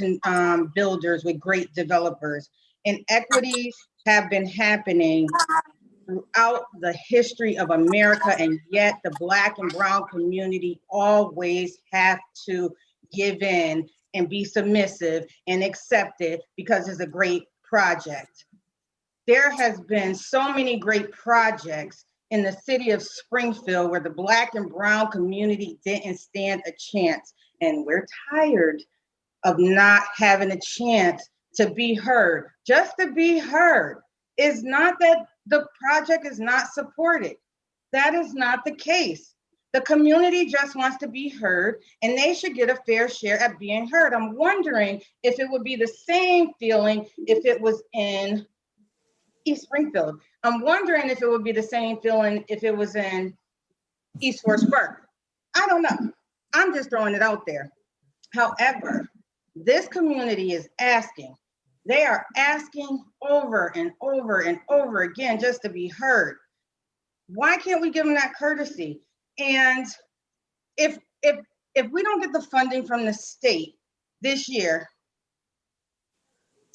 builders, with great developers. Inequities have been happening throughout the history of America, and yet the Black and Brown community always have to give in and be submissive and accept it because it's a great project. There has been so many great projects in the city of Springfield where the Black and Brown community didn't stand a chance, and we're tired of not having a chance to be heard. Just to be heard is not that the project is not supported. That is not the case. The community just wants to be heard, and they should get a fair share at being heard. I'm wondering if it would be the same feeling if it was in East Springfield. I'm wondering if it would be the same feeling if it was in East Forest-Burke. I don't know. I'm just throwing it out there. However, this community is asking. They are asking over and over and over again just to be heard. Why can't we give them that courtesy? And if we don't get the funding from the state this year,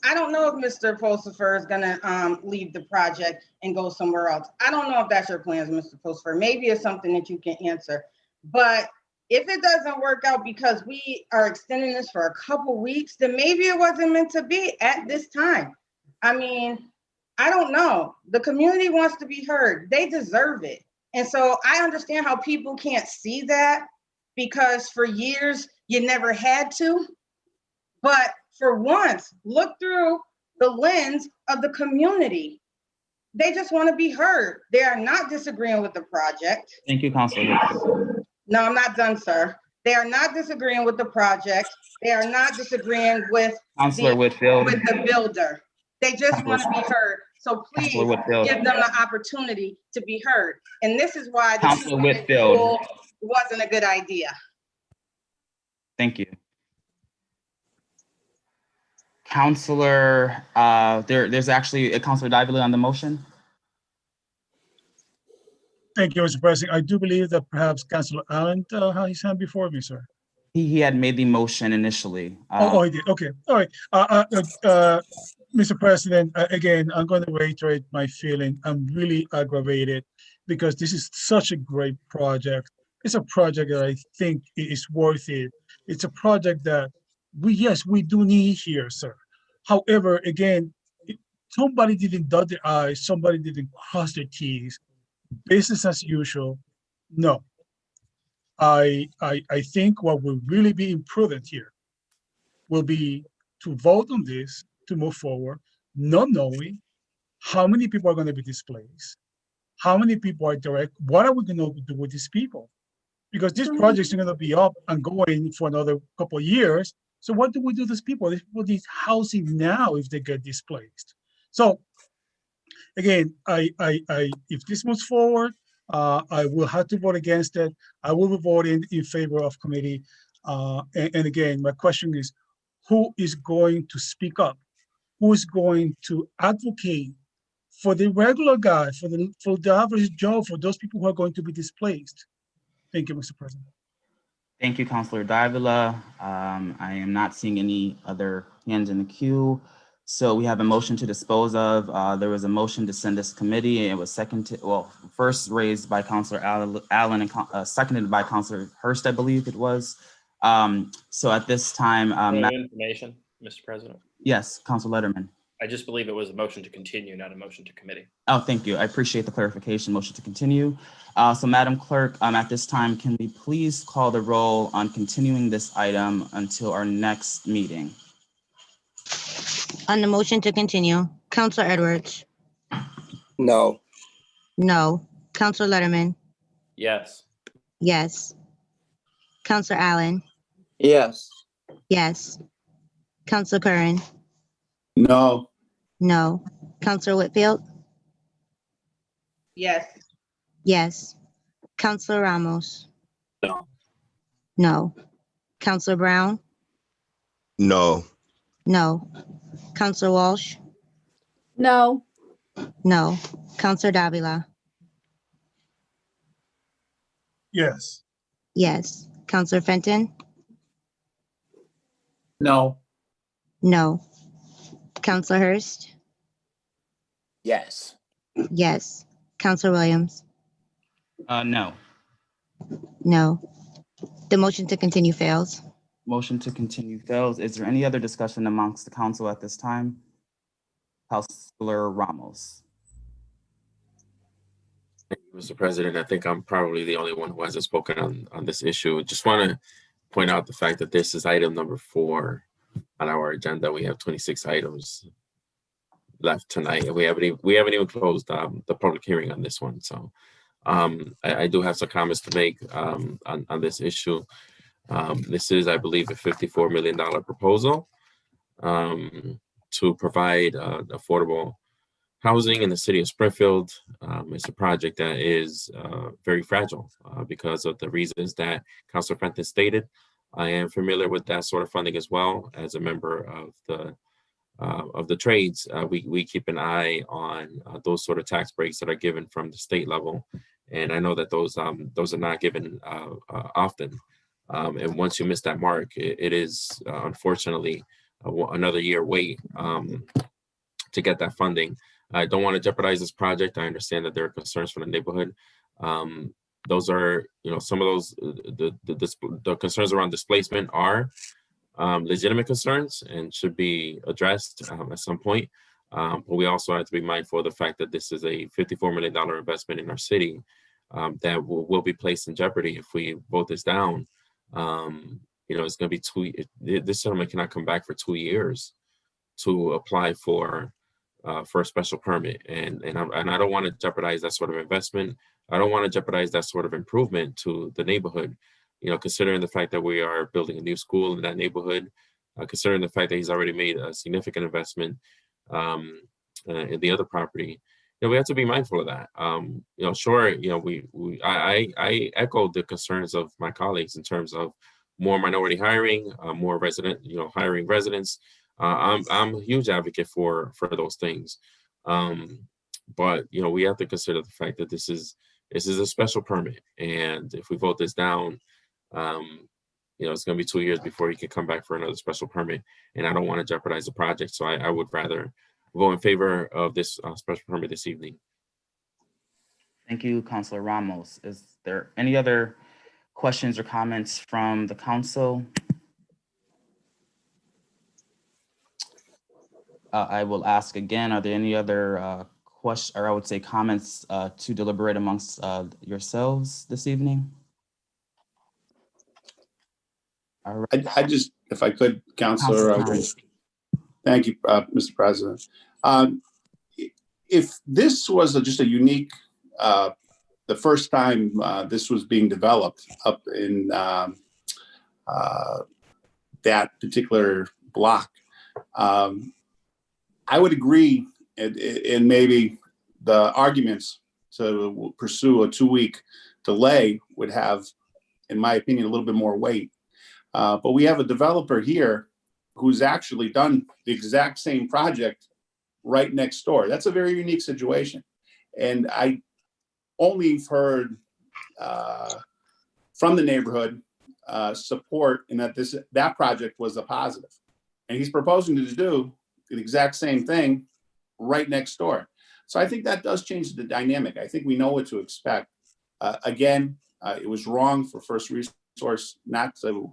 I don't know if Mr. Pulsifer is gonna leave the project and go somewhere else. I don't know if that's your plans, Mr. Pulsifer. Maybe it's something that you can answer. But if it doesn't work out because we are extending this for a couple weeks, then maybe it wasn't meant to be at this time. I mean, I don't know. The community wants to be heard. They deserve it. And so I understand how people can't see that because for years you never had to. But for once, look through the lens of the community. They just want to be heard. They are not disagreeing with the project. Thank you, Councilor Hicks. No, I'm not done, sir. They are not disagreeing with the project. They are not disagreeing with Councilor Whitfield. the builder. They just want to be heard. So please Councilor Whitfield. give them the opportunity to be heard. And this is why the Councilor two-minute Whitfield. rule wasn't a good idea. Thank you. Councilor, there's actually a Councilor Davila on the motion. Thank you, Mr. President. I do believe that perhaps Councilor Allen had his hand before me, sir. He had made the motion initially. He did. Okay. All right. Mr. President, again, I'm going to reiterate my feeling. I'm really aggravated because this is such a great project. It's a project that I think is worth it. It's a project that we do need here, sir. However, again, somebody didn't dot their I's, somebody didn't cross their T's. Business as usual. No. I think what will really be imprudent here will be to vote on this, to move forward, not knowing how many people are going to be displaced, how many people are direct, what are we going to do with these people? Because these projects are going to be up and going for another couple of years. So what do we do to these people? These people need housing now if they get displaced. So again, if this moves forward, I will have to vote against it. I will be voting in favor of committee. And again, my question is, who is going to speak up? Who is going to advocate for the regular guy, for the average Joe, for those people who are going to be displaced? Thank you, Mr. President. Thank you, Councilor Davila. I am not seeing any other hands in the queue. So we have a motion to dispose of. There was a motion to send this committee. It was first raised by Councilor Allen and seconded by Councilor Hurst, I believe it was. So at this time, information, Mr. President. Yes, Councilor Letterman. I just believe it was a motion to continue, not a motion to committee. Oh, thank you. I appreciate the clarification. Motion to continue. So Madam Clerk, at this time, can we please call the roll on continuing this item until our next meeting? On the motion to continue, Councilor Edwards. No. No. Councilor Letterman. Yes. Yes. Councilor Allen. Yes. Yes. Councilor Curran. No. No. Councilor Whitfield. Yes. Yes. Councilor Ramos. No. No. Councilor Brown. No. No. Councilor Walsh. No. No. Councilor Davila. Yes. Yes. Councilor Fenton. No. No. Councilor Hurst. Yes. Yes. Councilor Williams. No. No. The motion to continue fails. Motion to continue fails. Is there any other discussion amongst the council at this time? Councilor Ramos. Thank you, Mr. President. I think I'm probably the only one who hasn't spoken on this issue. Just want to point out the fact that this is item number 4 on our agenda. We have 26 items left tonight, and we haven't even closed the public hearing on this one. So I do have some comments to make on this issue. This is, I believe, a $54 million proposal to provide affordable housing in the city of Springfield. It's a project that is very fragile because of the reasons that Councilor Fenton stated. I am familiar with that sort of funding as well. As a member of the trades, we keep an eye on those sort of tax breaks that are given from the state level, and I know that those are not given often. And once you miss that mark, it is unfortunately another year wait to get that funding. I don't want to jeopardize this project. I understand that there are concerns for the neighborhood. Those are, some of those, the concerns around displacement are legitimate concerns and should be addressed at some point. But we also have to be mindful of the fact that this is a $54 million investment in our city that will be placed in jeopardy if we vote this down. It's going to be this settlement cannot come back for 2 years to apply for for a special permit, and I don't want to jeopardize that sort of investment. I don't want to jeopardize that sort of improvement to the neighborhood. Considering the fact that we are building a new school in that neighborhood, considering the fact that he's already made a significant investment in the other property, we have to be mindful of that. Sure, I echo the concerns of my colleagues in terms of more minority hiring, more resident, hiring residents. I'm a huge advocate for those things, but we have to consider the fact that this is a special permit, and if we vote this down, it's going to be 2 years before he can come back for another special permit, and I don't want to jeopardize the project. So I would rather vote in favor of this special permit this evening. Thank you, Councilor Ramos. Is there any other questions or comments from the council? I will ask again, are there any other questions, or I would say comments to deliberate amongst yourselves this evening? All right. I just, if I could, Councilor, thank you, Mr. President. If this was just a unique, the first time this was being developed up in that particular block, I would agree, and maybe the arguments to pursue a 2-week delay would have, in my opinion, a little bit more weight. But we have a developer here who's actually done the exact same project right next door. That's a very unique situation. And I only heard from the neighborhood support in that project was a positive. And he's proposing to do the exact same thing right next door. So I think that does change the dynamic. I think we know what to expect. Again, it was wrong for First Resource not to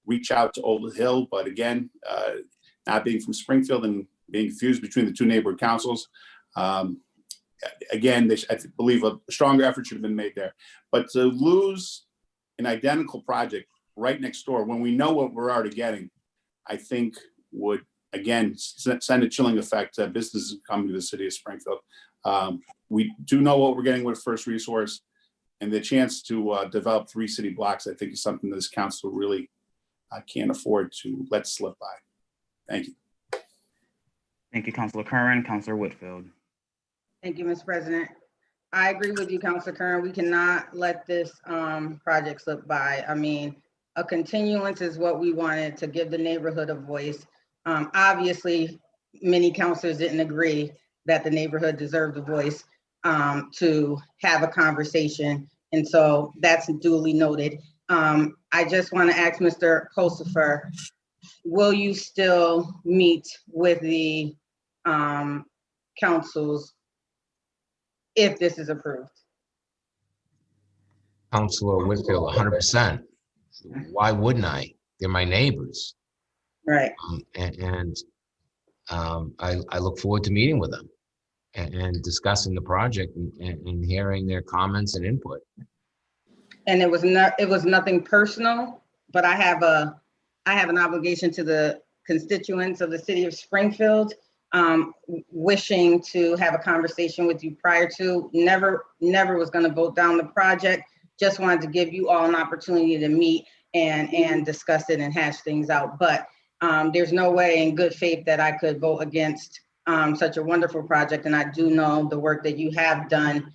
reach out to Old Hill, but again, not being from Springfield and being confused between the two neighborhood councils. Again, I believe a stronger effort should have been made there. But to lose an identical project right next door when we know what we're already getting, I think would, again, send a chilling effect to businesses coming to the city of Springfield. We do know what we're getting with First Resource, and the chance to develop 3 city blocks, I think, is something this council really can't afford to let slip by. Thank you. Thank you, Councilor Curran. Councilor Whitfield. Thank you, Mr. President. I agree with you, Councilor Curran. We cannot let this project slip by. I mean, a continuance is what we wanted to give the neighborhood a voice. Obviously, many councilors didn't agree that the neighborhood deserved a voice to have a conversation. And so that's duly noted. I just want to ask Mr. Pulsifer, will you still meet with the councils if this is approved? Councilor Whitfield, 100%. Why wouldn't I? They're my neighbors. Right. I look forward to meeting with them and discussing the project and hearing their comments and input. And it was nothing personal, but I have an obligation to the constituents of the city of Springfield, wishing to have a conversation with you prior to. Never was going to vote down the project. Just wanted to give you all an opportunity to meet and discuss it and hash things out. But there's no way in good faith that I could vote against such a wonderful project. And I do know the work that you have done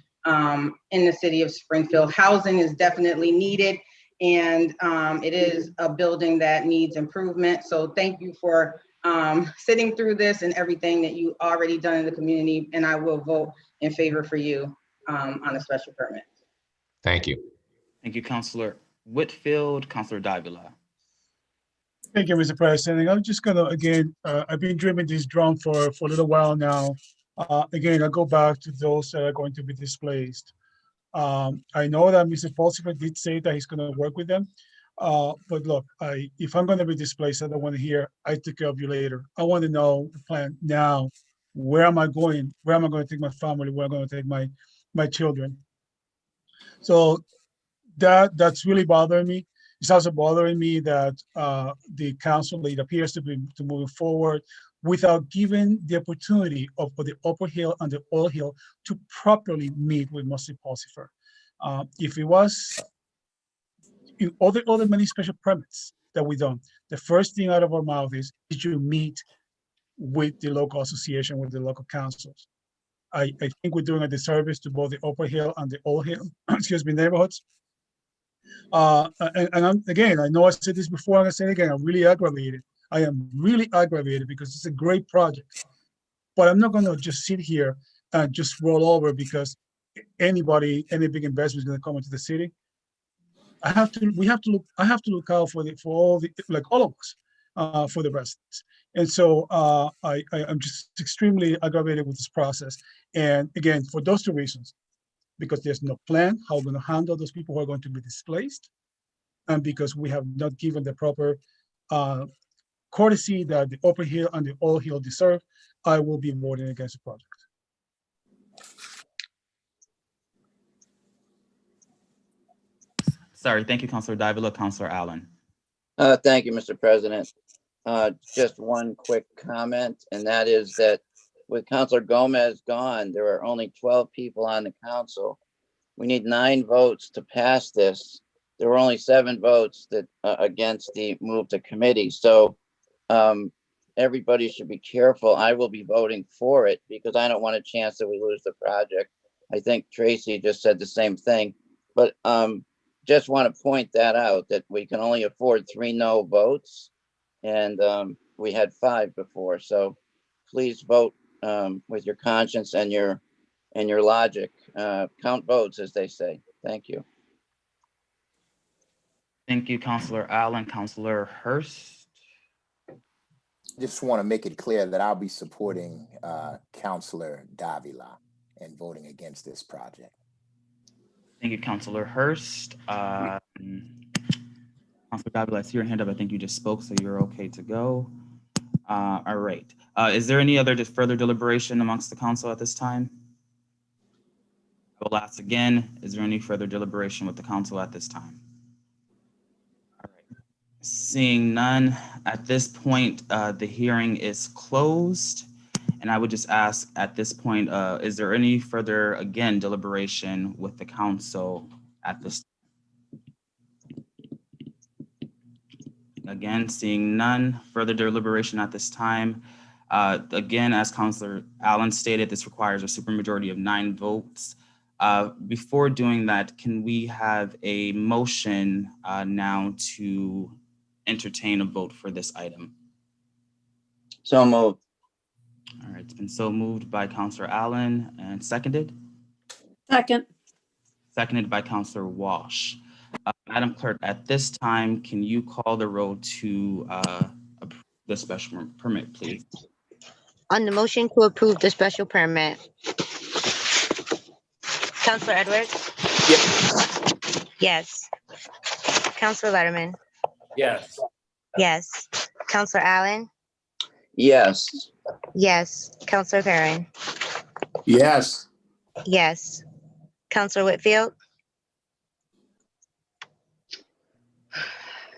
in the city of Springfield. Housing is definitely needed, and it is a building that needs improvement. So thank you for sitting through this and everything that you already done in the community. And I will vote in favor for you on a special permit. Thank you. Thank you, Councilor Whitfield. Councilor Davila. Thank you, Mr. President. I'm just gonna, again, I've been dreaming this drum for a little while now. Again, I go back to those that are going to be displaced. I know that Mr. Pulsifer did say that he's gonna work with them. But look, if I'm gonna be displaced, I don't wanna hear, I take care of you later. I wanna know the plan now. Where am I going? Where am I gonna take my family? Where am I gonna take my children? So that's really bothering me. It's also bothering me that the council, it appears to be moving forward without giving the opportunity for the Upper Hill and the Oil Hill to properly meet with Mostly Pulsifer. If it was in other many special permits that we done, the first thing out of our mouth is, did you meet with the local association, with the local councils? I think we're doing a disservice to both the Upper Hill and the Old Hill, excuse me, neighborhoods. Again, I know I said this before, and I say it again, I'm really aggravated. I am really aggravated because it's a great project, but I'm not gonna just sit here and just roll over because any big investment is gonna come into the city. I have to look out for all the, like all of us, for the residents. And so I'm just extremely aggravated with this process. And again, for those two reasons, because there's no plan how we're going to handle those people who are going to be displaced, and because we have not given the proper courtesy that the Upper Hill and the Old Hill deserve, I will be voting against the project. Sorry, thank you, Councilor Davila. Councilor Allen. Thank you, Mr. President. Just one quick comment, and that is that with Councilor Gomez gone, there are only 12 people on the council. We need 9 votes to pass this. There were only 7 votes that against the move to committee. So everybody should be careful. I will be voting for it because I don't want a chance that we lose the project. I think Tracy just said the same thing, but just want to point that out, that we can only afford 3 no votes, and we had 5 before. So please vote with your conscience and your logic. Count votes, as they say. Thank you. Thank you, Councilor Allen. Councilor Hurst. Just want to make it clear that I'll be supporting Councilor Davila and voting against this project. Thank you, Councilor Hurst. Councilor Davila, I see your hand up. I think you just spoke, so you're okay to go. All right. Is there any other further deliberation amongst the council at this time? I will ask again, is there any further deliberation with the council at this time? All right. Seeing none, at this point, the hearing is closed. And I would just ask at this point, is there any further, again, deliberation with the council at this time? Again, seeing none further deliberation at this time. Again, as Councilor Allen stated, this requires a supermajority of 9 votes. Before doing that, can we have a motion now to entertain a vote for this item? So moved. All right, it's been so moved by Councilor Allen and seconded? Second. Seconded by Councilor Walsh. Madam Clerk, at this time, can you call the roll to approve the special permit, please? On the motion to approve the special permit, Councilor Edwards? Yes. Yes. Councilor Letterman? Yes. Yes. Councilor Allen? Yes. Yes. Councilor Perrin? Yes. Yes. Councilor Whitfield?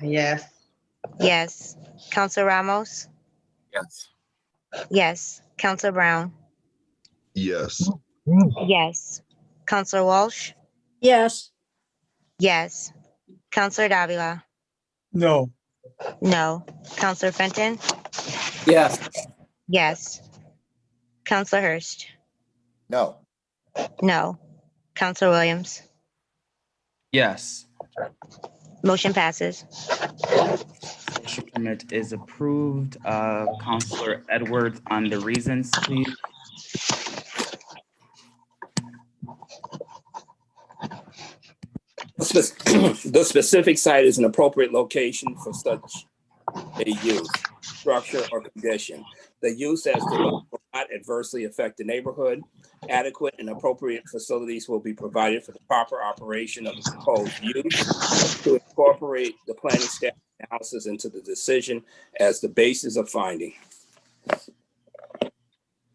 Yes. Yes. Councilor Ramos? Yes. Yes. Councilor Brown? Yes. Yes. Councilor Walsh? Yes. Yes. Councilor Davila? No. No. Councilor Fenton? Yes. Yes. Councilor Hurst? No. No. Councilor Williams? Yes. Motion passes. Special permit is approved. Councilor Edwards on the reasons, please. The specific site is an appropriate location for such a use, structure, or condition. The use as developed will not adversely affect the neighborhood. Adequate and appropriate facilities will be provided for the proper operation of the proposed use. To incorporate the planning staff analysis into the decision as the basis of finding.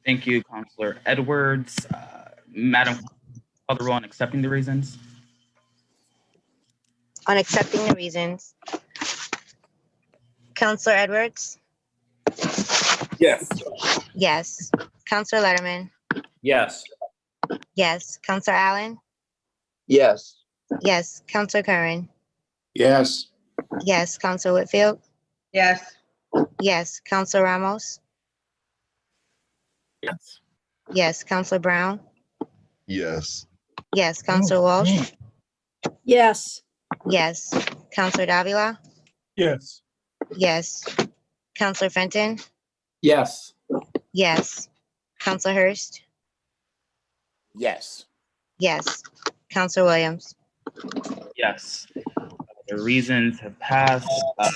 Thank you, Councilor Edwards. Madam, call the roll on accepting the reasons. On accepting the reasons, Councilor Edwards? Yes. Yes. Counselor Letterman? Yes. Yes. Counselor Allen? Yes. Yes. Counselor Curran? Yes. Yes. Counselor Whitfield? Yes. Yes. Counselor Ramos? Yes. Yes. Counselor Brown? Yes. Yes. Counselor Walsh? Yes. Yes. Counselor Davila? Yes. Yes. Counselor Fenton? Yes. Yes. Counselor Hurst? Yes. Yes. Counselor Williams? Yes. The reasons have passed.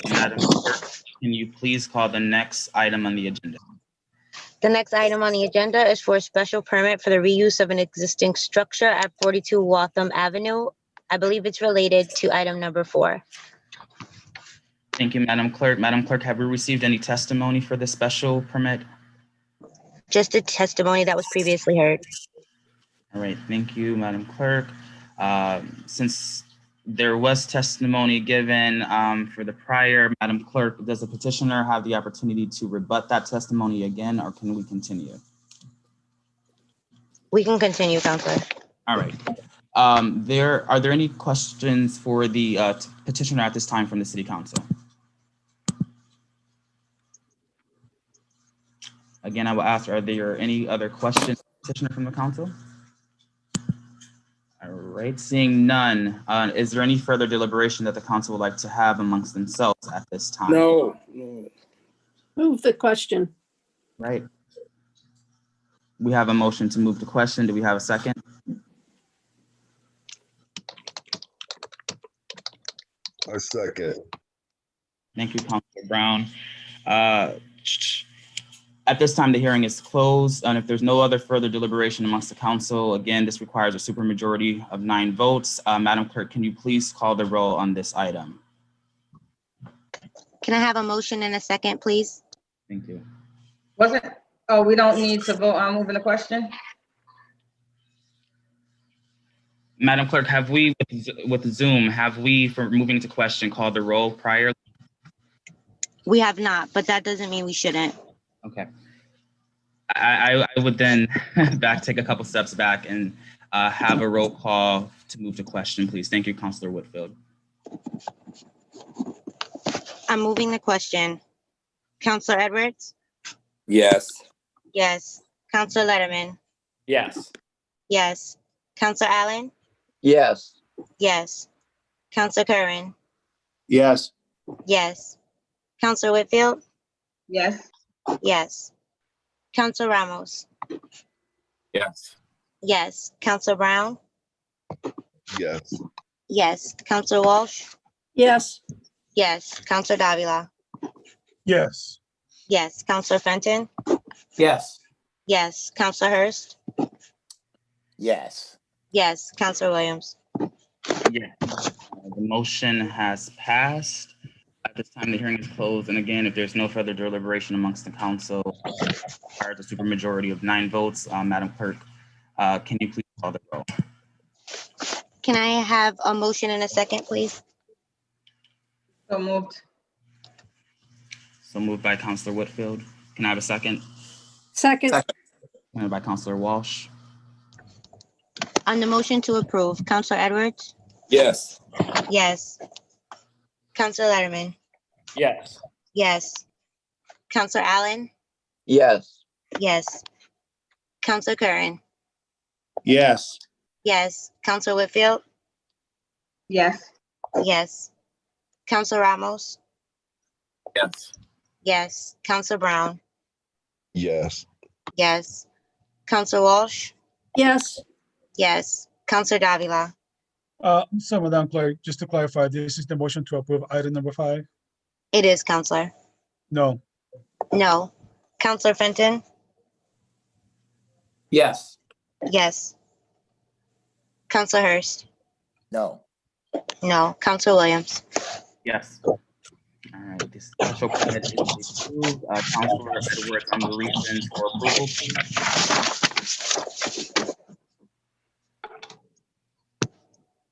Madam Clerk, can you please call the next item on the agenda? The next item on the agenda is for a special permit for the reuse of an existing structure at 42 Waltham Avenue. I believe it's related to item number 4. Thank you, Madam Clerk. Madam Clerk, have we received any testimony for this special permit? Just a testimony that was previously heard. All right, thank you, Madam Clerk. Since there was testimony given for the prior, Madam Clerk, does the petitioner have the opportunity to rebut that testimony again, or can we continue? We can continue, Counselor. All right. Are there any questions for the petitioner at this time from the City Council? Again, I will ask, are there any other questions, petitioner from the council? All right, seeing none, is there any further deliberation that the council would like to have amongst themselves at this time? No. Move the question. Right. We have a motion to move the question. Do we have a second? I second. Thank you, Councilor Brown. At this time, the hearing is closed, and if there's no other further deliberation amongst the council, again, this requires a supermajority of 9 votes. Madam Clerk, can you please call the roll on this item? Can I have a motion and a second, please? Thank you. We don't need to vote on moving the question? Madam Clerk, have we, with Zoom, have we, for moving to question, called the roll prior? We have not, but that doesn't mean we shouldn't. Okay. I would then take a couple steps back and have a roll call to move to question, please. Thank you, Councilor Whitfield. I'm moving the question. Counselor Edwards? Yes. Yes. Counselor Letterman? Yes. Yes. Counselor Allen? Yes. Yes. Counselor Curran? Yes. Yes. Counselor Whitfield? Yes. Yes. Counselor Ramos? Yes. Yes. Counselor Brown? Yes. Yes. Counselor Walsh? Yes. Yes. Counselor Davila? Yes. Yes. Counselor Fenton? Yes. Yes. Counselor Hurst? Yes. Yes. Counselor Williams? Yeah. The motion has passed. At this time, the hearing is closed. And again, if there's no further deliberation amongst the council, requires a supermajority of 9 votes. Madam Clerk, can you please call the roll? Can I have a motion and a second, please? So moved. So moved by Councilor Whitfield. Can I have a second? Second. Seconded by Councilor Walsh. On the motion to approve, Counselor Edwards? Yes. Yes. Counselor Letterman? Yes. Yes. Counselor Allen? Yes. Yes. Counselor Curran? Yes. Yes. Counselor Whitfield? Yes. Yes. Counselor Ramos? Yes. Yes. Counselor Brown? Yes. Yes. Counselor Walsh? Yes. Yes. Counselor Davila? So, Madam Clerk, just to clarify, this is the motion to approve item number 5? It is, Counselor. No. No. Counselor Fenton? Yes. Yes. Counselor Hurst? No. No. Counselor Williams? Yes. All right, this special permit is approved. Councilor Edwards, on the reasons for approval, please.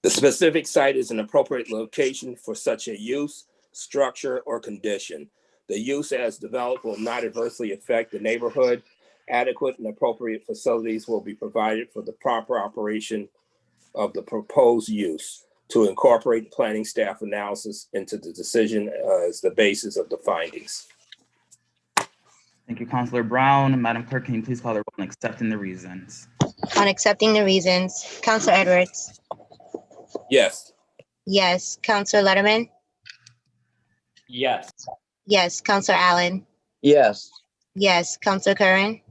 The specific site is an appropriate location for such a use, structure, or condition. The use as developed will not adversely affect the neighborhood. Adequate and appropriate facilities will be provided for the proper operation of the proposed use. To incorporate planning staff analysis into the decision as the basis of the findings. Thank you, Councilor Brown. Madam Clerk, can you please call the roll on accepting the reasons? On accepting the reasons, Counselor Edwards. Yes. Yes. Counselor Letterman. Yes. Yes. Counselor Allen. Yes. Yes. Counselor Curran.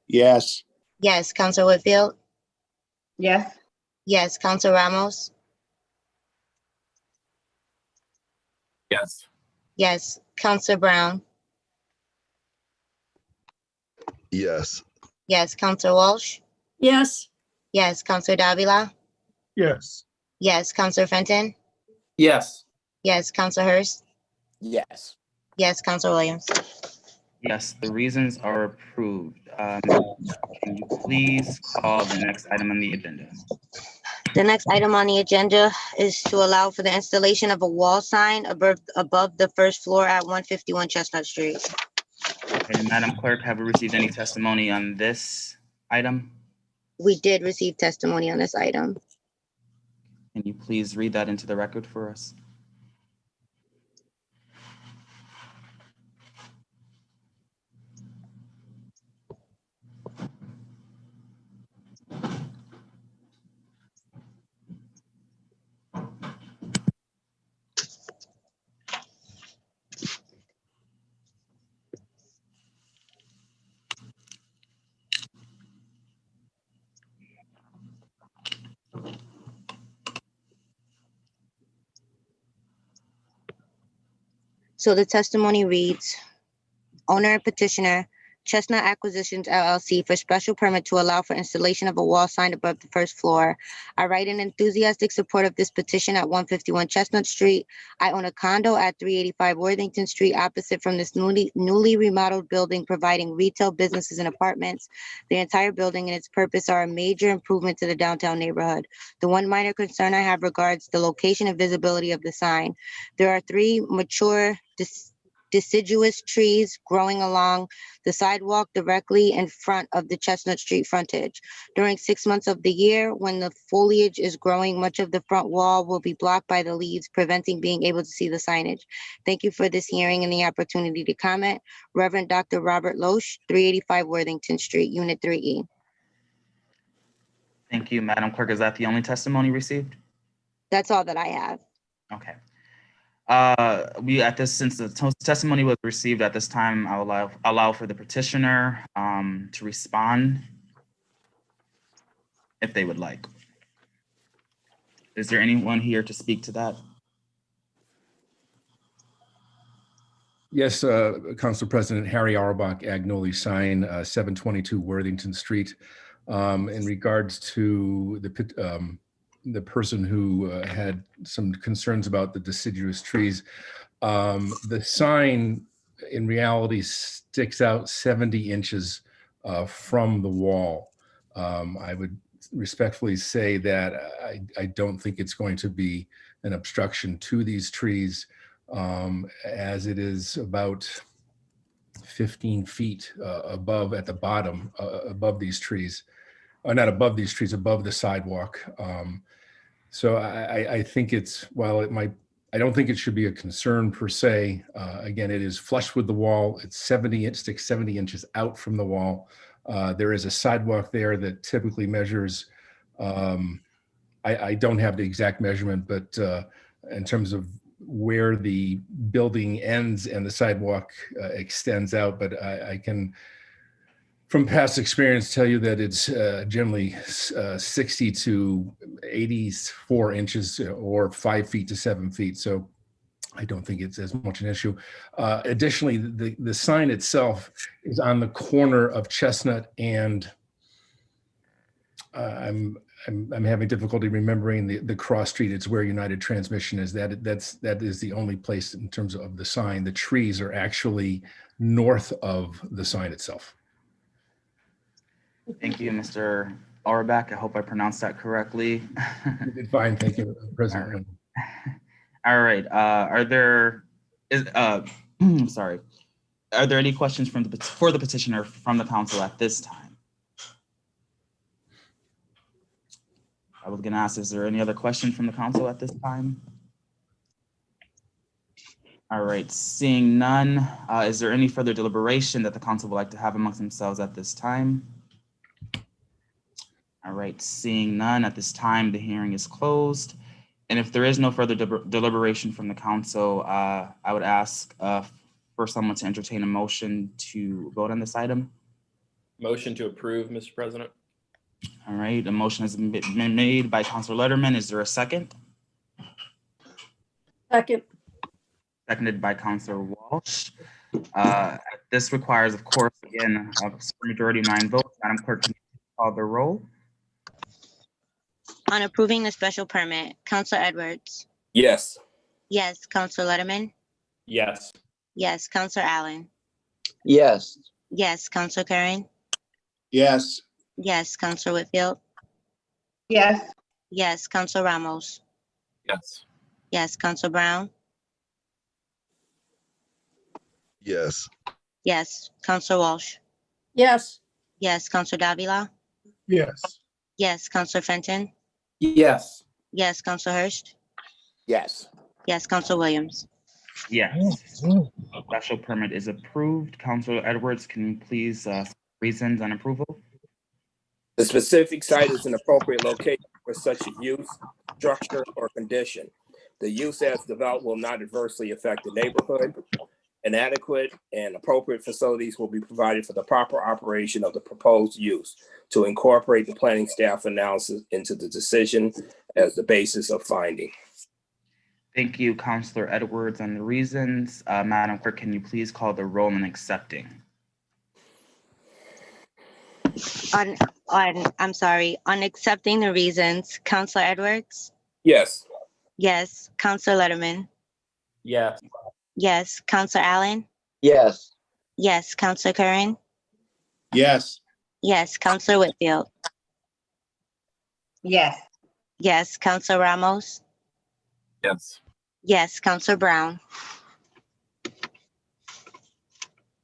Yes. Yes. Counselor Whitfield. Yes. Yes. Counselor Ramos. Yes. Yes. Counselor Brown. Yes. Yes. Counselor Walsh. Yes. Yes. Counselor Davila. Yes. Yes. Counselor Fenton. Yes. Yes. Counselor Hurst. Yes. Yes. Counselor Williams. Yes, the reasons are approved. Can you please call the next item on the agenda? The next item on the agenda is to allow for the installation of a wall sign above the first floor at 151 Chestnut Street. Okay, Madam Clerk, have we received any testimony on this item? We did receive testimony on this item. Can you please read that into the record for us? So the testimony reads, owner and petitioner, Chestnut Acquisitions LLC, for special permit to allow for installation of a wall sign above the first floor. I write in enthusiastic support of this petition at 151 Chestnut Street. I own a condo at 385 Worthington Street, opposite from this newly remodeled building, providing retail, businesses, and apartments. The entire building and its purpose are a major improvement to the downtown neighborhood. The one minor concern I have regards the location and visibility of the sign. There are 3 mature deciduous trees growing along the sidewalk directly in front of the Chestnut Street frontage. During 6 months of the year, when the foliage is growing, much of the front wall will be blocked by the leaves, preventing being able to see the signage. Thank you for this hearing and the opportunity to comment. Reverend Dr. Robert Loesch, 385 Worthington Street, Unit 3E. Thank you, Madam Clerk. Is that the only testimony received? That's all that I have. Okay. Since the testimony was received at this time, I'll allow for the petitioner to respond if they would like. Is there anyone here to speak to that? Yes, Council President Harry Auerbach, Agnoli sign, 722 Worthington Street. In regards to the person who had some concerns about the deciduous trees, the sign in reality sticks out 70 inches from the wall. I would respectfully say that I don't think it's going to be an obstruction to these trees, as it is about 15 feet above at the bottom, above these trees, or not above these trees, above the sidewalk. So I think while it might, I don't think it should be a concern per se. Again, it is flush with the wall. It's sticks 70 inches out from the wall. There is a sidewalk there that typically measures, I don't have the exact measurement, but in terms of where the building ends and the sidewalk extends out, but I can, from past experience, tell you that it's generally 60 to 84 inches or 5 feet to 7 feet. So I don't think it's as much an issue. Additionally, the sign itself is on the corner of Chestnut and I'm having difficulty remembering the cross street. It's where United Transmission is. That is the only place in terms of the sign. The trees are actually north of the sign itself. Thank you, Mr. Auerbach. I hope I pronounced that correctly. You did fine. Thank you, President. All right. Sorry. Are there any questions for the petitioner from the council at this time? I was going to ask, is there any other question from the council at this time? All right, seeing none, is there any further deliberation that the council would like to have amongst themselves at this time? All right, seeing none at this time, the hearing is closed. And if there is no further deliberation from the council, I would ask for someone to entertain a motion to vote on this item. Motion to approve, Mr. President. All right, a motion has been made by Councilor Letterman. Is there a second? Second. Seconded by Councilor Walsh. This requires, of course, again, a majority of 9 votes. Madam Clerk, can you call the roll? On approving the special permit, Councilor Edwards. Yes. Yes. Councilor Letterman. Yes. Yes. Councilor Allen. Yes. Yes. Councilor Curran. Yes. Yes. Councilor Whitfield. Yes. Yes. Councilor Ramos. Yes. Yes. Councilor Brown. Yes. Yes. Councilor Walsh. Yes. Yes. Councilor Davila. Yes. Yes. Councilor Fenton. Yes. Yes. Councilor Hurst. Yes. Yes. Councilor Williams. Yes. Special permit is approved. Councilor Edwards, can you please reasons on approval? The specific site is an appropriate location for such a use, structure, or condition. The use as developed will not adversely affect the neighborhood. Inadequate and appropriate facilities will be provided for the proper operation of the proposed use to incorporate the planning staff analysis into the decision as the basis of finding. Thank you, Councilor Edwards, on the reasons. Madam Clerk, can you please call the roll in accepting? On accepting the reasons, Councilor Edwards. Yes. Yes. Councilor Letterman. Yes. Yes. Councilor Allen. Yes. Yes. Councilor Curran. Yes. Yes. Councilor Whitfield. Yes. Yes. Councilor Ramos. Yes. Yes. Councilor Brown.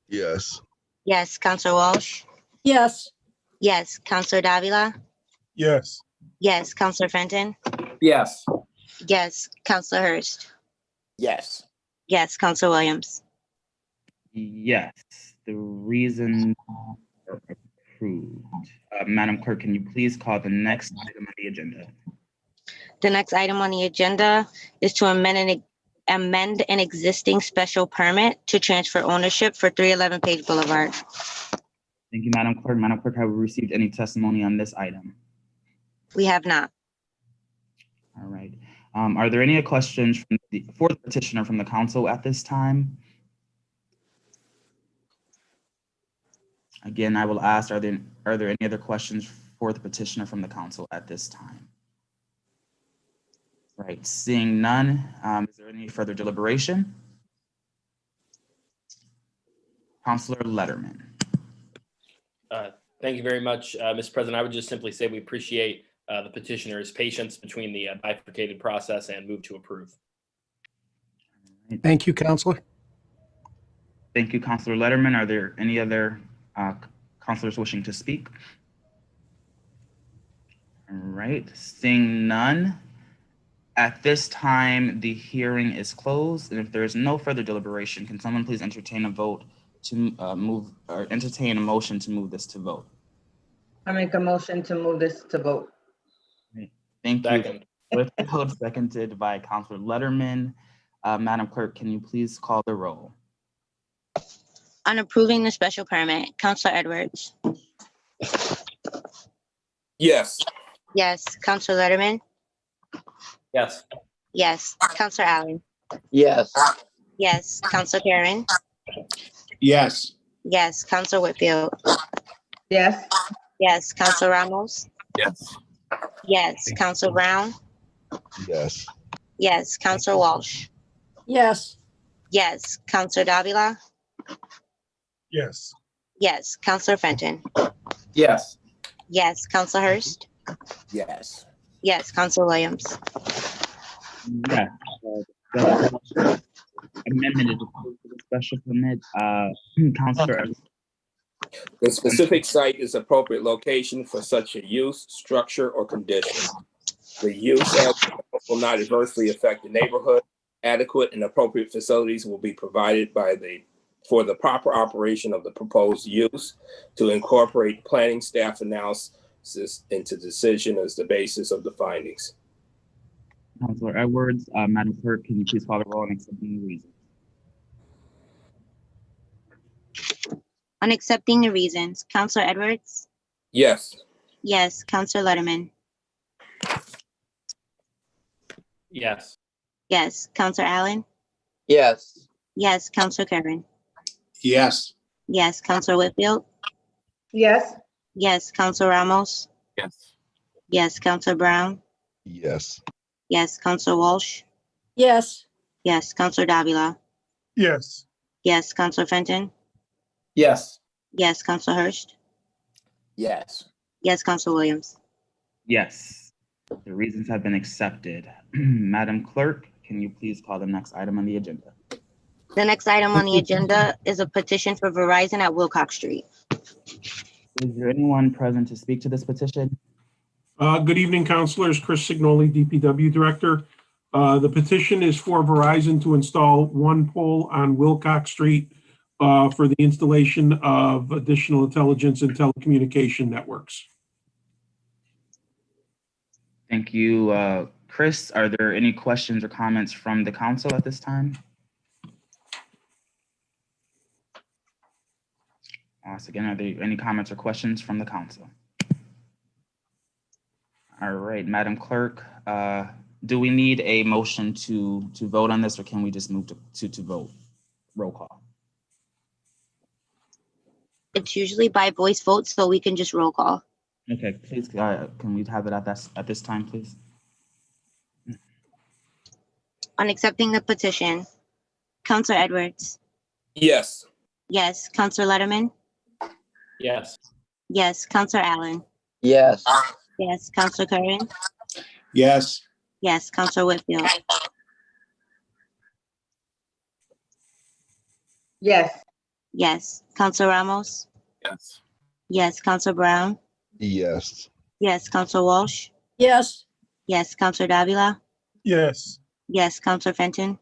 Yes. Yes. Councilor Walsh. Yes. Yes. Councilor Davila. Yes. Yes. Councilor Fenton. Yes. Yes. Councilor Hurst. Yes. Yes. Councilor Williams. Yes, the reasons are approved. Madam Clerk, can you please call the next item on the agenda? The next item on the agenda is to amend an existing special permit to transfer ownership for 311 Page Boulevard. Thank you, Madam Clerk. Madam Clerk, have we received any testimony on this item? We have not. All right. Are there any questions for the petitioner from the council at this time? Again, I will ask, are there any other questions for the petitioner from the council at this time? Right, seeing none, is there any further deliberation? Councilor Letterman. Thank you very much, Mr. President. I would just simply say we appreciate the petitioner's patience between the bifurcated process and move to approve. Thank you, Councilor. Thank you, Councilor Letterman. Are there any other councilors wishing to speak? All right, seeing none. At this time, the hearing is closed, and if there is no further deliberation, can someone please entertain a vote to entertain a motion to move this to vote? I make a motion to move this to vote. Thank you. Second. Whitfield, seconded by Councilor Letterman. Madam Clerk, can you please call the roll? On approving the special permit, Councilor Edwards. Yes. Yes. Councilor Letterman. Yes. Yes. Councilor Allen. Yes. Yes. Councilor Curran. Yes. Yes. Councilor Whitfield. Yes. Yes. Councilor Ramos. Yes. Yes. Councilor Brown. Yes. Yes. Councilor Walsh. Yes. Yes. Councilor Davila. Yes. Yes. Councilor Fenton. Yes. Yes. Councilor Hurst. Yes. Yes. Councilor Williams. Yes. The amendment is approved for the special permit. Counselor. The specific site is appropriate location for such a use, structure, or condition. The use as will not adversely affect the neighborhood. Adequate and appropriate facilities will be provided for the proper operation of the proposed use. To incorporate planning staff analysis into decision as the basis of the findings. Counselor Edwards, Madam Clerk, can you please call the roll on accepting the reasons? On accepting the reasons, Counselor Edwards? Yes. Yes. Counselor Letterman? Yes. Yes. Counselor Allen? Yes. Yes. Counselor Karen? Yes. Yes. Counselor Whitfield? Yes. Yes. Counselor Ramos? Yes. Yes. Counselor Brown? Yes. Yes. Counselor Walsh? Yes. Yes. Counselor Davila? Yes. Yes. Counselor Fenton? Yes. Yes. Counselor Hurst? Yes. Yes. Counselor Williams? Yes. The reasons have been accepted. Madam Clerk, can you please call the next item on the agenda? The next item on the agenda is a petition for Verizon at Wilcox Street. Is there anyone present to speak to this petition? Good evening, councilors. Chris Signoli, DPW Director. The petition is for Verizon to install one pole on Wilcox Street for the installation of additional intelligence and telecommunication networks. Thank you, Chris. Are there any questions or comments from the council at this time? Once again, are there any comments or questions from the council? All right, Madam Clerk, do we need a motion to vote on this, or can we just move to vote? Roll call. It's usually by voice vote, so we can just roll call. Okay, please, can we have it at this time, please? On accepting the petition, Counselor Edwards? Yes. Yes. Counselor Letterman? Yes. Yes. Counselor Allen? Yes. Yes. Counselor Curran? Yes. Yes. Counselor Whitfield? Yes. Yes. Counselor Ramos? Yes. Yes. Counselor Brown? Yes. Yes. Counselor Walsh? Yes. Yes. Counselor Davila? Yes. Yes. Counselor Fenton?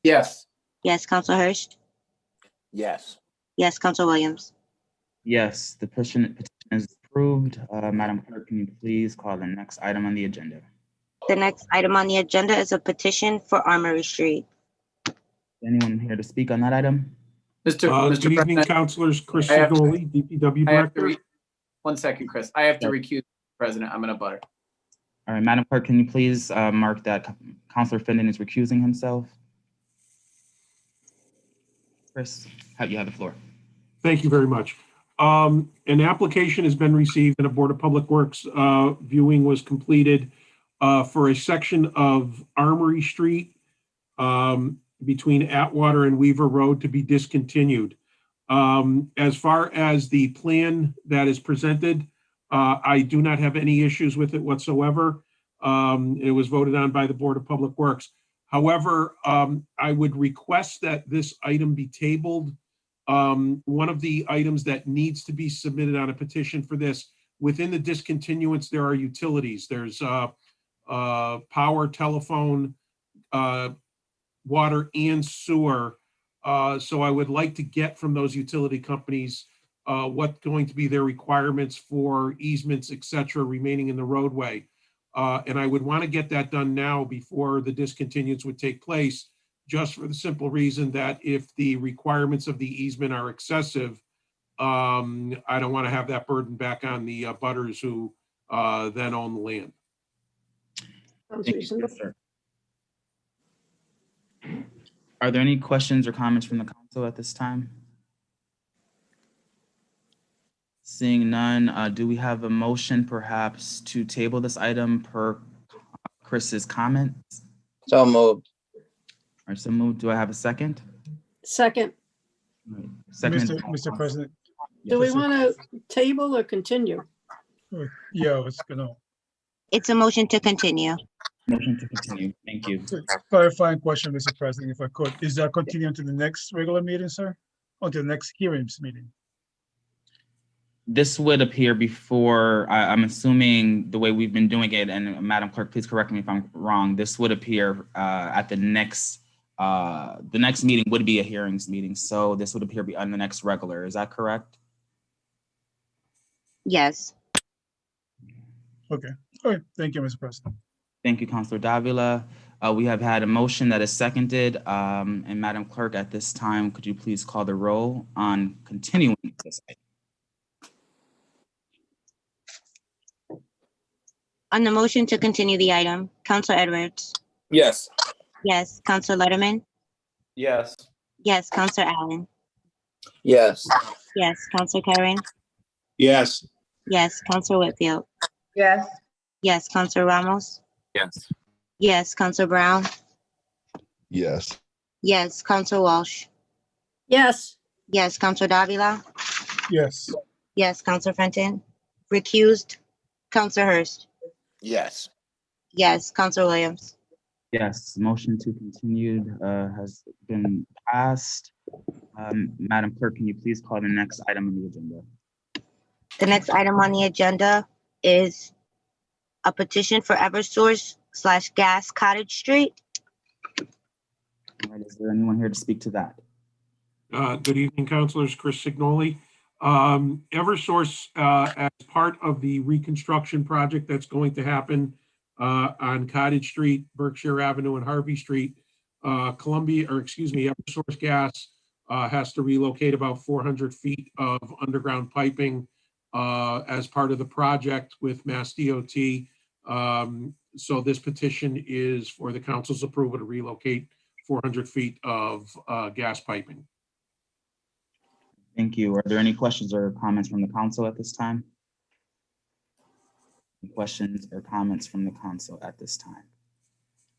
Yes. Yes. Counselor Hurst? Yes. Yes. Counselor Williams? Yes, the petition is approved. Madam Clerk, can you please call the next item on the agenda? The next item on the agenda is a petition for Armory Street. Anyone here to speak on that item? Good evening, President, councilors. Chris I have to- Signoli, DPW Director. 1 second, Chris. I have to recuse, President. I'm in a butter. All right, Madam Clerk, can you please mark that Counselor Fenton is recusing himself? Chris, you have the floor. Thank you very much. An application has been received and a Board of Public Works viewing was completed for a section of Armory Street between Atwater and Weaver Road to be discontinued. As far as the plan that is presented, I do not have any issues with it whatsoever. It was voted on by the Board of Public Works. However, I would request that this item be tabled. One of the items that needs to be submitted on a petition for this, within the discontinuance, there are utilities. There's power, telephone, water, and sewer. So I would like to get from those utility companies what's going to be their requirements for easements, et cetera, remaining in the roadway. And I would want to get that done now before the discontinuance would take place, just for the simple reason that if the requirements of the easement are excessive, I don't want to have that burden back on the butters who then own the land. Sounds reasonable. Sir. Are there any questions or comments from the council at this time? Seeing none, do we have a motion perhaps to table this item per Chris's comments? So moved. All right, so moved. Do I have a second? Second. Right. Second. Mr. President. Do we want to table or continue? Yeah, I was gonna. It's a motion to continue. Motion to continue. Thank you. Clarifying question, Mr. President, if I could. Is that continuing to the next regular meeting, sir? Or to the next hearings meeting? This would appear before, I'm assuming the way we've been doing it, and Madam Clerk, please correct me if I'm wrong, this would appear at the next meeting would be a hearings meeting. So this would appear on the next regular. Is that correct? Yes. Okay. All right. Thank you, Mr. President. Thank you, Councilor Davila. We have had a motion that is seconded. And Madam Clerk, at this time, could you please call the roll on continuing this item? On the motion to continue the item, Councilor Edwards. Yes. Yes. Councilor Letterman. Yes. Yes. Councilor Allen. Yes. Yes. Councilor Karen. Yes. Yes. Councilor Whitfield. Yes. Yes. Councilor Ramos. Yes. Yes. Councilor Brown. Yes. Yes. Councilor Walsh. Yes. Yes. Councilor Davila. Yes. Yes. Councilor Fenton. Recused. Councilor Hurst. Yes. Yes. Councilor Williams. Yes, motion to continue has been passed. Madam Clerk, can you please call the next item on the agenda? The next item on the agenda is a petition for Eversource/Gas Cottage Street. All right, is there anyone here to speak to that? Good evening, councilors. Chris Signoli. Eversource, as part of the reconstruction project that's going to happen on Cottage Street, Berkshire Avenue, and Harvey Street, Eversource Gas has to relocate about 400 feet of underground piping as part of the project with Mass DOT. So this petition is for the council's approval to relocate 400 feet of gas piping. Thank you. Are there any questions or comments from the council at this time? Any questions or comments from the council at this time?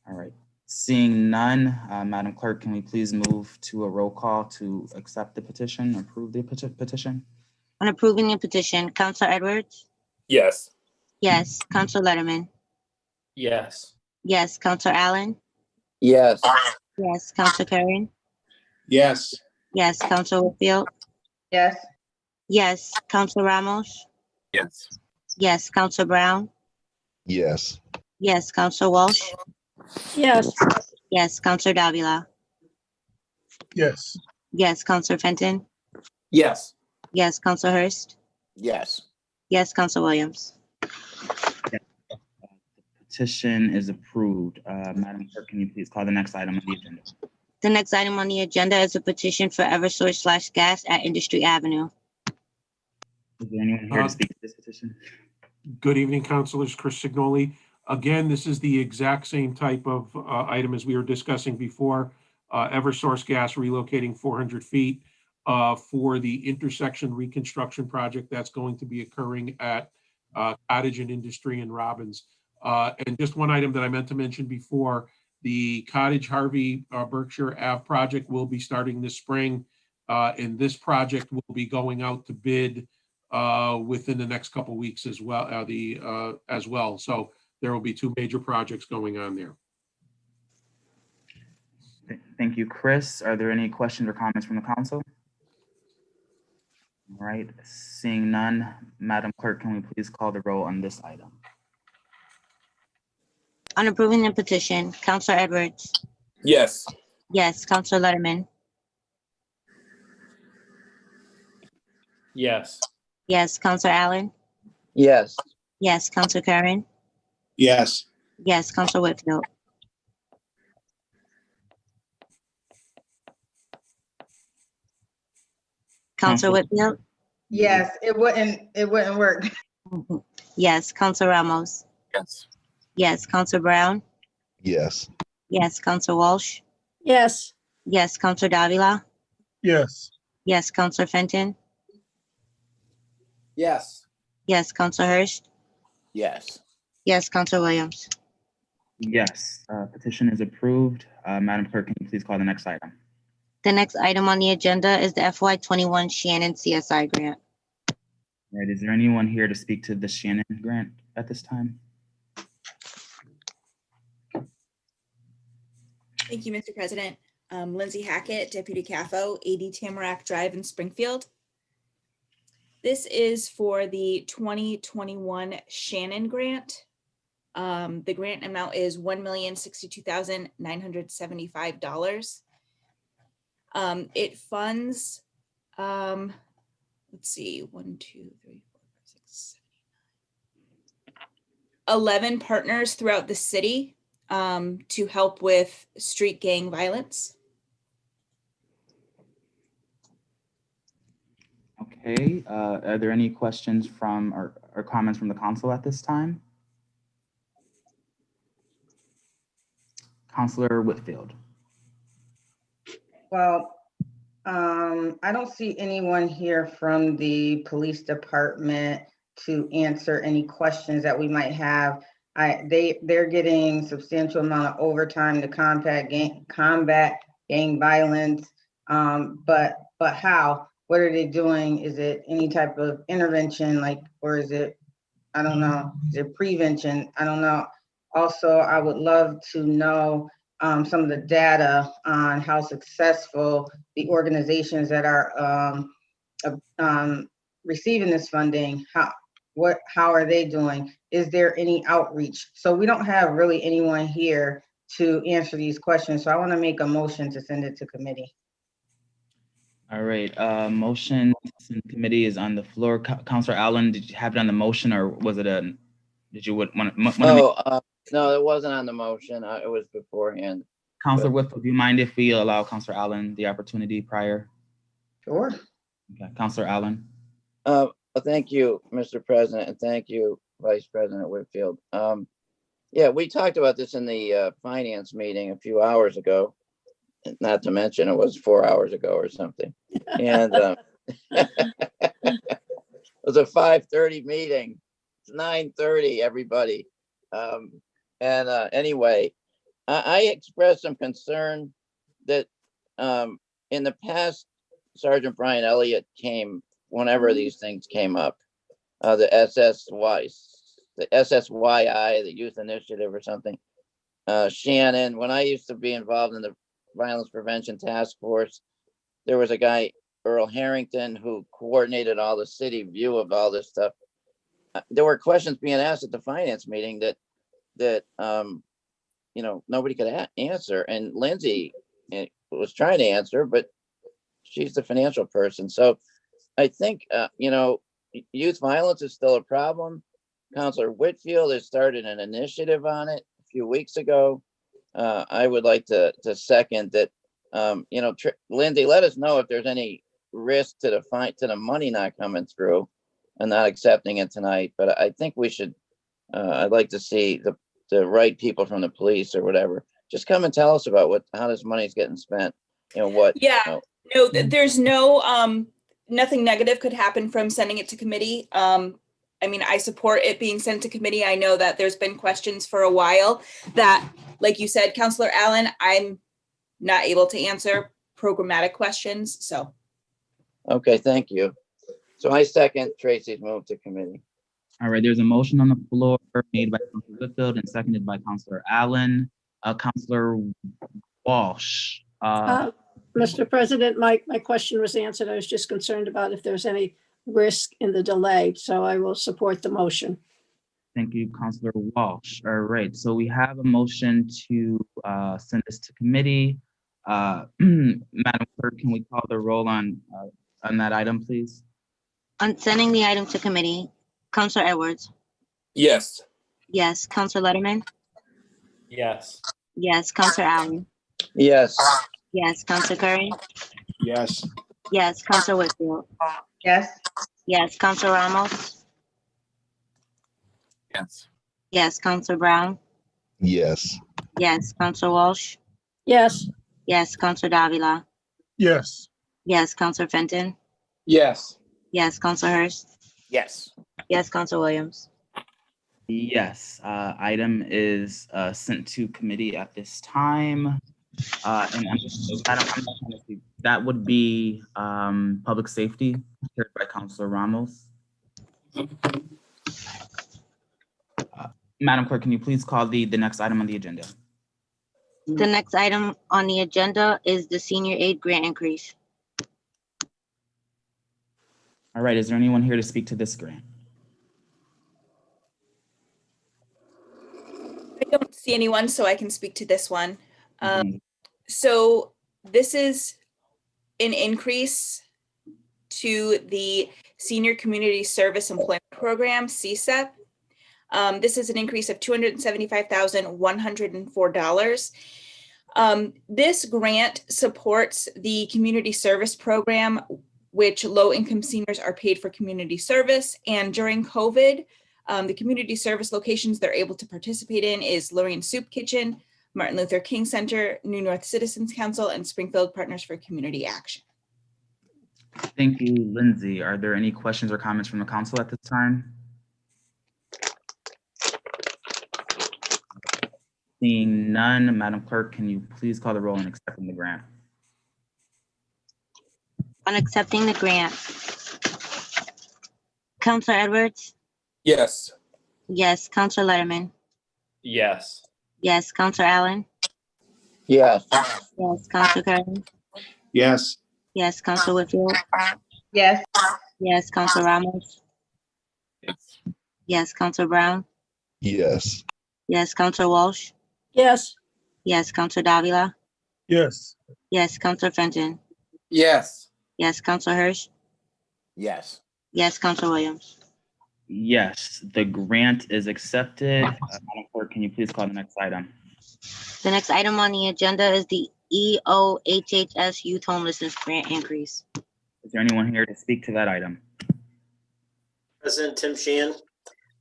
All right. Seeing none, Madam Clerk, can we please move to a roll call to accept the petition, approve the petition? On approving the petition, Councilor Edwards. Yes. Yes. Councilor Letterman. Yes. Yes. Councilor Allen. Yes. Yes. Councilor Karen. Yes. Yes. Councilor Whitfield. Yes. Yes. Councilor Ramos. Yes. Yes. Councilor Brown. Yes. Yes. Councilor Walsh. Yes. Yes. Councilor Davila. Yes. Yes. Councilor Fenton. Yes. Yes. Councilor Hurst. Yes. Yes. Councilor Williams. Petition is approved. Madam Clerk, can you please call the next item on the agenda? The next item on the agenda is a petition for Eversource/Gas at Industry Avenue. Is there anyone here to speak to this petition? Good evening, councilors. Chris Signoli. Again, this is the exact same type of item as we were discussing before. Eversource Gas relocating 400 feet for the intersection reconstruction project that's going to be occurring at Cottage and Industry in Robbins. And just one item that I meant to mention before, the Cottage Harvey Berkshire Ave project will be starting this spring. And this project will be going out to bid within the next couple of weeks as well. So there will be two major projects going on there. Thank you, Chris. Are there any questions or comments from the council? All right, seeing none, Madam Clerk, can we please call the roll on this item? On approving the petition, Councilor Edwards. Yes. Yes. Councilor Letterman. Yes. Yes. Councilor Allen. Yes. Yes. Councilor Karen. Yes. Yes. Councilor Whitfield. Councilor Whitfield. Yes, it wouldn't work. Yes. Councilor Ramos. Yes. Yes. Councilor Brown. Yes. Yes. Councilor Walsh. Yes. Yes. Councilor Davila. Yes. Yes. Councilor Fenton. Yes. Yes. Councilor Hurst. Yes. Yes. Councilor Williams. Yes, petition is approved. Madam Clerk, can you please call the next item? The next item on the agenda is the FY21 Shannon CSI grant. All right, is there anyone here to speak to the Shannon grant at this time? Thank you, Mr. President. Lindsay Hackett, Deputy CAFO, 80 Tamarack Drive in Springfield. This is for the 2021 Shannon Grant. The grant amount is $1,062,975. It funds, let's see, 1, 2, 3, 4, 5, 6, 7, 11 partners throughout the city to help with street gang violence. Okay, are there any questions from or comments from the council at this time? Councilor Whitfield. Well, I don't see anyone here from the police department to answer any questions that we might have. They're getting substantial amount of overtime to combat gang violence. But how? What are they doing? Is it any type of intervention, or is it, I don't know, is it prevention? I don't know. Also, I would love to know some of the data on how successful the organizations that are receiving this funding, how are they doing? Is there any outreach? So we don't have really anyone here to answer these questions. So I want to make a motion to send it to committee. All right, motion to send committee is on the floor. Councilor Allen, did you have it on the motion, or was it did you want to? No, it wasn't on the motion. It was beforehand. Councilor Whitfield, do you mind if we allow Councilor Allen the opportunity prior? Sure. Okay, Councilor Allen. Thank you, Mr. President, and thank you, Vice President Whitfield. Yeah, we talked about this in the finance meeting a few hours ago. Not to mention it was 4 hours ago or something. And it was a 5:30 meeting. It's 9:30, everybody. Anyway, I expressed some concern that in the past, Sergeant Brian Elliott came whenever these things came up, the SSYI, the Youth Initiative or something. Shannon, when I used to be involved in the Violence Prevention Task Force, there was a guy, Earl Harrington, who coordinated all the city view of all this stuff. There were questions being asked at the finance meeting that nobody could answer, and Lindsay was trying to answer, but she's the financial person. So I think youth violence is still a problem. Councilor Whitfield has started an initiative on it a few weeks ago. I would like to second that. Lindsay, let us know if there's any risk to the money not coming through and not accepting it tonight. But I think we should. I'd like to see the right people from the police or whatever just come and tell us about how this money is getting spent. Yeah. No, there's no nothing negative could happen from sending it to committee. I mean, I support it being sent to committee. I know that there's been questions for a while that, like you said, Councilor Allen, I'm not able to answer programmatic questions, so. Okay, thank you. So I second Tracy's move to committee. All right, there's a motion on the floor made by Councilor Whitfield and seconded by Councilor Allen. Councilor Walsh. Mr. President, my question was answered. I was just concerned about if there's any risk in the delay, so I will support the motion. Thank you, Councilor Walsh. All right, so we have a motion to send this to committee. Madam Clerk, can we call the roll on that item, please? On sending the item to committee, Councilor Edwards. Yes. Yes. Councilor Letterman. Yes. Yes. Councilor Allen. Yes. Yes. Councilor Curry. Yes. Yes. Councilor Whitfield. Yes. Yes. Councilor Ramos. Yes. Yes. Councilor Brown. Yes. Yes. Councilor Walsh. Yes. Yes. Councilor Davila. Yes. Yes. Councilor Fenton. Yes. Yes. Councilor Hurst. Yes. Yes. Councilor Williams. Yes, item is sent to committee at this time. And I'm not trying to see, that would be public safety, chaired by Councilor Ramos. Madam Clerk, can you please call the next item on the agenda? The next item on the agenda is the senior aid grant increase. All right, is there anyone here to speak to this grant? I don't see anyone, so I can speak to this one. Mhm. So this is an increase to the Senior Community Service Employment Program, CSEP. This is an increase of $275,104. This grant supports the community service program, which low-income seniors are paid for community service. And during COVID, the community service locations they're able to participate in is Lorraine Soup Kitchen, Martin Luther King Center, New North Citizens Council, and Springfield Partners for Community Action. Thank you, Lindsay. Are there any questions or comments from the council at this time? Seeing none, Madam Clerk, can you please call the roll on accepting the grant? On accepting the grant, Counselor Edwards? Yes. Yes. Counselor Letterman? Yes. Yes. Counselor Allen? Yes. Yes. Counselor Curran? Yes. Yes. Counselor Whitfield? Yes. Yes. Counselor Ramos? Yes. Yes. Counselor Brown? Yes. Yes. Counselor Walsh? Yes. Yes. Counselor Davila? Yes. Yes. Counselor Fenton? Yes. Yes. Counselor Hirsch? Yes. Yes. Counselor Williams? Yes, the grant is accepted. Madam Clerk, can you please call the next item? The next item on the agenda is the EOHHS Youth Homelessness Grant increase. Is there anyone here to speak to that item? President Tim Sheehan.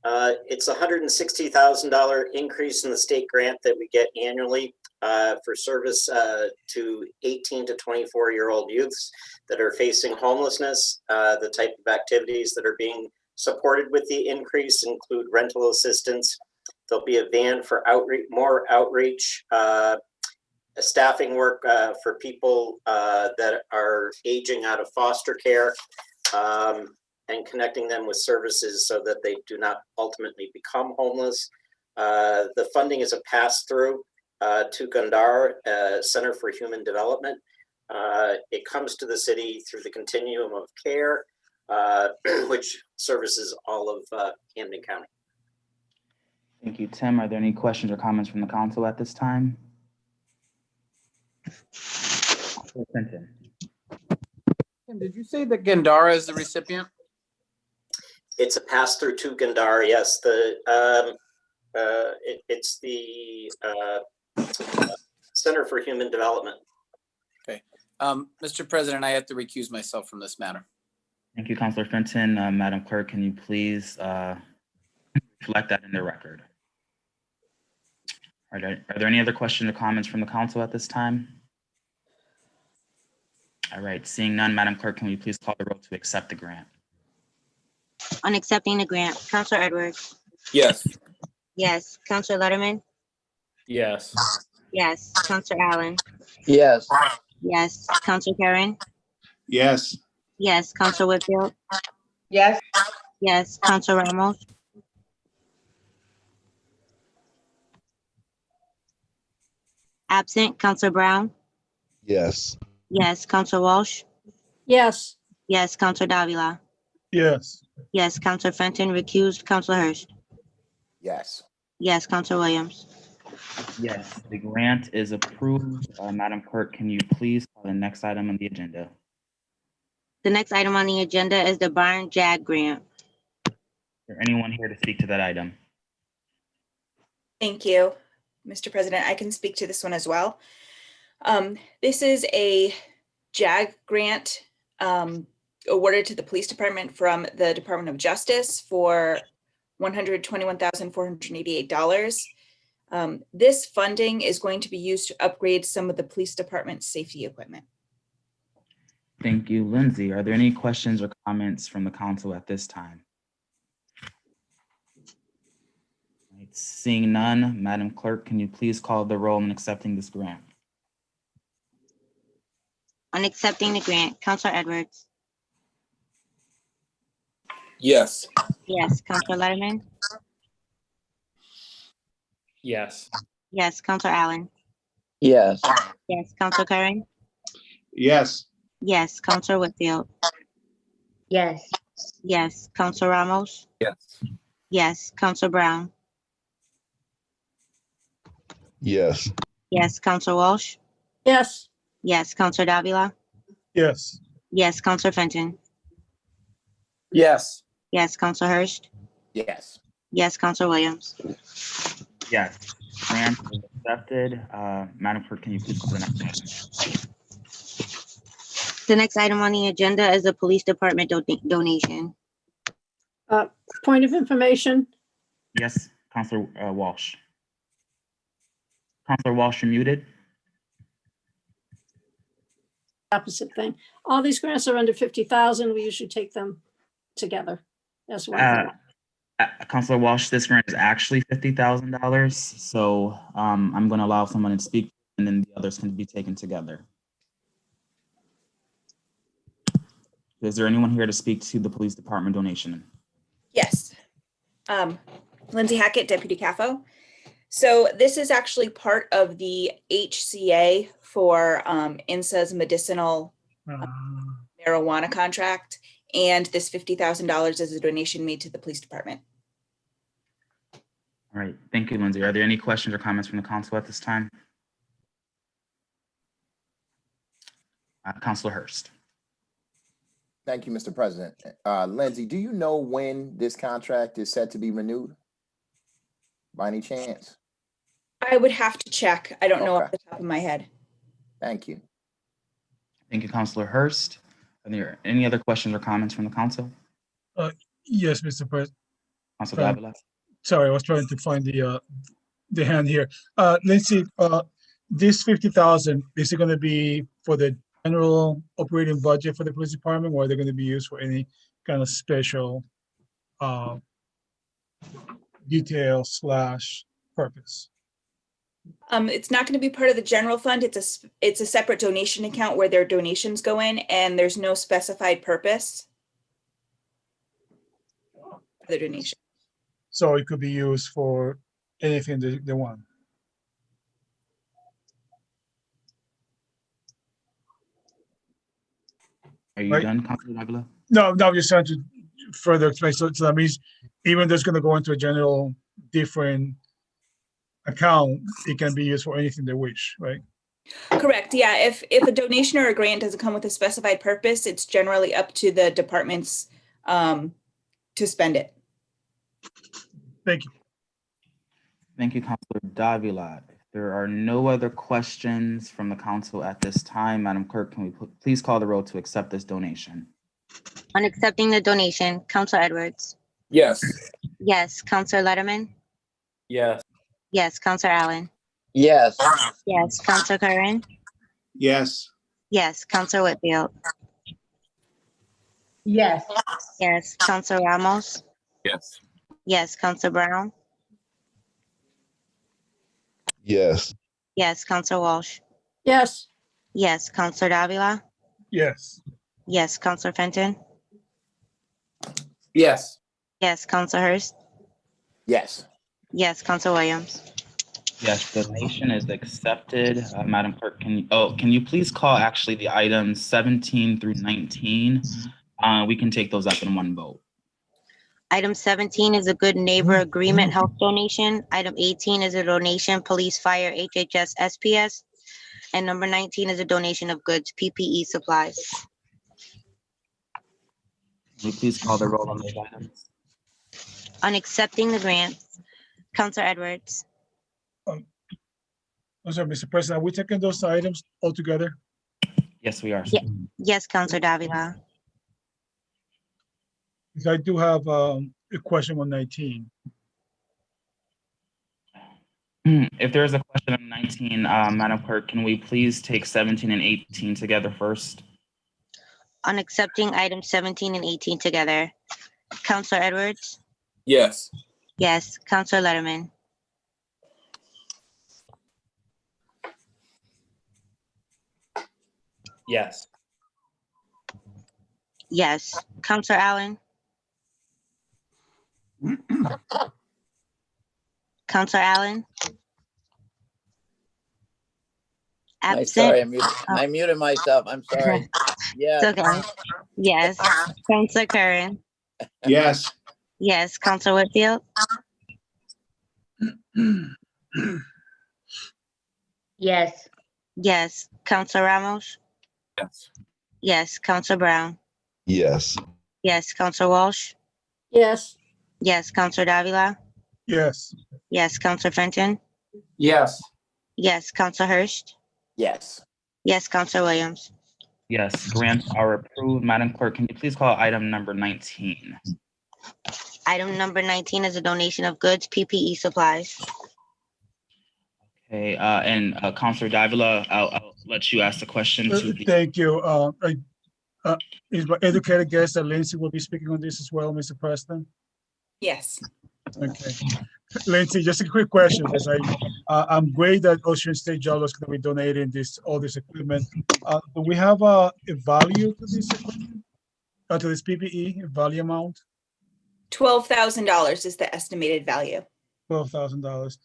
It's a $160,000 increase in the state grant that we get annually for service to 18 to 24-year-old youths that are facing homelessness. The type of activities that are being supported with the increase include rental assistance. There'll be a van for more outreach, staffing work for people that are aging out of foster care, and connecting them with services so that they do not ultimately become homeless. The funding is a pass-through to Gandhar Center for Human Development. It comes to the city through the continuum of care, which services all of Camden County. Thank you, Tim. Are there any questions or comments from the council at this time? Counselor Fenton. Tim, did you say that Gandara is the recipient? It's a pass-through to Gandhar, yes. It's the Center for Human Development. Okay. Mr. President, I have to recuse myself from this matter. Thank you, Counselor Fenton. Madam Clerk, can you please reflect that in the record? Are there any other questions or comments from the council at this time? All right, seeing none, Madam Clerk, can we please call the roll to accept the grant? On accepting the grant, Counselor Edwards? Yes. Yes. Counselor Letterman? Yes. Yes. Counselor Allen? Yes. Yes. Counselor Curran? Yes. Yes. Counselor Whitfield? Yes. Yes. Counselor Ramos? Absent. Counselor Brown? Yes. Yes. Counselor Walsh? Yes. Yes. Counselor Davila? Yes. Yes. Counselor Fenton recused. Counselor Hirsch? Yes. Yes. Counselor Williams? Yes, the grant is approved. Madam Clerk, can you please call the next item on the agenda? The next item on the agenda is the Barn JAG grant. Is there anyone here to speak to that item? Thank you, Mr. President. I can speak to this one as well. This is a JAG grant awarded to the police department from the Department of Justice for $121,488. This funding is going to be used to upgrade some of the police department's safety equipment. Thank you, Lindsay. Are there any questions or comments from the council at this time? Right, seeing none, Madam Clerk, can you please call the roll in accepting this grant? On accepting the grant, Counselor Edwards? Yes. Yes. Counselor Letterman? Yes. Yes. Counselor Allen? Yes. Yes, Counselor Curran. Yes. Yes, Counselor Whitfield. Yes. Yes, Counselor Ramos. Yes. Yes, Counselor Brown. Yes. Yes, Counselor Walsh. Yes. Yes, Counselor Davila. Yes. Yes, Counselor Fenton. Yes. Yes, Counselor Hurst. Yes. Yes, Counselor Williams. Yes. Grant is accepted. Madam Clerk, can you please call the next item? The next item on the agenda is the police department donation. Point of information, Yes, Counselor Walsh. Counselor Walsh, you're muted. opposite thing. All these grants are under 50,000. We usually take them together as one thing. Counselor Walsh, this grant is actually $50,000. So I'm going to allow someone to speak, and then the others can be taken together. Is there anyone here to speak to the police department donation? Yes. Lindsay Hackett, Deputy CAFO. So this is actually part of the HCA for INSA's medicinal marijuana contract. And this $50,000 is a donation made to the police department. All right, thank you, Lindsay. Are there any questions or comments from the council at this time? Counselor Hurst. Thank you, Mr. President. Lindsay, do you know when this contract is set to be renewed? By any chance? I would have to check. I don't know Okay. off the top of my head. Thank you. Thank you, Counselor Hurst. Are there any other questions or comments from the council? Yes, Mr. President. Counselor Davila. Sorry, I was trying to find the hand here. Lindsay, this 50,000, is it going to be for the general operating budget for the police department, or are they going to be used for any kind of special detail / purpose? It's not going to be part of the general fund. It's a separate donation account where their donations go in, and there's no specified purpose for the donation. So it could be used for anything they want. Are you done, Counselor Davila? No, I'm just trying to further explain. So that means even though it's going to go into a general different account, it can be used for anything they wish, right? Correct. Yeah. If a donation or a grant doesn't come with a specified purpose, it's generally up to the departments to spend it. Thank you. Thank you, Counselor Davila. If there are no other questions from the council at this time, Madam Clerk, can we please call the roll to accept this donation? On accepting the donation, Counselor Edwards. Yes. Yes, Counselor Letterman. Yes. Yes, Counselor Allen. Yes. Yes, Counselor Curran. Yes. Yes, Counselor Whitfield. Yes. Yes, Counselor Ramos. Yes. Yes, Counselor Brown. Yes. Yes, Counselor Walsh. Yes. Yes, Counselor Davila. Yes. Yes, Counselor Fenton. Yes. Yes, Counselor Hurst. Yes. Yes, Counselor Williams. Yes, the donation is accepted. Madam Clerk, can you please call actually the items 17 through 19? We can take those up in one vote. Item 17 is a Good Neighbor Agreement Health donation. Item 18 is a donation, Police, Fire, HHS, SPS. And number 19 is a donation of goods, PPE supplies. Can you please call the roll on those items? On accepting the grants, Counselor Edwards. I'm sorry, Mr. President, are we taking those items all together? Yes, we are. Yes, Counselor Davila. Because I do have a question on 19. If there is a question on 19, Madam Clerk, can we please take 17 and 18 together first? On accepting items 17 and 18 together, Counselor Edwards. Yes. Yes, Counselor Letterman. Yes. Yes, Counselor Allen. Counselor Allen. I'm sorry, Absent. I muted myself. I'm sorry. It's Yes. okay. Yes. Counselor Curran. Yes. Yes. Counselor Whitfield. Yes. Yes. Counselor Ramos. Yes. Yes. Counselor Brown. Yes. Yes. Counselor Walsh. Yes. Yes. Counselor Davila. Yes. Yes. Counselor Fenton. Yes. Yes. Counselor Hurst. Yes. Yes. Counselor Williams. Yes, grants are approved. Madam Clerk, can you please call item number 19? Item number 19 is a donation of goods, PPE supplies. Okay, and Counselor Davila, I'll let you ask the question to the. Thank you. Is my educated guess that Lindsay will be speaking on this as well, Mr. President? Yes. Okay. Lindsay, just a quick question, because I'm great that Ocean State Job is going to be donating all this equipment. Do we have a value to this equipment, to this PPE, a value amount? $12,000 is the estimated value. $12,000.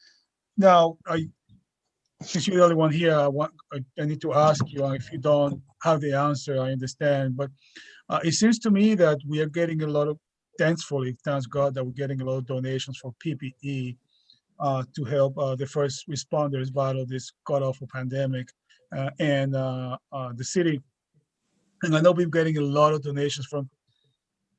Now, since you're the only one here, I need to ask you, if you don't have the answer, I understand, but it seems to me that we are getting a lot of, thankfully, thanks God that we're getting a lot of donations for PPE to help the first responders battle this god-awful pandemic and the city. And I know we're getting a lot of donations from,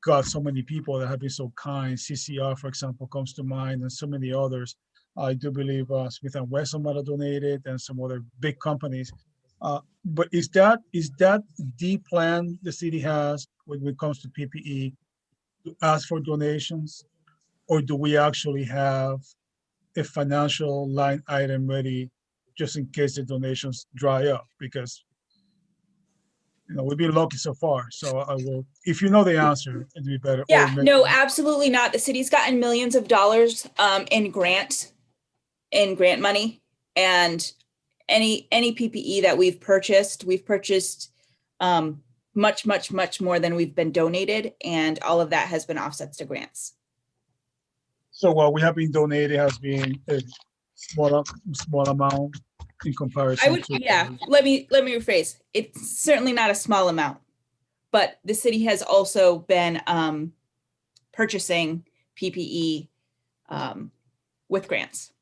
God, so many people that have been so kind. CCR, for example, comes to mind, and so many others. I do believe Smith & Wesson might have donated, and some other big companies. But is that the plan the city has when it comes to PPE, to ask for donations? Or do we actually have a financial line item ready just in case the donations dry up? Because we've been lucky so far. So I will, if you know the answer, it'd be better. Yeah, no, absolutely not. The city's gotten millions of dollars in grant money, and any PPE that we've purchased much more than we've been donated, and all of that has been offsets to grants. So what we have been donated has been a small amount in comparison to. Yeah, let me rephrase. It's certainly not a small amount, but the city has also been purchasing PPE with grants.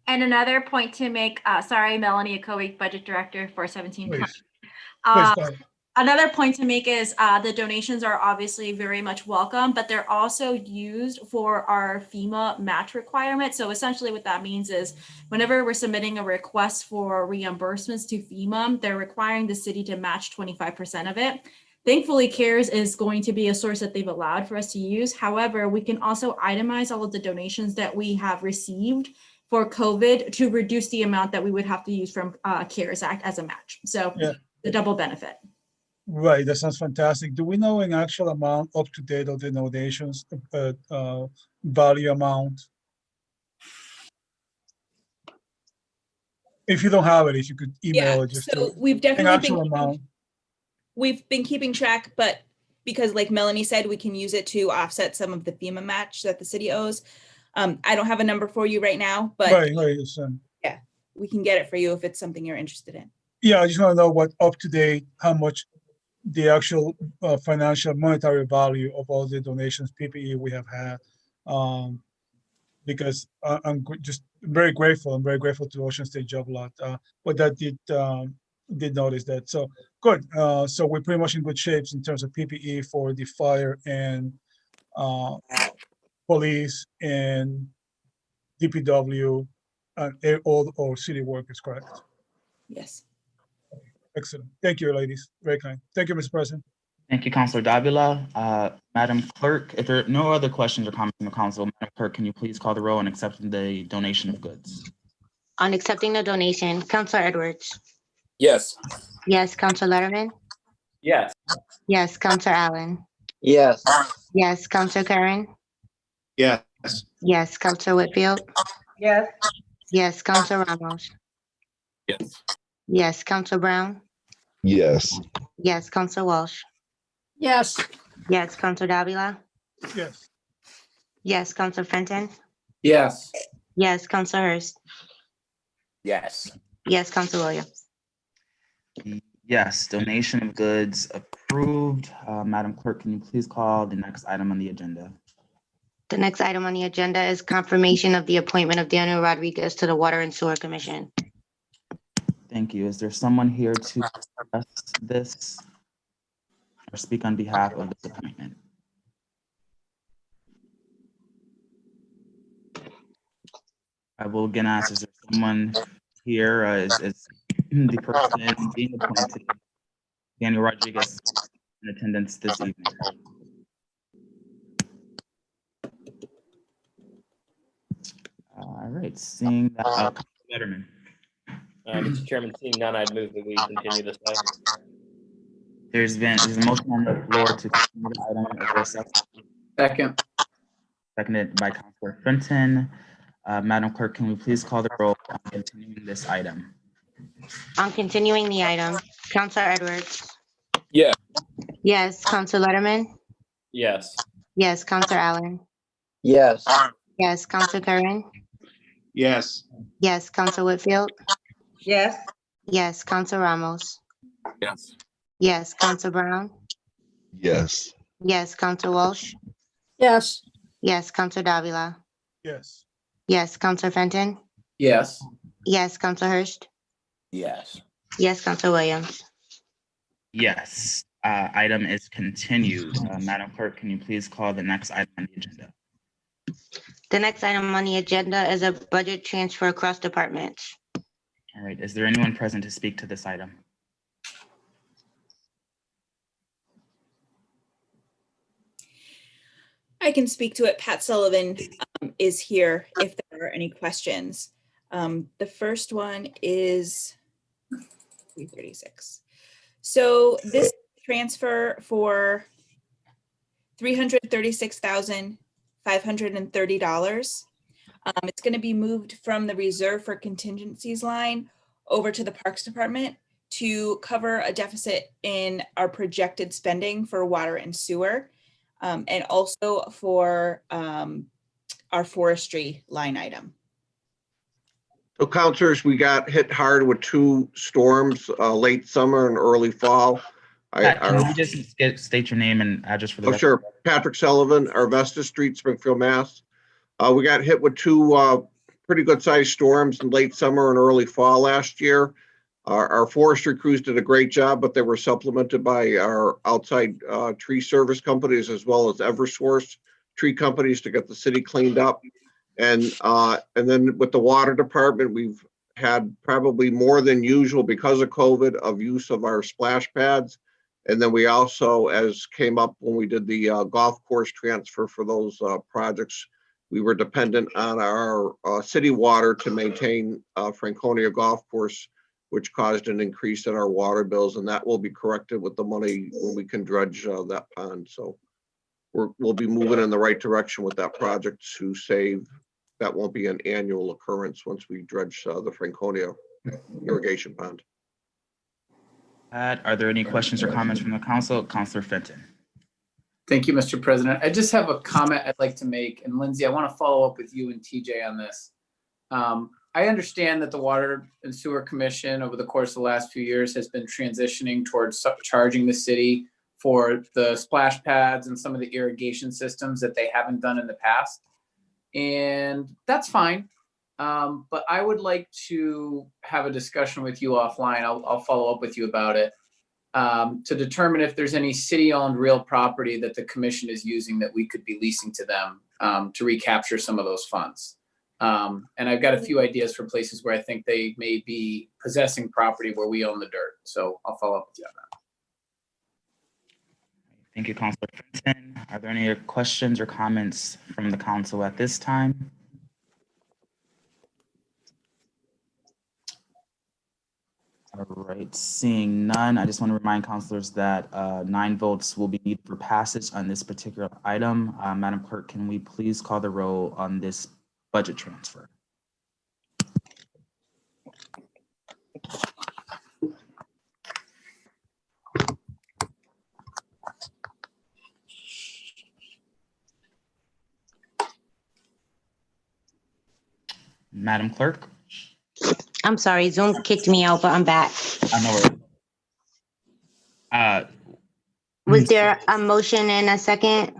And another point to make, sorry, Melanie Akowiak, Budget Director for 1720. Another point to make is the donations are obviously very much welcome, but they're also used for our FEMA match requirement. So essentially what that means is whenever we're submitting a request for reimbursements to FEMA, they're requiring the city to match 25% of it. Thankfully, CARES is going to be a source that they've allowed for us to use. However, we can also itemize all of the donations that we have received for COVID to reduce the amount that we would have to use from CARES Act as a match. So the double benefit. Right, that sounds fantastic. Do we know an actual amount up to date of the donations, value amount? If you don't have it, if you could email it, just so we've definitely we've been keeping track, but because like Melanie said, we can use it to offset some of the FEMA match that the city owes. I don't have a number for you right now, but yeah, we can get it for you if it's something you're interested in. Yeah, I just want to know what up to date, how much the actual financial monetary value of all the donations, PPE we have had. Because I'm just very grateful. I'm very grateful to Ocean State Job Lot. But that did notice that. So good. So we're pretty much in good shapes in terms of PPE for the fire and police and DPW and all city workers, correct? Yes. Excellent. Thank you, ladies. Very kind. Thank you, Mr. President. Thank you, Councilor Davila. Madam Clerk, if there are no other questions or comments from the council, Madam Clerk, can you please call the roll on accepting the donation of goods? On accepting the donation, Councilor Edwards. Yes. Yes. Councilor Letterman. Yes. Yes. Councilor Allen. Yes. Yes. Councilor Curran. Yes. Yes. Councilor Whitfield. Yes. Yes. Councilor Ramos. Yes. Yes. Councilor Brown. Yes. Yes. Councilor Walsh. Yes. Yes. Councilor Davila. Yes. Yes. Councilor Fenton. Yes. Yes. Councilor Hurst. Yes. Yes. Councilor Williams. Yes, donation of goods approved. Madam Clerk, can you please call the next item on the agenda? The next item on the agenda is confirmation of the appointment of Daniel Rodriguez to the Water and Sewer Commission. Thank you. Is there someone here to discuss this or speak on behalf of this appointment? I will again ask, is there someone here, is the person being appointed, Daniel Rodriguez, in attendance this evening? All right, seeing that, Letterman. Mr. Chairman, seeing none, I'd move that we continue this item. There's a motion on the floor to continue the item. Is there a second? Second. Seconded by Councilor Fenton. Madam Clerk, can we please call the roll on continuing this item? On continuing the item, Counselor Edwards. Yeah. Yes. Counselor Letterman. Yes. Yes. Counselor Allen. Yes. Yes. Counselor Curran. Yes. Yes. Counselor Whitfield. Yes. Yes. Counselor Ramos. Yes. Yes. Counselor Brown. Yes. Yes. Counselor Walsh. Yes. Yes. Counselor Davila. Yes. Yes. Counselor Fenton. Yes. Yes. Counselor Hurst. Yes. Yes. Counselor Williams. Yes, item is continued. Madam Clerk, can you please call the next item on the agenda? The next item on the agenda is a budget transfer across departments. All right, is there anyone present to speak to this item? I can speak to it. Pat Sullivan is here if there are any questions. The first one is 336. So this transfer for $336,530. It's going to be moved from the reserve for contingencies line over to the Parks Department to cover a deficit in our projected spending for water and sewer, and also for our forestry line item. So councilors, we got hit hard with two storms, late summer and early fall. Can you just state your name and address for the record? Sure. Patrick Sullivan, Arvesta Street, Springfield, Mass. We got hit with two pretty good sized storms in late summer and early fall last year. Our forestry crews did a great job, but they were supplemented by our outside tree service companies as well as Eversource tree companies to get the city cleaned up. And then with the water department, we've had probably more than usual because of COVID of use of our splash pads. And then we also, as came up when we did the golf course transfer for those projects, we were dependent on our city water to maintain Franconia Golf Course, which caused an increase in our water bills, and that will be corrected with the money when we can dredge that pond. So we'll be moving in the right direction with that project to save. That won't be an annual occurrence once we dredge the Franconia irrigation pond. Are there any questions or comments from the council? Councilor Fenton. Thank you, Mr. President. I just have a comment I'd like to make. And Lindsay, I want to follow up with you and TJ on this. I understand that the Water and Sewer Commission over the course of the last few years has been transitioning towards charging the city for the splash pads and some of the irrigation systems that they haven't done in the past. And that's fine. But I would like to have a discussion with you offline. I'll follow up with you about it to determine if there's any city-owned real property that the commission is using that we could be leasing to them to recapture some of those funds. And I've got a few ideas for places where I think they may be possessing property where we own the dirt. So I'll follow up with you on that. Thank you, Councilor Fenton. Are there any questions or comments from the council at this time? All right, seeing none, I just want to remind councilors that 9 votes will be needed for passage on this particular item. Madam Clerk, can we please call the roll on this budget transfer? Madam Clerk? I'm sorry, Zoom kicked me out, but I'm back. I know it. Was there a motion and a second?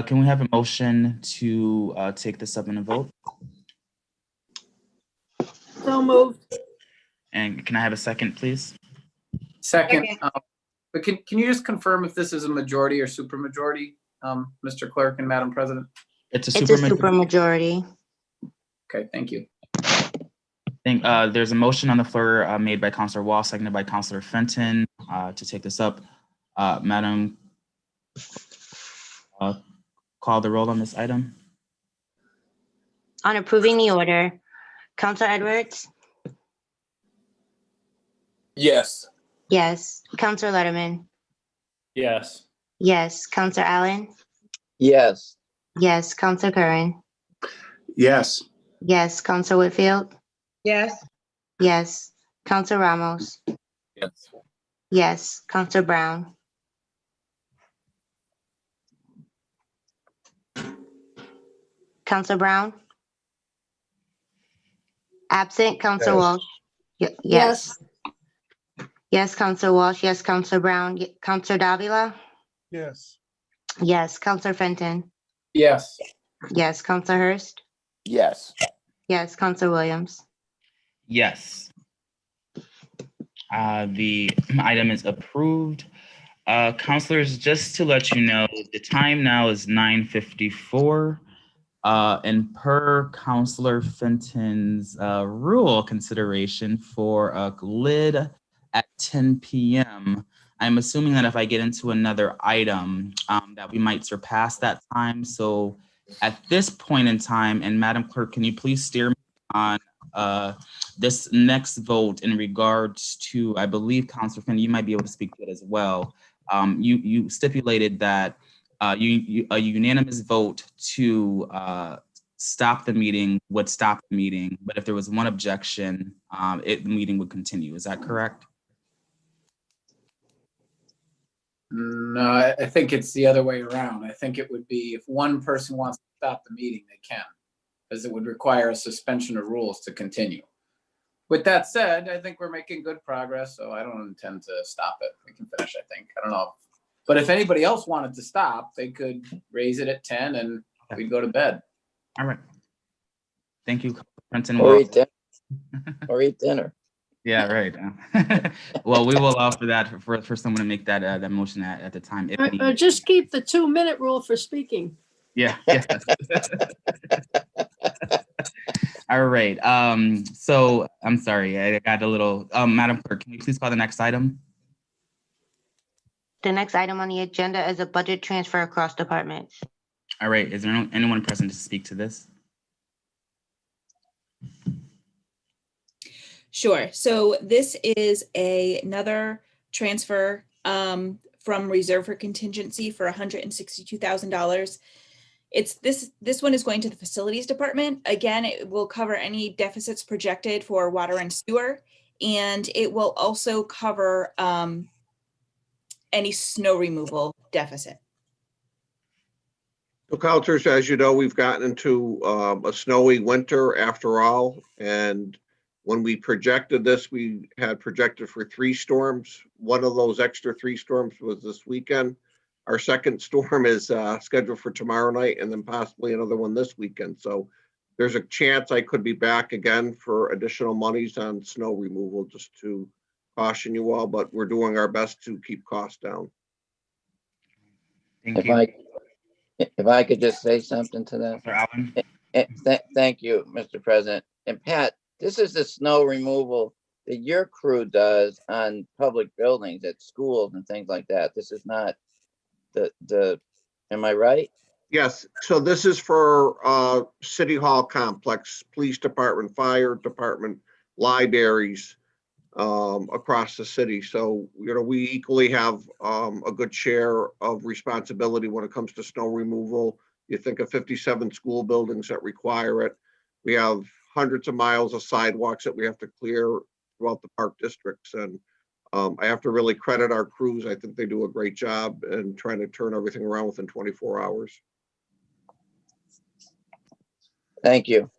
Can we have a motion to take this up in a vote? So moved. And can I have a second, please? Second, but can you just confirm if this is a majority or supermajority, Mr. Clerk and Madam President? It's a It's a supermajority. Okay, thank you. There's a motion on the floor made by Councilor Wall, seconded by Councilor Fenton to take this up. Madam, call the roll on this item. On approving the order, Counselor Edwards? Yes. Yes. Counselor Letterman? Yes. Yes. Counselor Allen? Yes. Yes. Counselor Curran? Yes. Yes. Counselor Whitfield? Yes. Yes. Counselor Ramos? Yes. Yes. Counselor Brown? Counselor Brown? Absent. Counselor Yes. Walsh? Yes. Yes, Counselor Walsh. Yes, Counselor Brown. Counselor Davila? Yes. Yes. Counselor Fenton? Yes. Yes. Counselor Hurst? Yes. Yes. Counselor Williams? Yes. The item is approved. Councilors, just to let you know, the time now is 9:54. And per Councilor Fenton's rule consideration for a lid at 10 p.m., I'm assuming that if I get into another item, that we might surpass that time. So at this point in time, and Madam Clerk, can you please steer me on this next vote in regards to, I believe, Councilor Fenton, you might be able to speak to it as well. You stipulated that a unanimous vote to stop the meeting would stop the meeting, but if there was one objection, the meeting would continue. Is that correct? No, I think it's the other way around. I think it would be if one person wants to stop the meeting, they can, because it would require a suspension of rules to continue. With that said, I think we're making good progress, so I don't intend to stop it. We can finish, I think. I don't know. But if anybody else wanted to stop, they could raise it at 10 and we'd go to bed. All right. Thank you, Brenton. Or eat dinner. Or eat dinner. Yeah, right. Well, we will offer that for someone to make that motion at the time. If Or needed. just keep the 2-minute rule for speaking. Yeah. Yes. All right. So I'm sorry, I got a little. Madam Clerk, can you please call the next item? The next item on the agenda is a budget transfer across departments. All right. Is there anyone present to speak to this? Sure. So this is another transfer from reserve for contingency for $162,000. It's this one is going to the facilities department. Again, it will cover any deficits projected for water and sewer, and it will also cover any snow removal deficit. So, Councilors, as you know, we've gotten into a snowy winter after all. And when we projected this, we had projected for 3 storms. One of those extra 3 storms was this weekend. Our second storm is scheduled for tomorrow night and then possibly another one this weekend. So there's a chance I could be back again for additional monies on snow removal, just to caution you all, but we're doing our best to keep costs down. Thank you. If I could just say something to that. Thank you, Mr. President. And Pat, this is the snow removal that your crew does on public buildings at schools and things like that. This is not am I right? Yes, so this is for City Hall complex, police department, fire department, libraries across the city. So, we equally have a good share of responsibility when it comes to snow removal. You think of 57 school buildings that require it. We have hundreds of miles of sidewalks that we have to clear throughout the park districts. And I have to really credit our crews. I think they do a great job in trying to turn everything around within 24 hours. Thank you.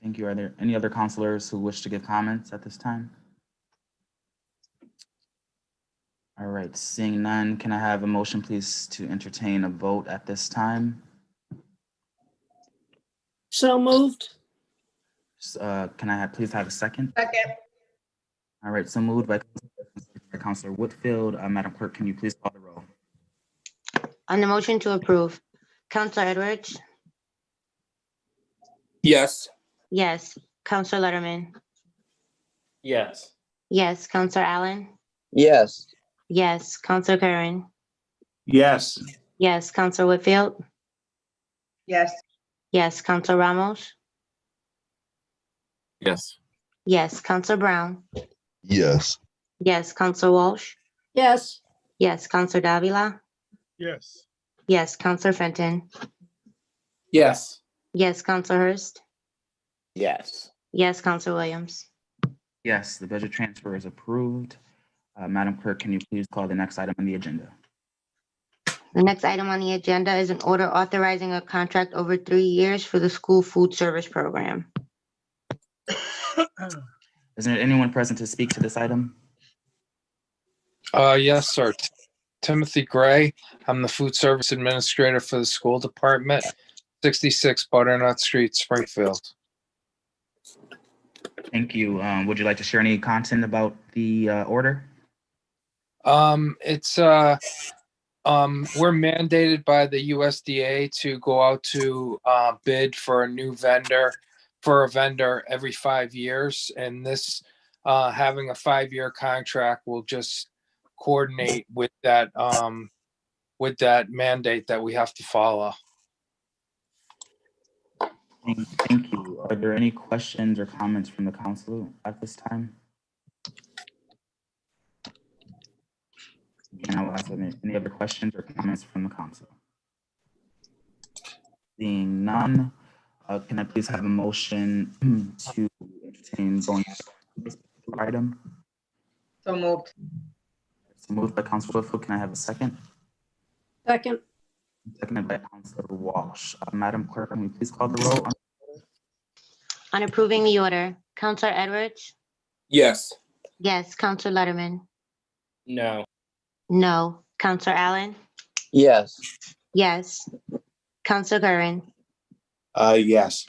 Thank you. Are there any other councilors who wish to give comments at this time? All right, seeing none, can I have a motion, please, to entertain a vote at this time? So moved. Can I please have a second? Second. All right, so moved by Councilor Whitfield. Madam Clerk, can you please call the roll? On the motion to approve, Counselor Edwards? Yes. Yes. Counselor Letterman? Yes. Yes. Counselor Allen? Yes. Yes. Counselor Curran? Yes. Yes. Counselor Whitfield? Yes. Yes. Counselor Ramos? Yes. Yes. Counselor Brown? Yes. Yes. Counselor Walsh? Yes. Yes. Counselor Davila? Yes. Yes. Counselor Fenton? Yes. Yes. Counselor Hurst? Yes. Yes. Counselor Williams? Yes, the budget transfer is approved. Madam Clerk, can you please call the next item on the agenda? The next item on the agenda is an order authorizing a contract over 3 years for the school food service program. Is there anyone present to speak to this item? Yes, sir. Timothy Gray. I'm the food service administrator for the school department, 66 Butternut Street, Springfield. Thank you. Would you like to share any content about the order? It's we're mandated by the USDA to go out to bid for a new vendor every 5 years, and this having a 5-year contract will just coordinate with that mandate that we have to follow. Thank you. Are there any questions or comments from the council at this time? Again, I will ask any other questions or comments from the council. Seeing none, can I please have a motion to entertain going to this particular item? So moved. So moved by Councilor Whitfield. Can I have a second? Second. Seconded by Councilor Walsh. Madam Clerk, can we please call the roll? On approving the order, Counselor Edwards? Yes. Yes. Counselor Letterman? No. No. Counselor Allen? Yes. Yes. Counselor Curran? Yes.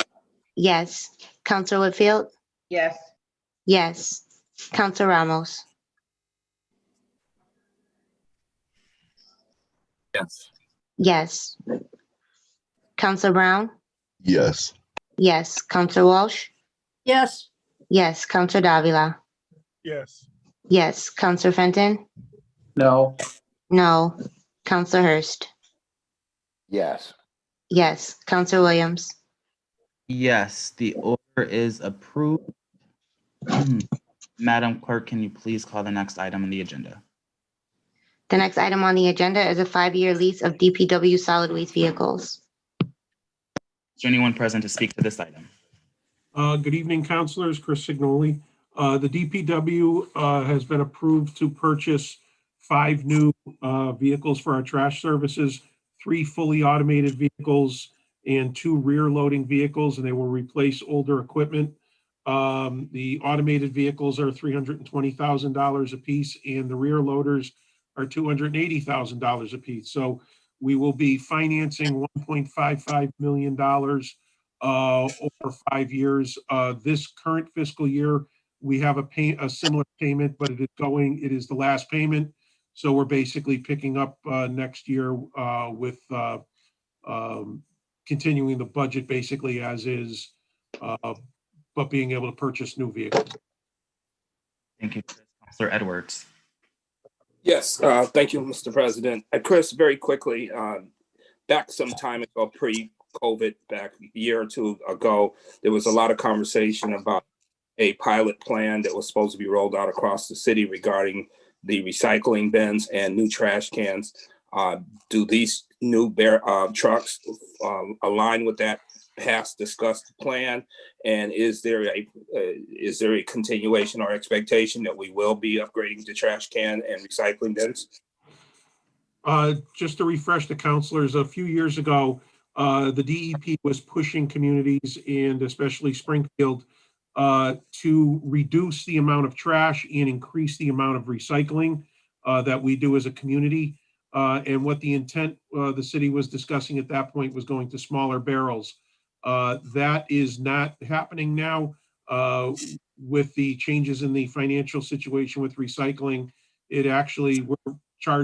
Yes. Counselor Whitfield? Yes. Yes. Counselor Ramos? Yes. Yes. Counselor Brown? Yes. Yes. Counselor Walsh? Yes. Yes. Counselor Davila? Yes. Yes. Counselor Fenton? No. No. Counselor Hurst? Yes. Yes. Counselor Williams? Yes, the order is approved. Madam Clerk, can you please call the next item on the agenda? The next item on the agenda is a 5-year lease of DPW solid waste vehicles. Is there anyone present to speak to this item? Good evening, councilors. Chris Signoli. The DPW has been approved to purchase 5 new vehicles for our trash services, 3 fully automated vehicles and 2 rear loading vehicles, and they will replace older equipment. The automated vehicles are $320,000 a piece, and the rear loaders are $280,000 a piece. So we will be financing $1.55 million over 5 years. This current fiscal year, we have a similar payment, but it is the last payment. So we're basically picking up next year with continuing the budget basically as is, but being able to purchase new vehicles. Thank you, Councilor Edwards. Yes, thank you, Mr. President. Chris, very quickly, back some time ago, pre-COVID, back a year or two ago, there was a lot of conversation about a pilot plan that was supposed to be rolled out across the city regarding the recycling bins and new trash cans. Do these new trucks align with that past discussed plan? And is there a continuation or expectation that we will be upgrading to trash can and recycling bins? Just to refresh the councilors, a few years ago, the DEP was pushing communities and especially Springfield to reduce the amount of trash and increase the amount of recycling. that we do as a community. And what the intent the city was discussing at that point was going to smaller barrels. That is not happening now with the changes in the financial situation with recycling. It actually,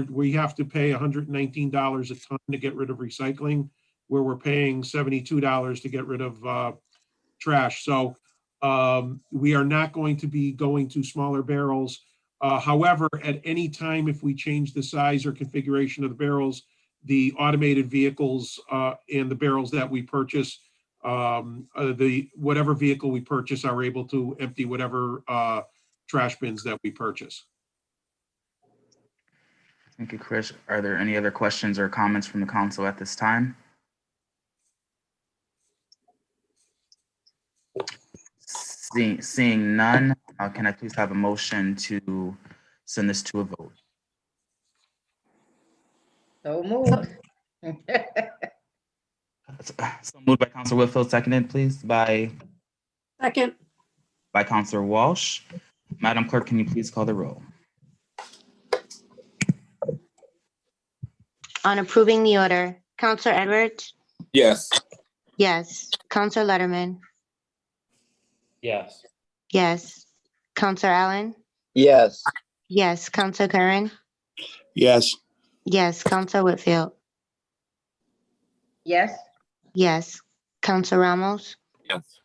we have to pay $119 a ton to get rid of recycling, where we're paying $72 to get rid of trash. So we are not going to be going to smaller barrels. However, at any time, if we change the size or configuration of the barrels, the automated vehicles and the barrels that we purchase, whatever vehicle we purchase are able to empty whatever trash bins that we purchase. Thank you, Chris. Are there any other questions or comments from the council at this time? Seeing none, can I please have a motion to send this to a vote? So moved. So moved by Councilor Whitfield, seconded, please, by Second. Councilor Walsh. Madam Clerk, can you please call the roll? On approving the order, Counselor Edwards? Yes. Yes. Counselor Letterman? Yes. Yes. Counselor Allen? Yes. Yes. Counselor Curran? Yes. Yes. Counselor Whitfield? Yes. Yes. Counselor Ramos? Yes.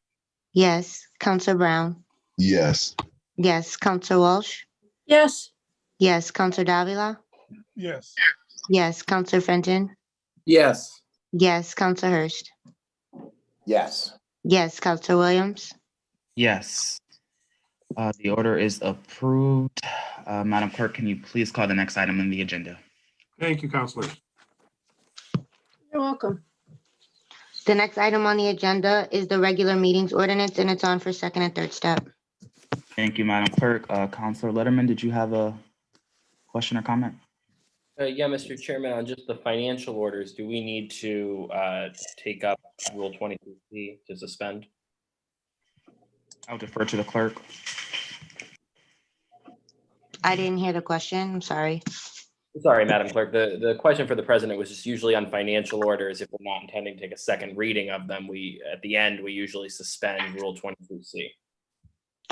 Yes. Counselor Brown? Yes. Yes. Counselor Walsh? Yes. Yes. Counselor Davila? Yes. Yes. Counselor Fenton? Yes. Yes. Counselor Hurst? Yes. Yes. Counselor Williams? Yes. The order is approved. Madam Clerk, can you please call the next item on the agenda? Thank you, councilors. You're welcome. The next item on the agenda is the regular meetings ordinance, and it's on for second and third step. Thank you, Madam Clerk. Councilor Letterman, did you have a question or comment? Yeah, Mr. Chairman, on just the financial orders, do we need to take up Rule 23C to suspend? I'll defer to the clerk. I didn't hear the question. I'm sorry. Sorry, Madam Clerk. The question for the president was just usually on financial orders. If we're not intending to take a second reading of them, at the end, we usually suspend Rule 23C.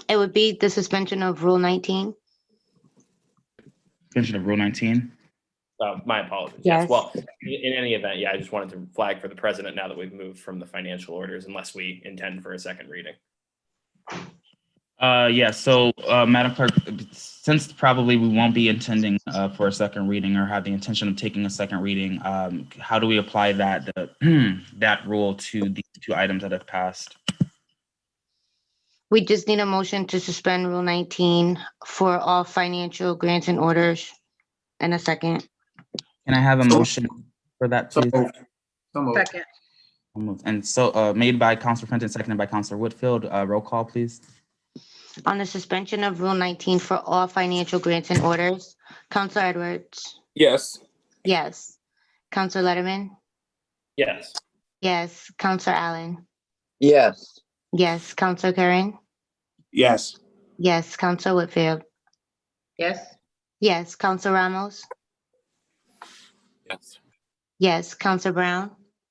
It would be the suspension of Rule 19. Suspension of Rule 19. My apologies. Yes. Well, in any event, yeah, I just wanted to flag for the president now that we've moved from the financial orders, unless we intend for a second reading. Yeah, so Madam Clerk, since probably we won't be intending for a second reading or have the intention of taking a second reading, how do we apply that that rule to the two items that have passed? We just need a motion to suspend Rule 19 for all financial grants and orders, and a second. Can I have a motion for that, please? Second. And so made by Councilor Fenton, seconded by Councilor Whitfield. Roll call, please. On the suspension of Rule 19 for all financial grants and orders, Counselor Edwards? Yes. Yes. Counselor Letterman? Yes. Yes. Counselor Allen? Yes. Yes. Counselor Curran? Yes. Yes. Counselor Whitfield? Yes. Yes. Counselor Ramos? Yes. Yes. Counselor Brown?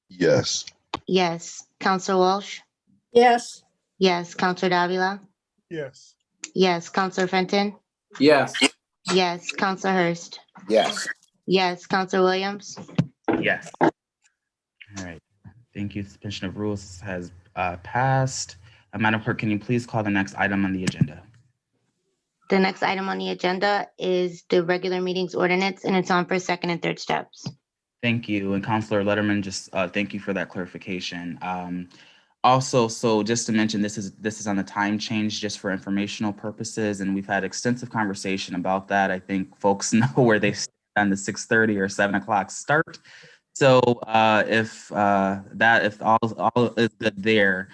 Yes. Yes. Counselor Walsh? Yes. Yes. Counselor Davila? Yes. Yes. Counselor Fenton? Yes. Yes. Counselor Hurst? Yes. Yes. Counselor Williams? Yes. All right. Thank you. Suspension of rules has passed. Madam Clerk, can you please call the next item on the agenda? The next item on the agenda is the regular meetings ordinance, and it's on for second and third steps. Thank you. And Councilor Letterman, just thank you for that clarification. Also, so just to mention, this is on the time change just for informational purposes, and we've had extensive conversation about that. I think folks know where they stand on the 6:30 or 7 o'clock start. So if all is good there,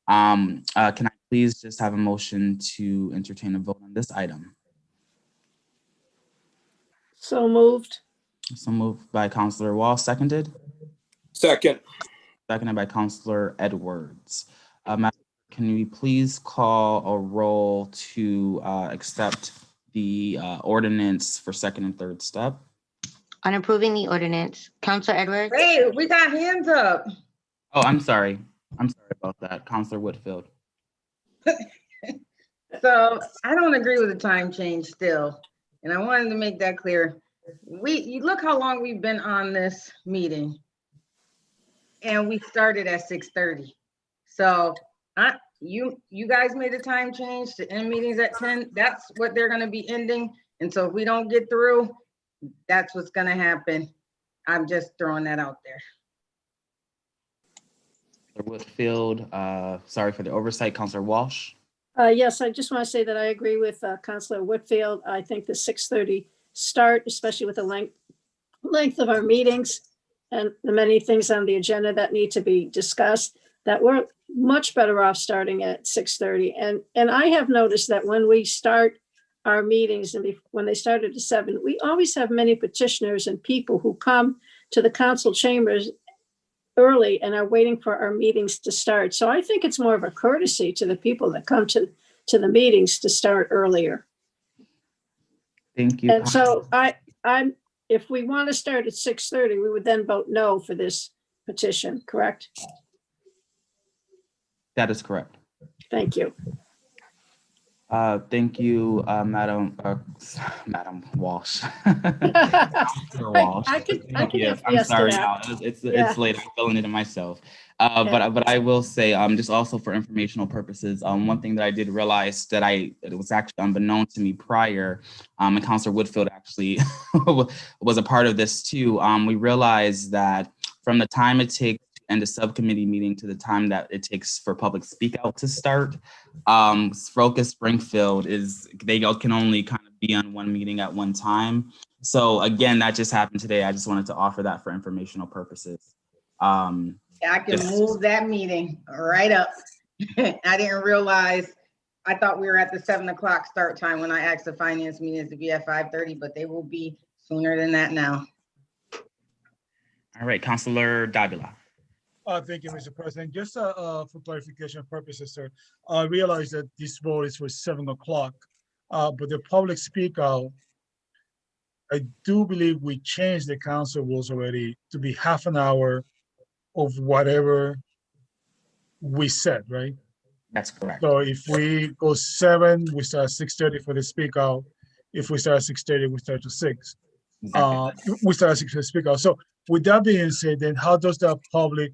can I please just have a motion to entertain a vote on this item? So moved. So moved by Councilor Wall, seconded? Second. Seconded by Councilor Edwards. Madam, can we please call a roll to accept the ordinance for second and third step. On approving the ordinance, Counselor Edwards, Hey, we got hands up. Oh, I'm sorry. I'm sorry about that. Counselor Whitfield. So I don't agree with the time change still. And I wanted to make that clear. You look how long we've been on this meeting. And we started at 6:30. So you guys made a time change to end meetings at 10. That's what they're gonna be ending. And so if we don't get through, that's what's gonna happen. I'm just throwing that out there. Whitfield, sorry for the oversight. Counselor Walsh. Yes, I just want to say that I agree with Counselor Whitfield. I think the 6:30 start, especially with the length of our meetings and the many things on the agenda that need to be discussed, that we're much better off starting at 6:30. And I have noticed that when we start our meetings and when they start at 7, we always have many petitioners and people who come to the council chambers early and are waiting for our meetings to start. So I think it's more of a courtesy to the people that come to the meetings to start earlier. Thank you. And so if we want to start at 6:30, we would then vote no for this petition, correct? That is correct. Thank you. Thank you, Madam Walsh. Counselor Walsh. I can have I'm yes to sorry that. now. It's Yeah. late. I'm filling it in myself. But I will say, just also for informational purposes, one thing that I did realize that it was actually unbeknown to me prior, and Counselor Whitfield actually was a part of this too. We realized that from the time it takes to end a subcommittee meeting to the time that it takes for public speak out to start, Focus Springfield they can only kind of be on one meeting at one time. So again, that just happened today. I just wanted to offer that for informational purposes. I can move that meeting right up. I didn't realize, I thought we were at the 7 o'clock start time when I asked the finance meetings to be at 5:30, but they will be sooner than that now. All right, Counselor Davila. Thank you, Mr. President. Just for clarification purposes, sir, I realize that this vote is for 7 o'clock, but the public speak out, I do believe we changed the council rules already to be half an hour of whatever we said, right? That's correct. So if we go 7, we start at 6:30 for the speak out. If we start at 6:30, we start to 6. We start at 6 for the speak out. So with that being said, then how does the public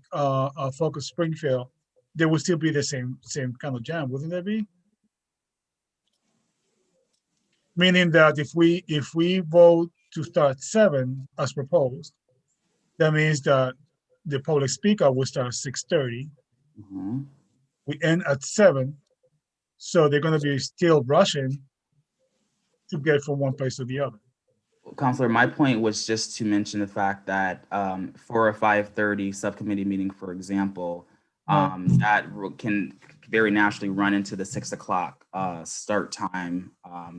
Focus Springfield, there will still be the same kind of jam, wouldn't there be? Meaning that if we vote to start 7 as proposed, that means that the public speaker will start at 6:30. We end at 7, so they're going to be still rushing to get from one place to the other. Counselor, my point was just to mention the fact that for a 5:30 subcommittee meeting, for example, that can very naturally run into the 6 o'clock start time.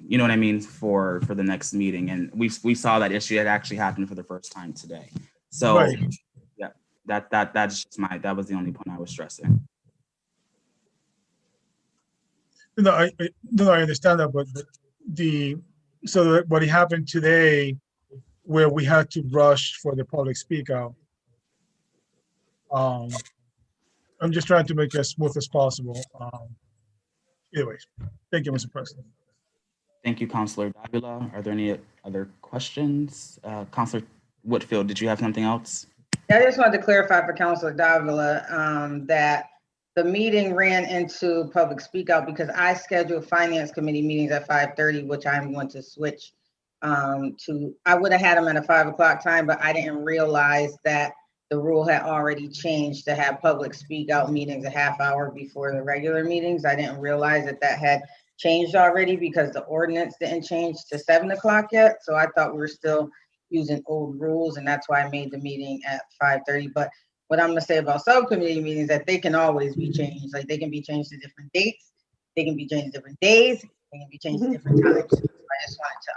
You know what I mean, for the next meeting, and we saw that issue. It actually happened for the first time today. So, right. Yeah, that's just that was the only point I was stressing. No, I understand that, but so what happened today, where we had to rush for the public speak out. I'm just trying to make it as smooth as possible. Anyways, thank you, Mr. President. Thank you, Counselor Davila. Are there any other questions? Counselor Whitfield, did you have something else? I just wanted to clarify for Counselor Davila that the meeting ran into public speak out because I scheduled finance committee meetings at 5:30, which I'm going to switch to. I would have had them at a 5 o'clock time, but I didn't realize that the rule had already changed to have public speak out meetings a half hour before the regular meetings. I didn't realize that had changed already because the ordinance didn't change to 7 o'clock yet. So I thought we were still using old rules, and that's why I made the meeting at 5:30. But what I'm gonna say about subcommittee meetings, that they can always be changed. Like they can be changed to different dates, they can be changed to different days, they can be changed to different times. So I just wanted to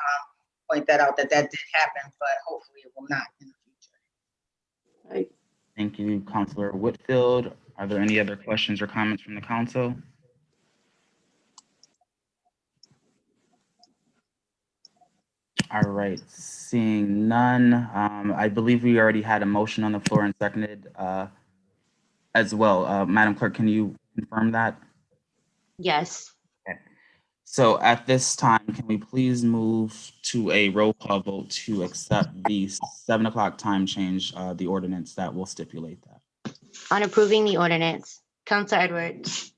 point that out, that did happen, but hopefully it will not in the future. Right. Thank you, Counselor Whitfield. Are there any other questions or comments from the council? All right, seeing none, I believe we already had a motion on the floor and seconded as well. Madam Clerk, can you confirm that? Yes. Okay. So at this time, can we please move to a roll call vote to accept the 7 o'clock time change, the ordinance that will stipulate that? On approving the ordinance, Counselor Edwards.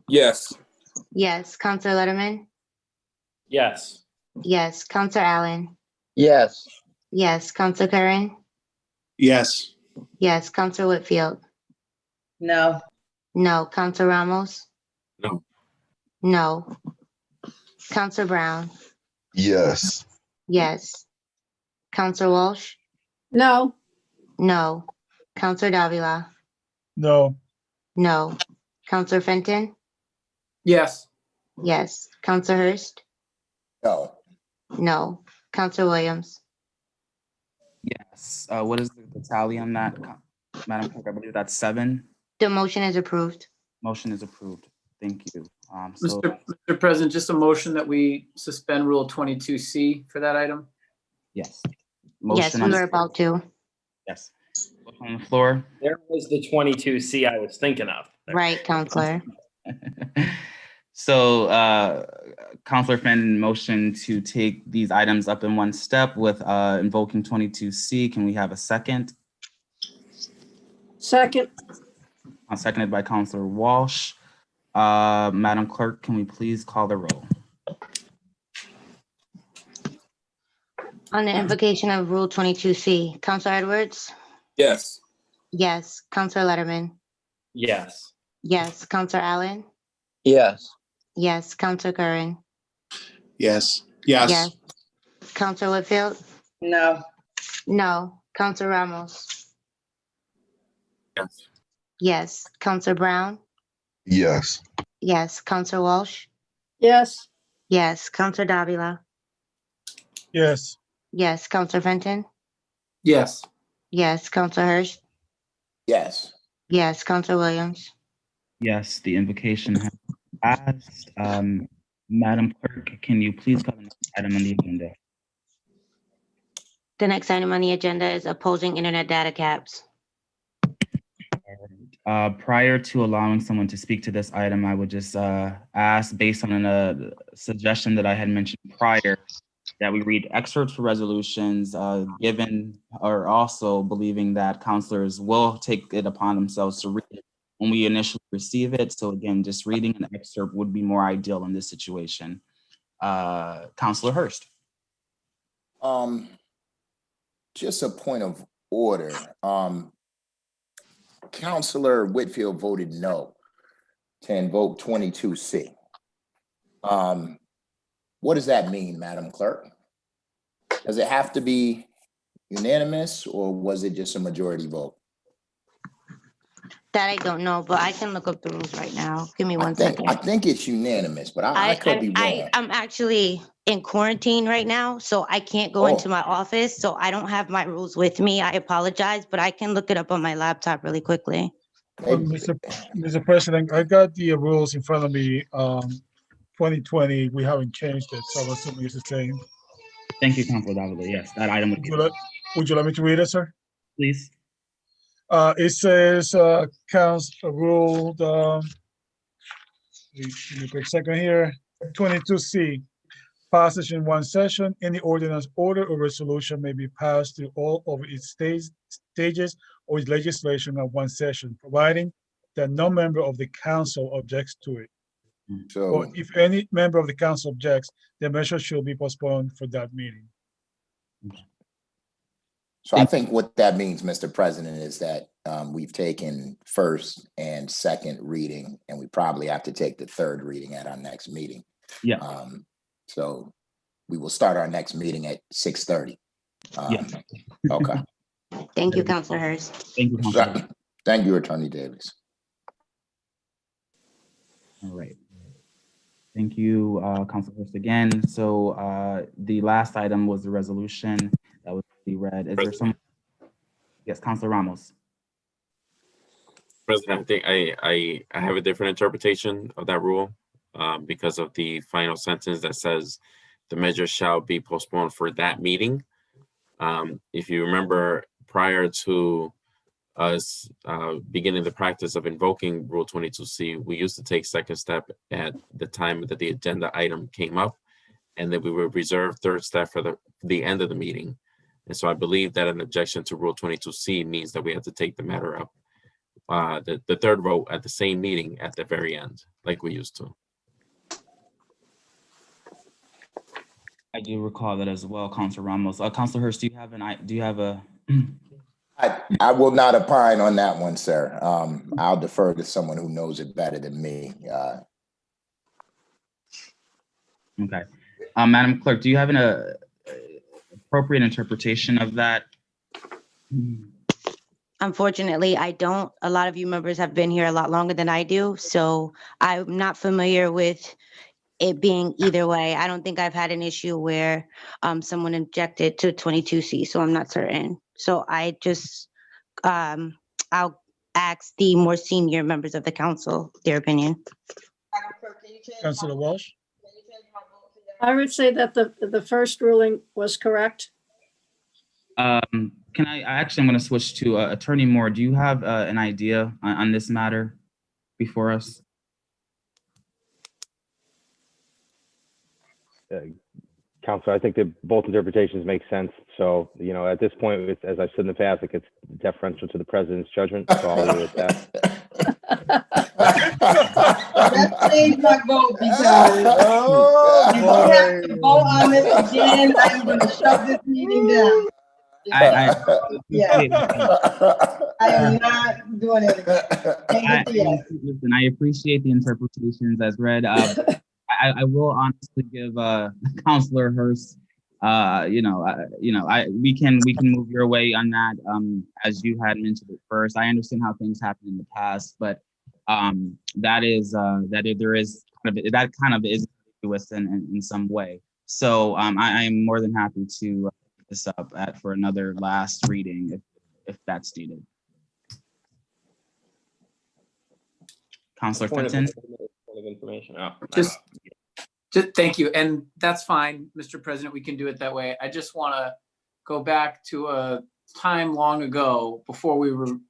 Yes. Yes. Counselor Letterman. Yes. Yes. Counselor Allen. Yes. Yes. Counselor Curran. Yes. Yes. Counselor Whitfield. No. No. Counselor Ramos. No. No. Counselor Brown. Yes. Yes. Counselor Walsh. No. No. Counselor Davila. No. No. Counselor Fenton. Yes. Yes. Counselor Hurst. No. No. Counselor Williams. Yes. What is the tally on that, Madam Clerk? I believe that's 7. The motion is approved. Motion is approved. Thank you. So Mr. President, just a motion that we suspend Rule 22C for that item. yes. Yes, we were about to. Yes. Motion on the floor. There was the 22C I was thinking of. Right, Counselor. So Counselor Fenton motion to take these items up in one step with invoking 22C. Can we have a second? Second. Seconded by Counselor Walsh. Madam Clerk, can we please call the roll? On the invocation of Rule 22C, Counselor Edwards. Yes. Yes. Counselor Letterman. Yes. Yes. Counselor Allen. Yes. Yes. Counselor Curran. Yes. Yes. Yes. Counselor Whitfield. No. No. Counselor Ramos. Yes. Yes. Counselor Brown. Yes. Yes. Counselor Walsh. Yes. Yes. Counselor Davila. Yes. Yes. Counselor Fenton. Yes. Yes. Counselor Hurst. Yes. Yes. Counselor Williams. Yes, the invocation has passed. Madam Clerk, can you please call the next item on the agenda? The next item on the agenda is opposing internet data caps. Prior to allowing someone to speak to this item, I would just ask, based on a suggestion that I had mentioned prior, that we read excerpts for resolutions, given or also believing that counselors will take it upon themselves to read it when we initially receive it. So again, just reading an excerpt would be more ideal in this situation. Counselor Hurst. Just a point of order. Counselor Whitfield voted no to invoke 22C. What does that mean, Madam Clerk? Does it have to be unanimous or was it just a majority vote? That I don't know, but I can look up the rules right now. Give me one second. I think it's unanimous, but I could be wrong. I'm actually in quarantine right now, so I can't go into my office, so I don't have my rules with me. I apologize, but I can look it up on my laptop really quickly. Mr. President, I got the rules in front of me. 2020, we haven't changed it, so I'm assuming it's the same. Thank you, Counselor Davila. Yes, that item would be. Would you like me to read it, sir? Please. It says, ruled, give me a quick second here, 22C, passage in one session, any ordinance, order, or resolution may be passed through all of its stages or its legislation at one session, providing that no member of the council objects to it. Or if any member of the council objects, the measure should be postponed for that meeting. So I think what that means, Mr. President, is that we've taken first and second reading, and we probably have to take the third reading at our next meeting. Yeah. So we will start our next meeting at 6:30. Yeah. Okay. Thank you, Counselor Hurst. Thank you, Counselor. Thank you, Attorney Davis. All right. Thank you, Counselor Hurst again. So the last item was the resolution that was read. Is there some? Yes, Counselor Ramos. President, I think I have a different interpretation of that rule because of the final sentence that says the measure shall be postponed for that meeting. If you remember, prior to us beginning the practice of invoking Rule 22C, we used to take second step at the time that the agenda item came up, and then we would reserve third step for the end of the meeting. And so I believe that an objection to Rule 22C means that we have to take the matter up, the third vote at the same meeting at the very end, like we used to. I do recall that as well, Councilor Ramos. Councilor Hurst, do you have a? I will not opine on that one, sir. I'll defer to someone who knows it better than me. Okay. Madam Clerk, do you have an appropriate interpretation of that? Unfortunately, I don't. A lot of you members have been here a lot longer than I do, so I'm not familiar with it being either way. I don't think I've had an issue where someone objected to 22C, so I'm not certain. So I just, I'll ask the more senior members of the council their opinion. Councilor Walsh? I would say that the first ruling was correct. I'm going to switch to Attorney Moore. Do you have an idea on this matter before us? Counselor, I think that both interpretations make sense. So, at this point, as I've said in the past, it gets deferential to the president's judgment. So I'll leave it at that. Let's change my vote because if we have to vote on this again, I'm going to shut this meeting down. I am not doing it again. Listen, I appreciate the interpretations as read. I will honestly give Councilor Hurst, we can move your way on that. As you had mentioned it first, I understand how things happen in the past, but that kind of is ambiguous in some way. So I am more than happy to pick this up for another last reading if that's needed. Councilor Fenton. Information. Just thank you. And that's fine, Mr. President, we can do it that way. I just want to go back to a time long ago before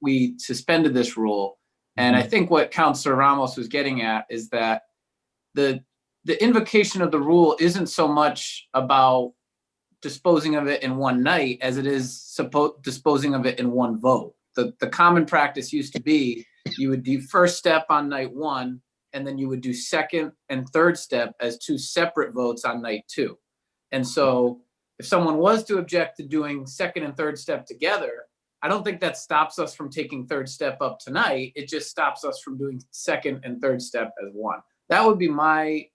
we suspended this rule. And I think what Councilor Ramos was getting at is that the invocation of the rule isn't so much about disposing of it in one night as it is disposing of it in one vote. The common practice used to be you would do first step on night one, and then you would do second and third step as two separate votes on night two. And so if someone was to object to doing second and third step together, I don't think that stops us from taking third step up tonight. It just stops us from doing second and third step as one. That would be my,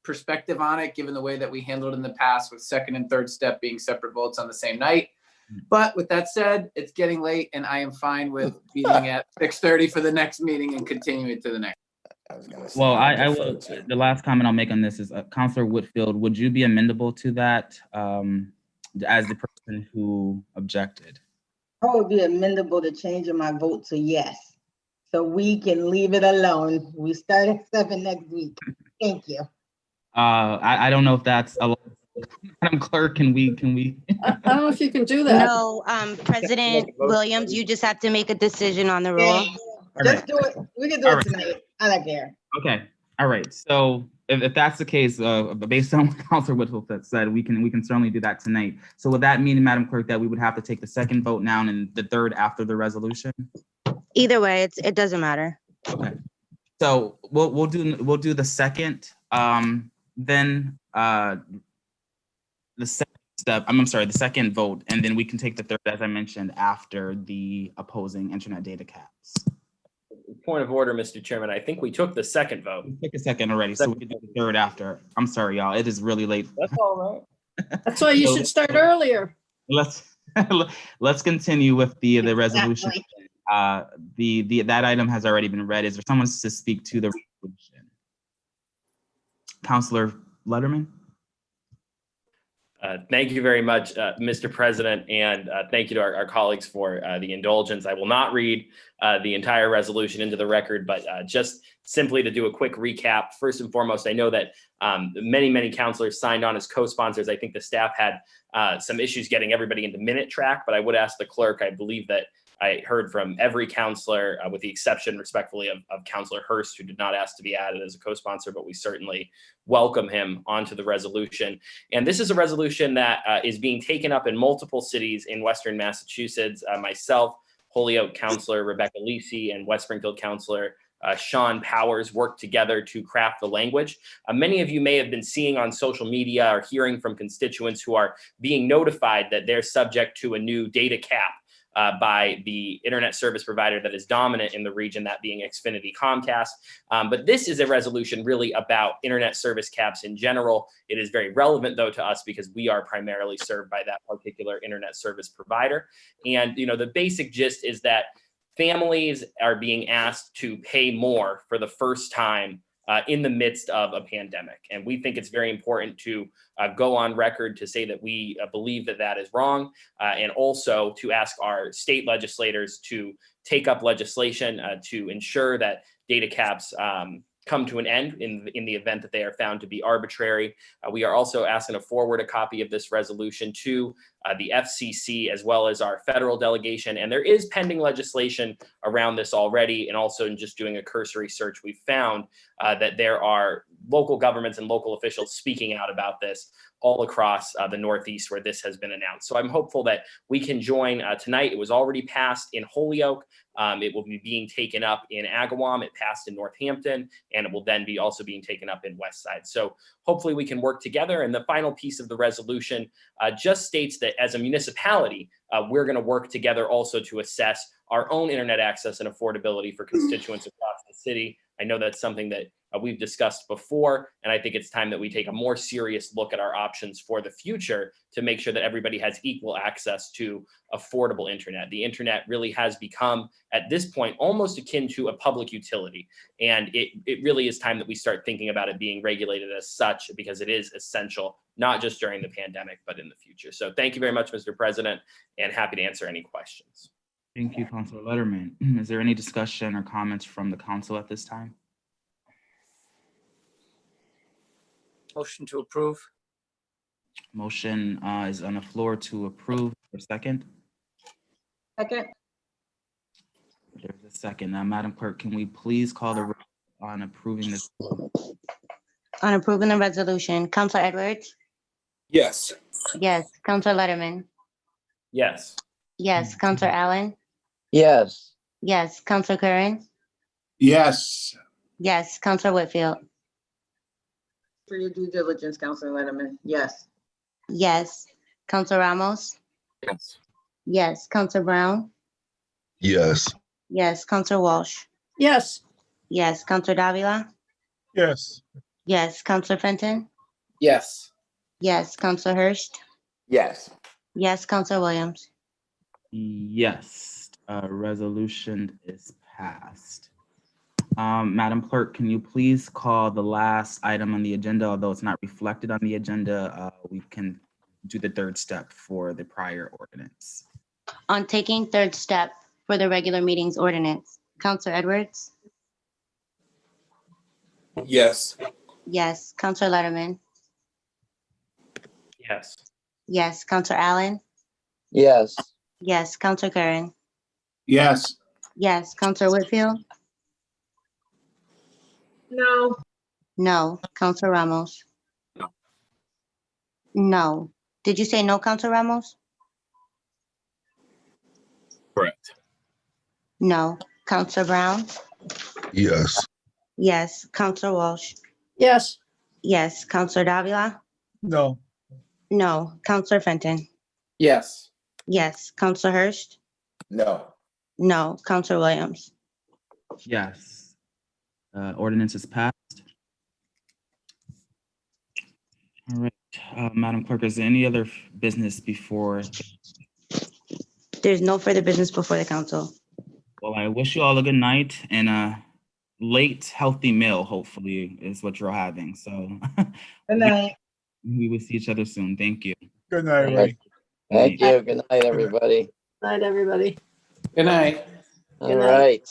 perspective on it, given the way that we handled in the past with second and third step being separate votes on the same night. But with that said, it's getting late and I am fine with meeting at 6:30 for the next meeting and continuing to the next. Well, I will. The last comment I'll make on this is, Councilor Whitfield, would you be amendable to that as the person who objected? I would be amendable to changing my vote to yes. So we can leave it alone. We start at 7 next week. Thank you. I don't know if that's a Madam Clerk, can we? I don't know if you can do that. No, President Williams, you just have to make a decision on the rule. Just do it. We can do it tonight. I don't care. Okay. All right. So if that's the case, based on what Councilor Whitfield said, we can certainly do that tonight. So would that mean, Madam Clerk, that we would have to take the second vote now and the third after the resolution? Either way, it doesn't matter. Okay. So we'll do the second, then the second step. I'm sorry, the second vote, and then we can take the third, as I mentioned, after the opposing internet data caps. Point of order, Mr. Chairman. I think we took the second vote. We took a second already, so we can do the third after. I'm sorry, y'all. It is really late. That's all right. That's why you should start earlier. Let's continue with the resolution. That item has already been read. Is there someone to speak to the resolution? Councilor Letterman. Thank you very much, Mr. President, and thank you to our colleagues for the indulgence. I will not read the entire resolution into the record, but just simply to do a quick recap. First and foremost, I know that many councilors signed on as co-sponsors. I think the staff had some issues getting everybody into minute track, but I would ask the clerk, I believe that I heard from every counselor, with the exception respectfully of Counselor Hurst, who did not ask to be added as a co-sponsor, but we certainly welcome him onto the resolution. And this is a resolution that is being taken up in multiple cities in Western Massachusetts. Myself, Holyoke Counselor Rebecca Lisi, and West Springfield Counselor Sean Powers worked together to craft the language. Many of you may have been seeing on social media or hearing from constituents who are being notified that they're subject to a new data cap by the internet service provider that is dominant in the region, that being Xfinity Comcast. But this is a resolution really about internet service caps in general. It is very relevant though to us because we are primarily served by that particular internet service provider. And the basic gist is that families are being asked to pay more for the first time in the midst of a pandemic. And we think it's very important to go on record to say that we believe that that is wrong, and also to ask our state legislators to take up legislation to ensure that data caps come to an end in the event that they are found to be arbitrary. We are also asking to forward a copy of this resolution to the FCC as well as our federal delegation. And there is pending legislation around this already. And also in just doing a cursory search, we found that there are local governments and local officials speaking out about this all across the Northeast where this has been announced. So I'm hopeful that we can join tonight. It was already passed in Holyoke. It will be being taken up in Agawam. It passed in Northampton, and it will then be also being taken up in West Side. So hopefully we can work together. And the final piece of the resolution just states that as a municipality, we're going to work together also to assess our own internet access and affordability for constituents across the city. I know that's something that we've discussed before, and I think it's time that we take a more serious look at our options for the future to make sure that everybody has equal access to affordable internet. The internet really has become, at this point, almost akin to a public utility, and it really is time that we start thinking about it being regulated as such, because it is essential, not just during the pandemic, but in the future. So thank you very much, Mr. President, and happy to answer any questions. Thank you, Councilor Letterman. Is there any discussion or comments from the council at this time? Motion to approve. Motion is on the floor to approve. For second? Second. There's a second. Madam Clerk, can we please call the roll on approving this? On approving the resolution, Counselor Edwards? Yes. Yes. Counselor Letterman? Yes. Yes. Counselor Allen? Yes. Yes. Counselor Curran? Yes. Yes. Counselor Whitfield? For your due diligence, Councilor Letterman. Yes. Yes. Counselor Ramos? Yes. Yes. Counselor Brown? Yes. Yes. Counselor Walsh? Yes. Yes. Counselor Davila? Yes. Yes. Counselor Fenton? Yes. Yes. Counselor Hurst? Yes. Yes. Counselor Williams? Yes, resolution is passed. Madam Clerk, can you please call the last item on the agenda? Although it's not reflected on the agenda, we can do the third step for the prior ordinance. On taking third step for the regular meetings ordinance, Counselor Edwards? Yes. Yes. Counselor Letterman? Yes. Yes. Counselor Allen? Yes. Yes. Counselor Curran? Yes. Yes. Counselor Whitfield? No. No. Counselor Ramos? No. No. Did you say no, Counselor Ramos? Correct. No. Counselor Brown? Yes. Yes. Counselor Walsh? Yes. Yes. Counselor Davila? No. No. Counselor Fenton? Yes. Yes. Counselor Hurst? No. No. Counselor Williams? Yes. Ordinance is passed. All right, Madam Clerk, is there any other business before? There's no further business before the council. Well, I wish you all a good night and a late, healthy meal, hopefully, is what you're having. So Good night. We will see each other soon. Thank you. Good night, everybody. Thank you. Good night, everybody. Night, everybody. Good night. All Good night. right.